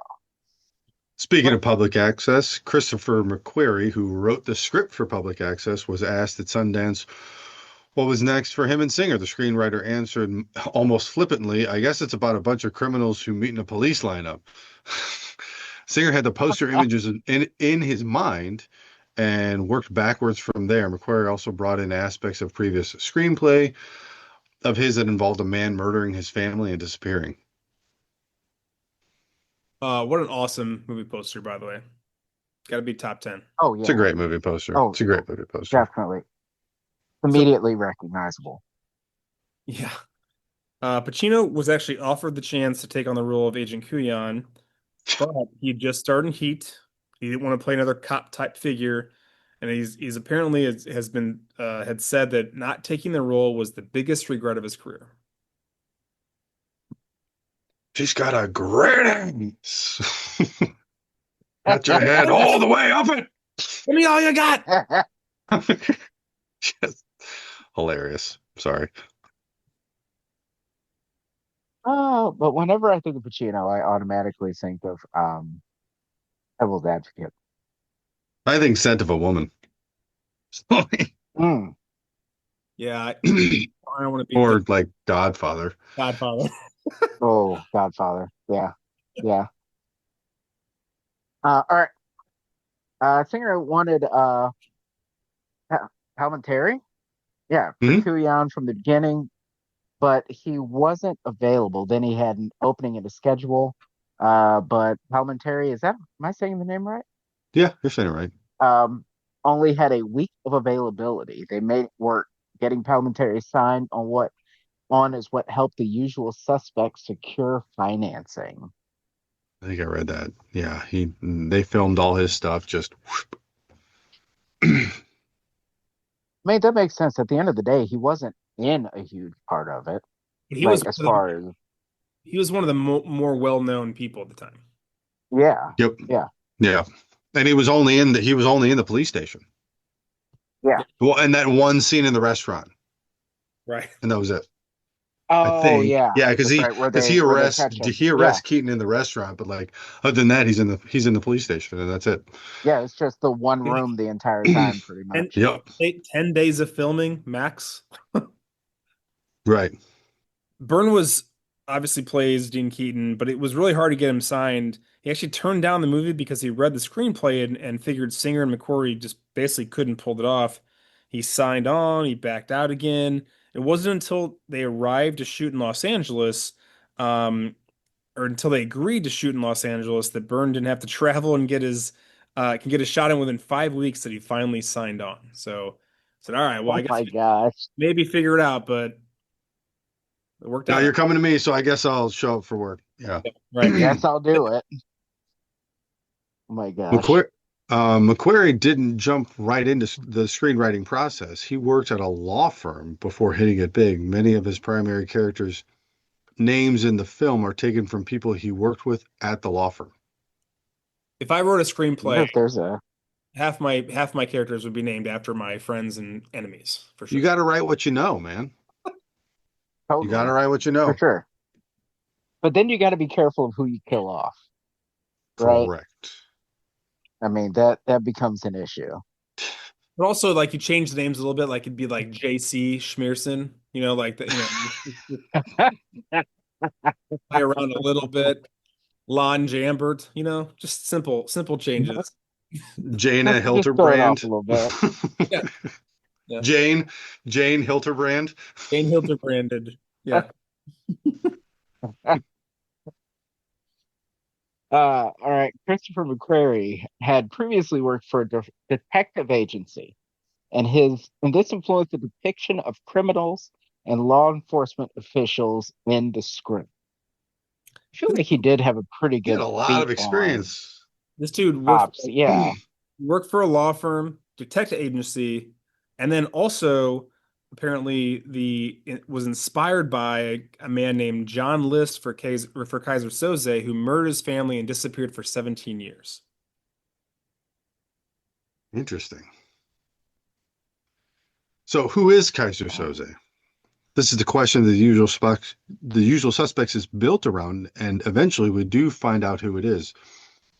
Speaking of Public Access, Christopher McQuarrie, who wrote the script for Public Access, was asked at Sundance what was next for him and Singer. The screenwriter answered almost flippantly, I guess it's about a bunch of criminals who meet in a police lineup. Singer had the poster images in his mind and worked backwards from there. McQuarrie also brought in aspects of previous screenplay of his that involved a man murdering his family and disappearing. What an awesome movie poster, by the way. Got to be top 10. Oh, yeah. It's a great movie poster. Oh, it's a great movie poster. Definitely. Immediately recognizable. Yeah. Pacino was actually offered the chance to take on the role of Agent Kuyan, but he just started in Heat. He didn't want to play another cop type figure, and he's apparently had said that not taking the role was the biggest regret of his career. She's got a great ass. Got your head all the way up it. Give me all you got. Just hilarious. Sorry. But whenever I think of Pacino, I automatically think of Devil's Advocate. I think Scent of a Woman. Mm. Yeah, I don't want to be Or like Godfather. Godfather. Oh, Godfather. Yeah. Yeah. All right. Singer wanted Palminteri, yeah, for Hmm. Kuyan from the beginning, but he wasn't available. Then he had an opening in the schedule. But Palminteri, am I saying the name right? Yeah, you're saying it right. Um, Only had a week of availability. They made it work. Getting Palminteri signed on is what helped the usual suspects secure financing. I think I read that. Yeah, they filmed all his stuff just I mean, that makes sense. At the end of the day, he wasn't in a huge part of it. He Like was as one of the, far as he was one of the more well-known people at the time. yeah, Yep. yeah, Yeah. And he was only in the police station. yeah. Yeah, Well, and that one scene in the restaurant, right. and that was it. I Oh think. yeah, Yeah, because that's he right. Where because they he where they arrests catch him. he Yeah, arrests Keaton in the restaurant, but like other than that, he's in the police station, and that's it. yeah. It's just the one room the entire time, pretty And much. Yep. 10 days of filming max. Right. Byrne was obviously plays Dean Keaton, but it was really hard to get him signed. He actually turned down the movie because he read the screenplay and figured Singer and McQuarrie just basically couldn't pull it off. He signed on, he backed out again. It wasn't until they arrived to shoot in Los Angeles, um, or until they agreed to shoot in Los Angeles, that Byrne didn't have to travel and can get a shot in within 5 weeks that he finally signed on. So said, all right, well, I Oh guess my gosh. maybe figure it out, but it worked Now out. you're coming to me, so I guess I'll show up for work. Yeah. Right. Guess I'll do it. Oh my gosh. McQuarrie, McQuarrie didn't jump right into the screenwriting process. He worked at a law firm before hitting it big. Many of his primary characters' names in the film are taken from people he worked with at the law firm. If I wrote a I wonder screenplay, if there's a half my characters would be named after my friends and enemies for You sure. got to write what you know, man. You got to totally write what you for know. sure. But then you got to be careful of who you kill off, right? Correct. I mean that becomes an issue. But also, like you change the names a little bit, like it'd be like J.C. Schmearson, like that, play around a little bit. Lon Jambert, just simple changes. Jaina Just throw it off Hilterbrand. a little bit. Yeah, yeah. Jane, Jane Hilterbrand. Jane Hildebranded. Yeah. All right. Christopher McQuarrie had previously worked for a detective agency, and this influenced the depiction of criminals and law enforcement officials in the script. I feel like he did have a pretty He had good a lot beat of on experience. This dude cops. Yeah. worked for a law firm, detective agency, and then also apparently the it was inspired by a man named John List for Kaiser Soze, who murdered his family and disappeared for 17 years. Interesting. So, who is Kaiser Um, Soze? This is the question the usual suspects is built around, and eventually we do find out who it is.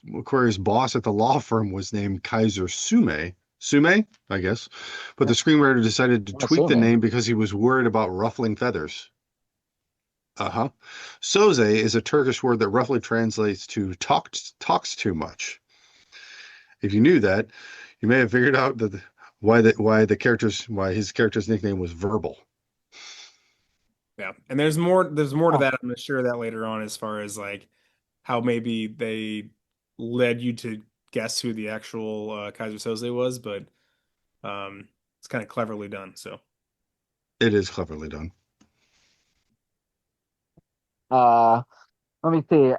McQuarrie's boss at the law firm was named Kaiser Sume, I guess, but the screenwriter decided to I'm tweak the assuming. name because he was worried about ruffling feathers. Uh-huh. Soze is a Turkish word that roughly translates to talks too much. If you knew that, you may have figured out that why his character's nickname was Verbal. Yeah. And there's more to Oh, that. I'm gonna share that later on as far as like how maybe they led you to guess who the actual Kaiser Soze was, but it's kind of cleverly done. So It is cleverly done. uh, let me see.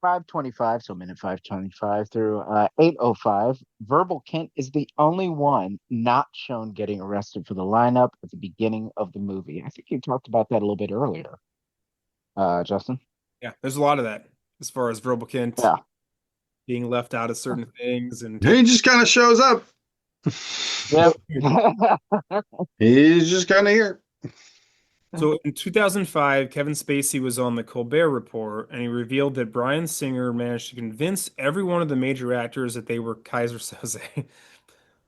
525, so minute 525 through 805. Verbal Kent is the only one not shown getting arrested for the lineup at the beginning of the movie. I think you talked about that a little bit earlier, Justin. yeah, there's a lot of that as far as Verbal Yeah. being left out of certain things and taking. He just kind of shows up. Yep. He's just kind of here. So in 2005, Kevin Spacey was on the Colbert Report, and he revealed that Bryan Singer managed to convince every one of the major actors that they were Kaiser Soze.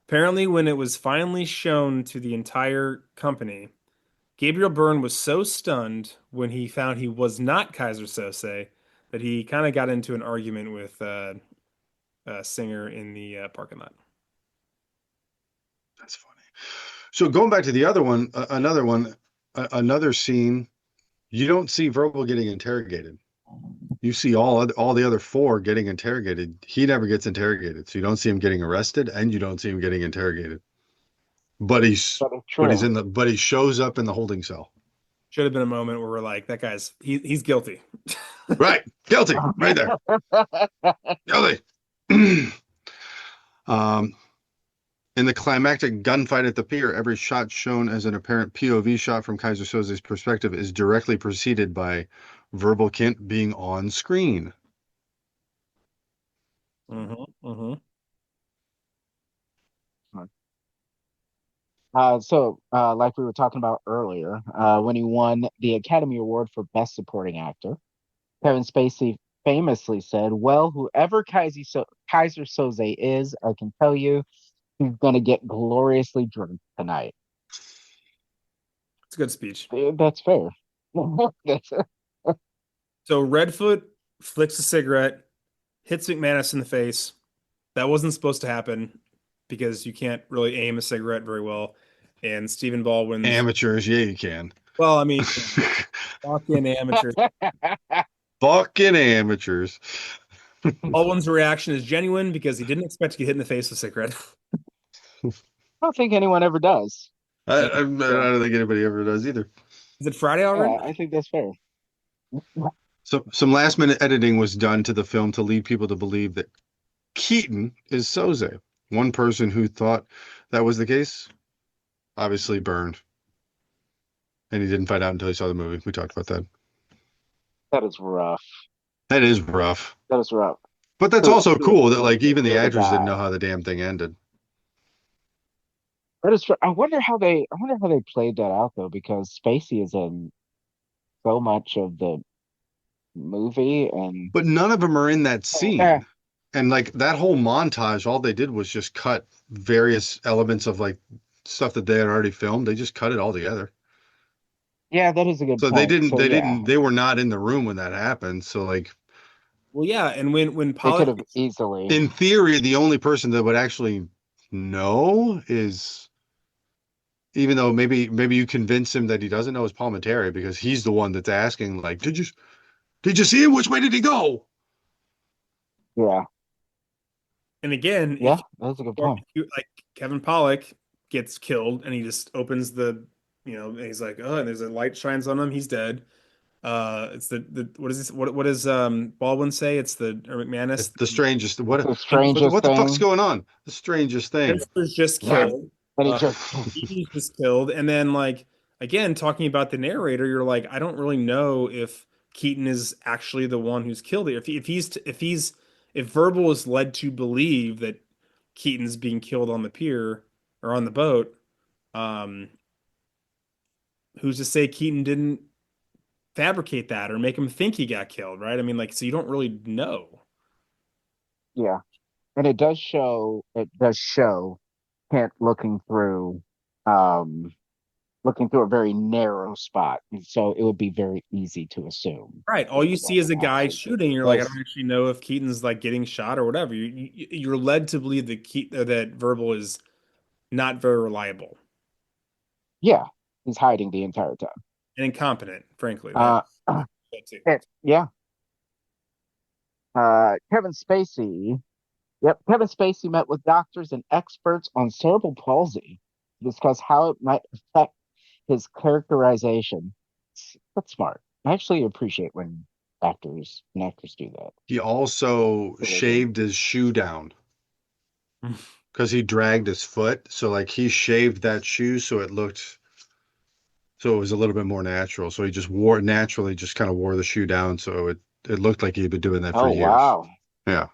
Apparently, when it was finally shown to the entire company, Gabriel Byrne was so stunned when he found he was not Kaiser Soze that he kind of got into an argument with singer in the parking lot. That's funny. So going back to the other one, another scene, you don't see Verbal getting interrogated. You see all the other four getting interrogated. He never gets interrogated, so you don't see him getting arrested, and you don't see him getting interrogated. But That is true. he shows up in the holding cell. Should have been a moment where we're like, that guy's he's guilty. Right, guilty, right there, guilty. um, in the climactic gunfight at the pier, every shot shown as an apparent POV shot from Kaiser Soze's perspective is directly preceded by Verbal Kint being on screen. Mm-hmm, mm-hmm. Like we were talking about earlier, when he won the Academy Award for Best Supporting Actor, Kevin Spacey famously said, "Well, whoever Kaiser Soze is, I can tell you, he's gonna get gloriously drunk tonight." It's a good speech. That's fair. That's, So Redfoot flicks a cigarette, hits McManus in the face. That wasn't supposed to happen because you can't really aim a cigarette very well. And Stephen Baldwin's, Amateurs, yeah, you can. well, I mean, fucking amateur. Fucking amateurs. Baldwin's reaction is genuine because he didn't expect to get hit in the face with a cigarette. I don't think anyone ever does. I don't think anybody ever does either. Is it Friday already? Yeah, I think that's fair. So some last minute editing was done to the film to lead people to believe that Keaton is Soze. One person who thought that was the case obviously burned. And he didn't find out until he saw the movie. We talked about that. That is rough. That is rough. That is rough. But that's also cool that like even the Yeah, actors didn't guy. know how the damn thing ended. That is true. I wonder how they played that out though, because Spacey is in so much of the movie, and But none of them are in that yeah, scene. And like that whole montage, all they did was just cut various elements of like stuff that they had already filmed. They just cut it all together. yeah, that is a good So they point. didn't So they yeah, didn't they were not in the room when that happened. So like Well, yeah, and when they could Pollock, have easily. in theory, the only person that would actually know is even though maybe you convince him that he doesn't know is Palminteri because he's the one that's asking like, did you see him? Which way did he go? Yeah, and again, yeah, that's a good point. like Kevin Pollock gets killed and he just opens and he's like, oh, and there's a light shines on him, he's dead. It's the what is this? What does Baldwin say? It's the or It's McManus. the strangest. It's the What strangest what the fuck's thing. going on? The strangest thing. Spencer's just Yeah, killed. and he Uh, just he's just killed, and then like again talking about the narrator, you're like, I don't really know if Keaton is actually the one who's killed it. If Verbal is led to believe that Keaton's being killed on the pier or on the boat, um, who's to say Keaton didn't fabricate that or make him think he got killed, right? I mean, like, so you don't really know. yeah, and it does show. It does show Kent um, looking through a very narrow spot, and so it would be very easy to assume Right. All that you it see is a wasn't guy actually shooting. You're like, I don't actually know if Keaton's like getting shot or whatever. You're led to believe that that Verbal is not very reliable yeah, he's hiding the entire time. and incompetent, frankly. Uh, That too. yeah. Kevin Spacey. Yep, Kevin Spacey met with doctors and experts on cerebral palsy to discuss how it might affect his characterization. That's smart. I actually appreciate when actors do that. He also shaved his shoe down because he dragged his foot. So like he shaved that shoe so it was a little bit more natural. So he just just kind of wore the shoe down. So it looked like he'd been doing that for Oh years. wow, Yeah.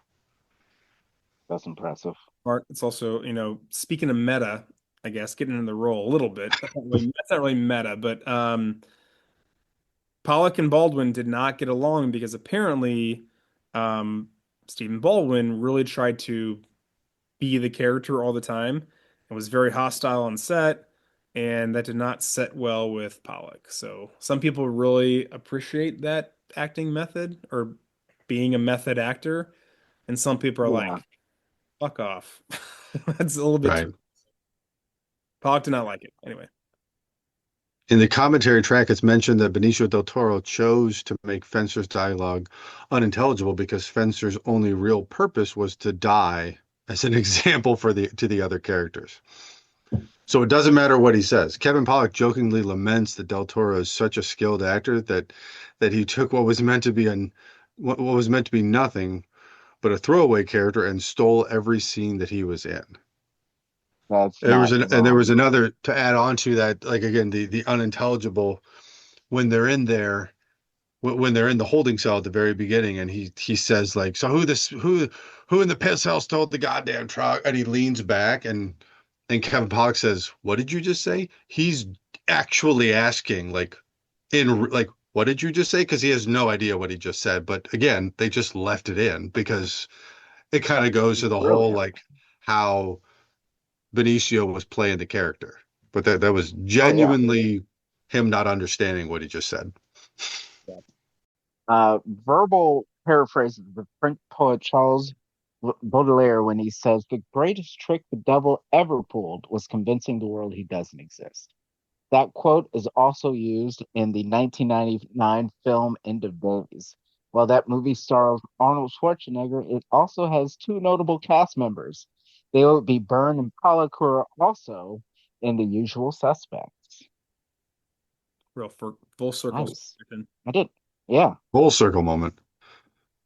that's impressive. Smart. It's also, speaking of meta, I guess, getting in the role a little bit. That's not really meta, but Pollock and Baldwin did not get along because apparently um, Stephen Baldwin really tried to be the character all the time and was very hostile on set, and that did not set well with Pollock. So some people really appreciate that acting method or being a method actor, and some people are like, Yeah, Fuck off. That's a little bit Right. too. Pollock did not like it. Anyway. In the commentary track, it's mentioned that Benicio del Toro chose to make Fencer's dialogue unintelligible because Fencer's only real purpose was to die as an example for the other characters. So it doesn't matter what he says. Kevin Pollak jokingly laments that Del Toro is such a skilled actor that he took what was meant to be nothing but a throwaway character and stole every scene that he was in. That's There was not and there was wrong. another to add on to that, like again, the unintelligible when they're in there when they're in the holding cell at the very beginning, and he says like, so who in the piss house stole the goddamn truck? And he leans back, and Kevin Pollak says, "What did you just say?" He's actually asking like, what did you just say? Because he has no idea what he just said. But again, they just left it in because it kind of goes to the whole Brilliant. like how Benicio was playing the character. But that was Oh yeah. genuinely him not understanding what he just said. Verbal paraphrase of the French poet Charles Baudelaire when he says, "The greatest trick the devil ever pulled was convincing the world he doesn't exist." That quote is also used in the 1999 film End of Days. While that movie stars Arnold Schwarzenegger, it also has two notable cast members. They would be Byrne and Pollock, who are also in The Usual Suspects. Real for full circle. Nice. I did. Yeah. Full circle moment.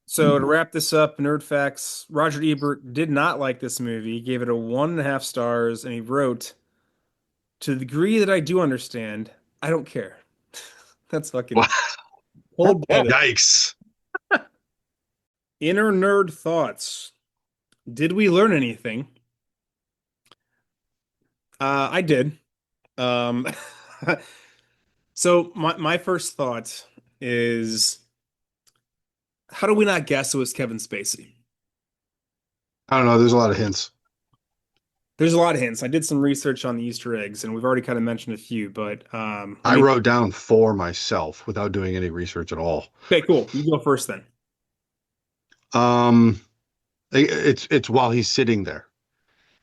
So to wrap this up, Nerd Facts, Roger Ebert did not like this movie. He gave it a 1.5 stars, and he wrote, "To the degree that I do understand, I don't care." That's fucking cold-blooded. Yikes. Inner nerd thoughts. Did we learn anything? I did. Um, so my first thought is, how do we not guess it was Kevin Spacey? I don't know. There's a lot of hints. There's a lot of hints. I did some research on the Easter eggs, and we've already kind of mentioned a few, but let I me. wrote down four myself without doing any research at all. Okay, cool. You go first then. Um, it's while he's sitting there.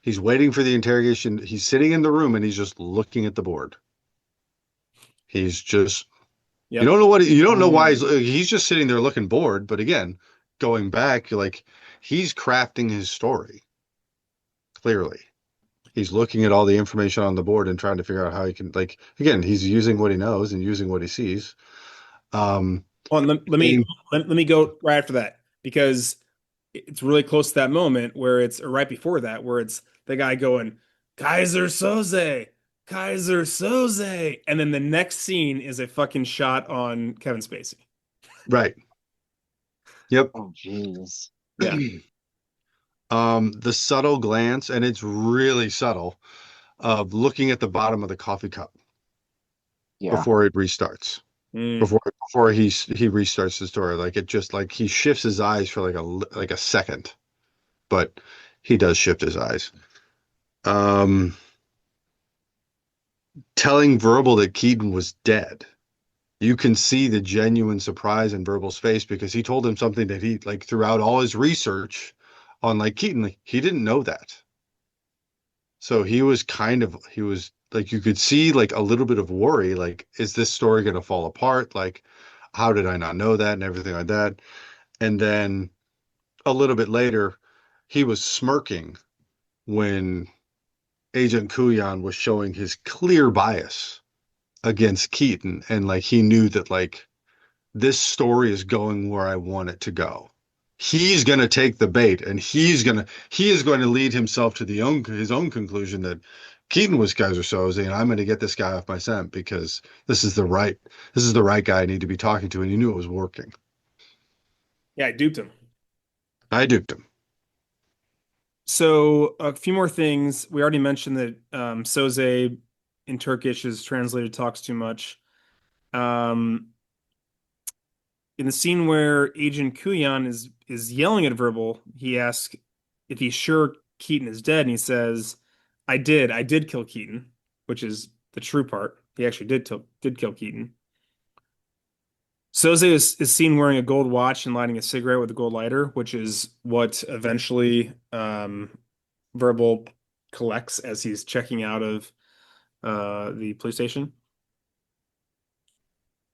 He's waiting for the interrogation. He's sitting in the room and he's just looking at the board. He's just Yep. you don't know why Mm. he's just sitting there looking bored. But again, going back, like he's crafting his story. Clearly, he's looking at all the information on the board and trying to figure out how he can like again, he's using what he knows and using what he sees. Um, Well, and- let me go right after that because it's really close to that moment where it's or right before that where it's the guy going Kaiser Soze, Kaiser Soze, and then the next scene is a fucking shot on Kevin Spacey. right. Yep. Oh, jeez. Yeah. The subtle glance, and it's really subtle, of looking at the bottom of the coffee cup Yeah. before it restarts. Mm. Before he restarts the story, like it just like he shifts his eyes for like a second, but he does shift his eyes. Telling Verbal that Keaton was dead. You can see the genuine surprise in Verbal's face because he told him something that he like throughout all his research on like Keaton, like, he didn't know that. So he was like you could see like a little bit of worry, like, is this story gonna fall apart? Like, how did I not know that and everything like that? And then a little bit later, he was smirking when Agent Kuyan was showing his clear bias against Keaton, and like he knew that like this story is going where I want it to go. He's going to take the bait, and he is going to lead himself to his own conclusion that Keaton was Kaiser Soze, and I'm going to get this guy off my scent because this is the right guy I need to be talking to, and he knew it was working. Yeah, I duped him. I duped him. So a few more things. We already mentioned that Soze in Turkish is translated talks too much. In the scene where Agent Kuyan is yelling at Verbal, he asks if he's sure Keaton is dead, and he says, I did kill Keaton," which is the true part. He actually did kill Keaton. Soze is seen wearing a gold watch and lighting a cigarette with a gold lighter, which is what eventually Verbal collects as he's checking out of the police station.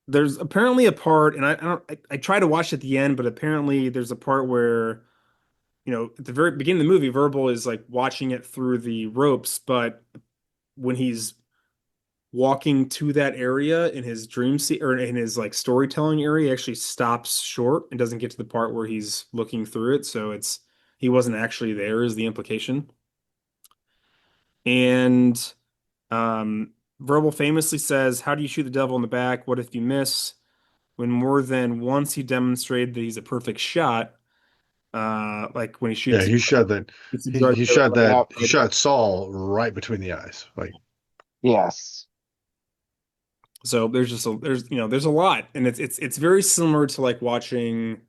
There's apparently a part, and I try to watch at the end, but apparently there's a part where, at the very beginning of the movie, Verbal is like watching it through the ropes, but when he's walking to that area in his dream se or in his like storytelling area, he actually stops short and doesn't get to the part where he's looking through it. So he wasn't actually there is the implication. And Verbal famously says, "How do you shoot the devil in the back? What if you miss?" When more than once he demonstrated that he's a perfect shot, like when he Yeah, shoots, he shot that. shoots the drug He dealer in shot the back. that. Yep. He shot Saul right between the eyes. Like, Yes. So there's a lot, and it's very similar to like watching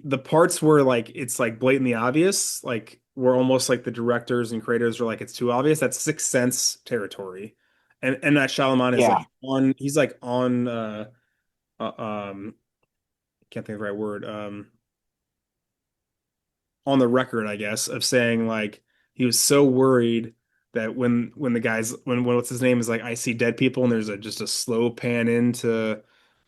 the parts where like it's like blatantly obvious, like where almost like the directors and creators are like it's too obvious. That's Sixth Sense territory, and that Shyamalan is Yeah. like on he's like on uh, um can't think of the right word on the record, I guess, of saying like he was so worried that when the guys when what's his name is like I see dead people and there's just a slow pan into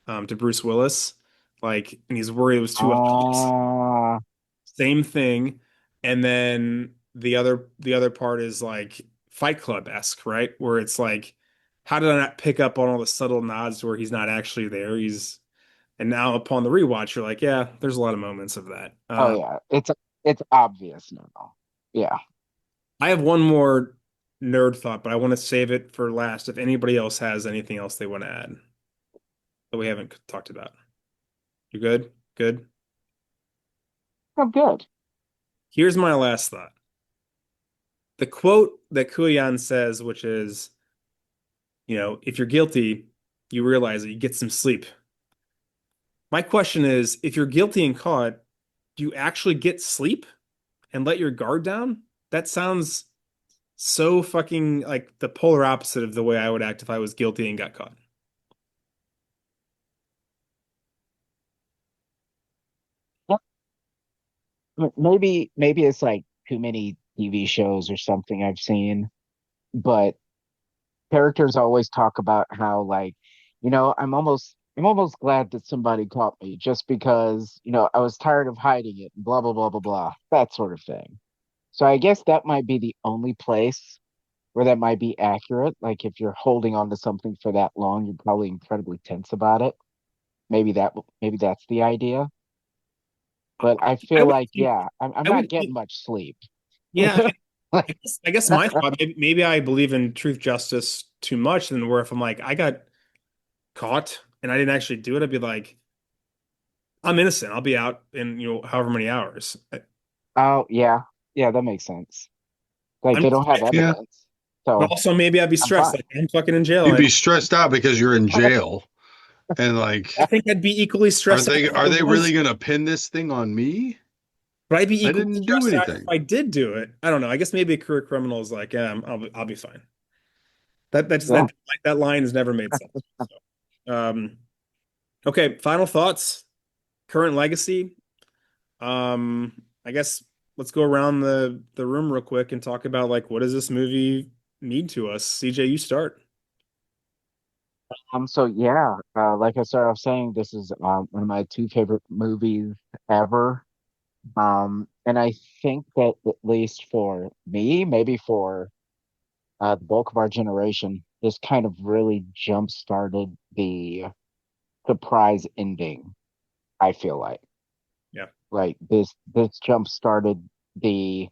to Bruce Willis, like, and he's worried it was too obvious. Uh, Same thing. And then the other part is like Fight Club-esque, right? Where it's like, how did I not pick up on all the subtle nods to where he's not actually there? And now upon the rewatch, you're like, yeah, there's a lot of moments of that. oh yeah. It's obvious now. Yeah. I have one more nerd thought, but I want to save it for last if anybody else has anything else they want to add that we haven't talked about. You good? Good. I'm good. Here's my last thought. The quote that Kuyan says, which is, if you're guilty, you realize that you get some sleep. My question is, if you're guilty and caught, do you actually get sleep and let your guard down? That sounds so fucking like the polar opposite of the way I would act if I was guilty and got caught. Yeah. Maybe it's like too many TV shows or something I've seen, but characters always talk about how like, I'm almost glad that somebody caught me just because, I was tired of hiding it, blah blah blah blah blah, that sort of thing. So I guess that might be the only place where that might be accurate. Like if you're holding on to something for that long, you're probably incredibly tense about it. Maybe that's the idea. But I I feel would like, think, yeah, I'm I not would getting think, much sleep. yeah, Like, I guess my thought, maybe I believe in truth, justice too much, and where if I'm like, I got caught and I didn't actually do it, I'd be like, I'm innocent. I'll be out in, however many hours. oh yeah, yeah, that makes sense. Like I'm they don't have yeah, evidence, But so also maybe I'd be I'm stressed. fine. Like I'm fucking in jail. you'd be stressed out because you're in jail, and I like, think I'd be equally stressed out if are I they really was, gonna pin this thing on me? but I'd be I equally didn't do stressed out if anything. I did do it. I don't know. I guess maybe a career criminal is like, yeah, I'll be fine. Yeah. That line has never made sense. So, okay, final thoughts. Current legacy. I guess let's go around the room real quick and talk about like what does this movie mean to us? CJ, you start. So yeah, like I started off saying, this is one of my two favorite movies ever. And I think that at least for me, maybe for the bulk of our generation, this kind of really jump started the surprise ending, I feel Yeah. like this jump started the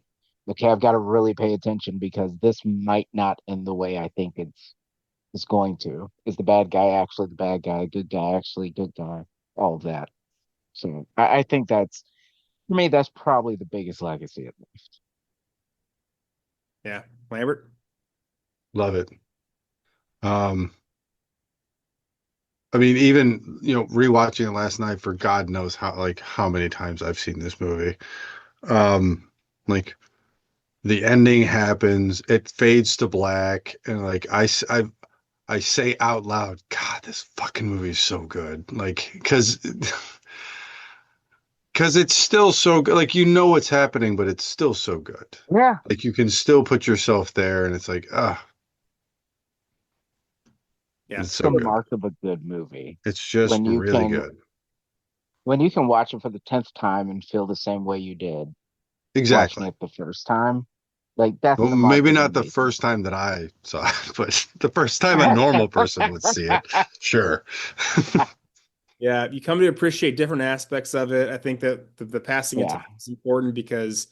okay, I've got to really pay attention because this might not end the way I think it's going to. Is the bad guy actually the bad guy? Good guy actually good guy? All of that. So I think that's for me, that's probably the biggest legacy at least. Yeah. Lambert. Love it. Um, I mean, even rewatching it last night for God knows how many times I've seen this movie. Um, like the ending happens, it fades to black, and like I say out loud, God, this fucking movie is so good. Like, because because it's still so good. Like, you know what's happening, but it's still so good. Yeah. Like, you can still put yourself there, and it's like, Yeah. it's It's so a good. remarkable good movie. It's just When you really can good. when you can watch it for the 10th time and feel the same way you did watching Exactly. it the first time, like that's Well, the mark maybe of an not the amazing first time that I saw it, but the first time a normal person would see it, sure. Yeah, you come to appreciate different aspects of it. I think that the passing of Yeah, time is important because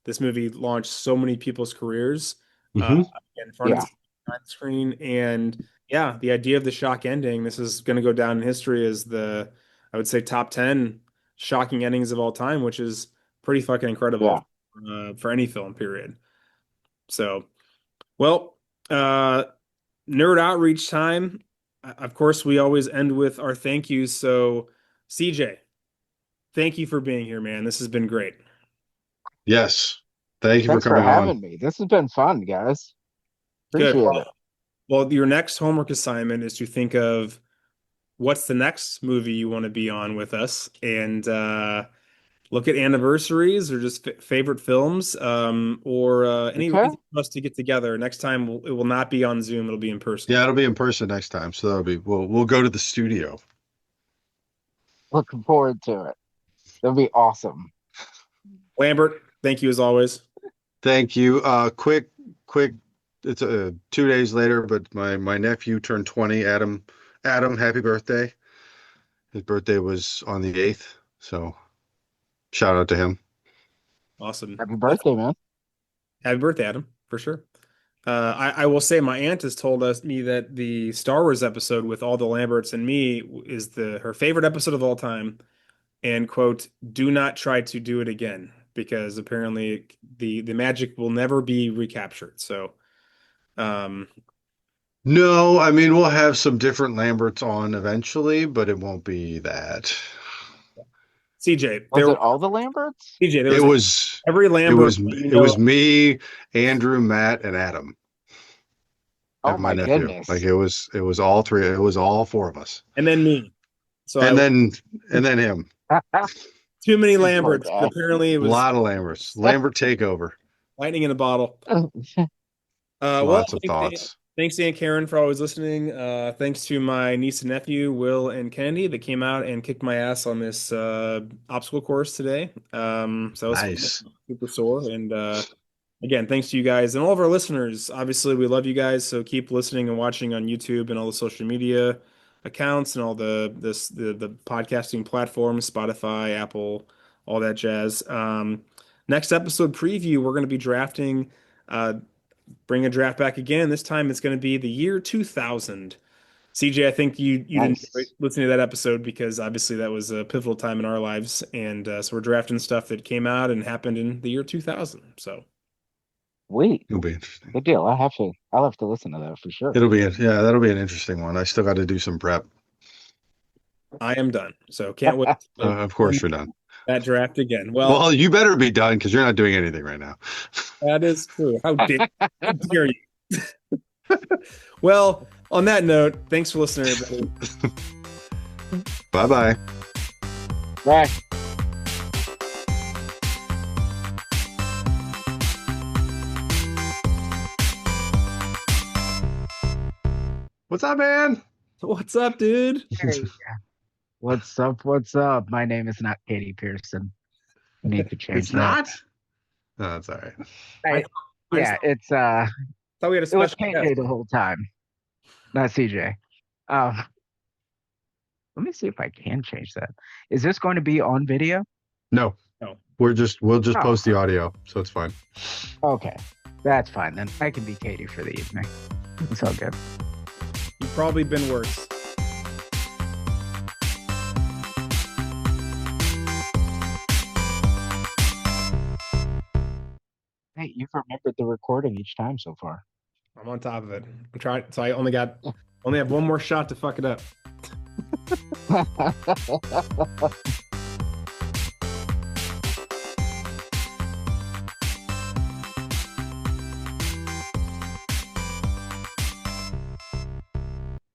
this movie launched so many people's careers uh, Hmm. in front of yeah, the screen. And yeah, the idea of the shock ending, this is going to go down in history as I would say, top 10 shocking endings of all time, which is pretty fucking yeah. incredible for any film, period. So, well, uh, nerd outreach time. Of course, we always end with our thank yous. So, CJ, thank you for being here, man. This has been great. Yes. Thank you for Thanks for coming on. having me. This has been fun, guys. Good. Appreciate it. Well, your next homework assignment is to think of what's the next movie you want to be on with us and look at anniversaries or just favorite films or any Okay. reason for us to get together. Next time, it will not be on Zoom, it'll be in person. Yeah, it'll be in person next time, so that'll be we'll go to the studio. Looking forward to it. It'll be awesome. Lambert, thank you as always. Thank you. Quick. It's 2 days later, but my nephew turned 20. Adam, happy birthday. His birthday was on the 8th, so shout out to him. Awesome. Happy birthday, man. Happy birthday, Adam, for sure. I will say my aunt has told me that the Star Wars episode with all the Lamberts and me is her favorite episode of all time, and quote, do not try to do it again because apparently the magic will never be recaptured. So, um, No, I mean, we'll have some different Lamberts on eventually, but it won't be that. CJ, Was it all the Lamberts? CJ, there It was was every it Lambert was that you it know. was me, Andrew, Matt, and Adam, Oh and my my nephew. Like, goodness. it was all three. It was all four of us, And then me. So and then him. too many Poor Lamberts, but guy. apparently it A was lot of Lamberts. Lambert takeover. lightning in a bottle. Well, Lots of thoughts. thanks, Dan Karen, for always listening. Thanks to my niece and nephew, Will and Kennedy, that came out and kicked my ass on this obstacle course today. So that was fun. Nice. Super sore. And again, thanks to you guys and all of our listeners. Obviously, we love you guys, so keep listening and watching on YouTube and all the social media accounts and all the podcasting platforms, Spotify, Apple, all that jazz. Next episode preview, we're going to be drafting. Bring a draft back again. This time it's going to be the year 2000. CJ, I think you'd enjoy Nice. listening to that episode because obviously that was a pivotal time in our lives, and so we're drafting stuff that came out and happened in the year 2000. So Wait, It'll be interesting. good deal. I'll have to listen to that for sure. Yeah, that'll be an interesting one. I still got to do some prep. I am done. So can't wait to Of course you're done. that draft again. Well, Well, you better be done because you're not doing anything right now. that is true. How dare you? Well, on that note, thanks for listening, everybody. Bye-bye. Right. What's up, man? What's up, dude? Hey, what's up? What's up? My name is not Katie Pearson. I need to change It's that. not? No, it's all right. Hey, yeah, it's Thought we had a it was special KJ guest. the whole time, not CJ. Um, let me see if I can change that. Is this going to be on video? No. No. We'll just Oh. post the audio, so it's fine. Okay, that's fine then. I can be Katie for the evening. It's all good. You've probably been worse. Hey, you've remembered the recording each time so far. I'm on top of it. I'm trying. So I only have one more shot to fuck it up.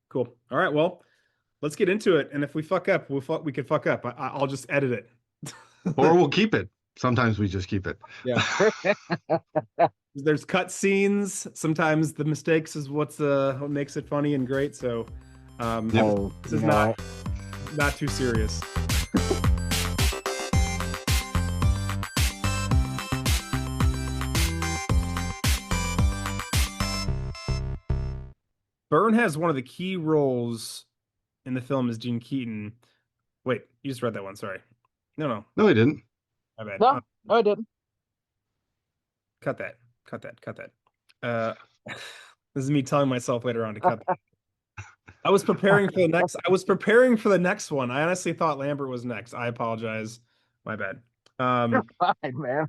Cool. All right. Well, let's get into it. And if we fuck up, we could fuck up. I'll just edit it. Or we'll keep it. Sometimes we just keep it. Yeah. There's cut scenes. Sometimes the mistakes is what makes it funny and great. So Yep. Oh, this you is know, not too serious. Byrne has one of the key roles in the film as Gene Keaton. Wait, you just read that one. Sorry. No, No, he didn't. my bad. no, no, I didn't. Cut that. Cut that. This is me telling myself later on to cut that. I was preparing for the next one. I honestly thought Lambert was next. I apologize. My bad. You're fine, man.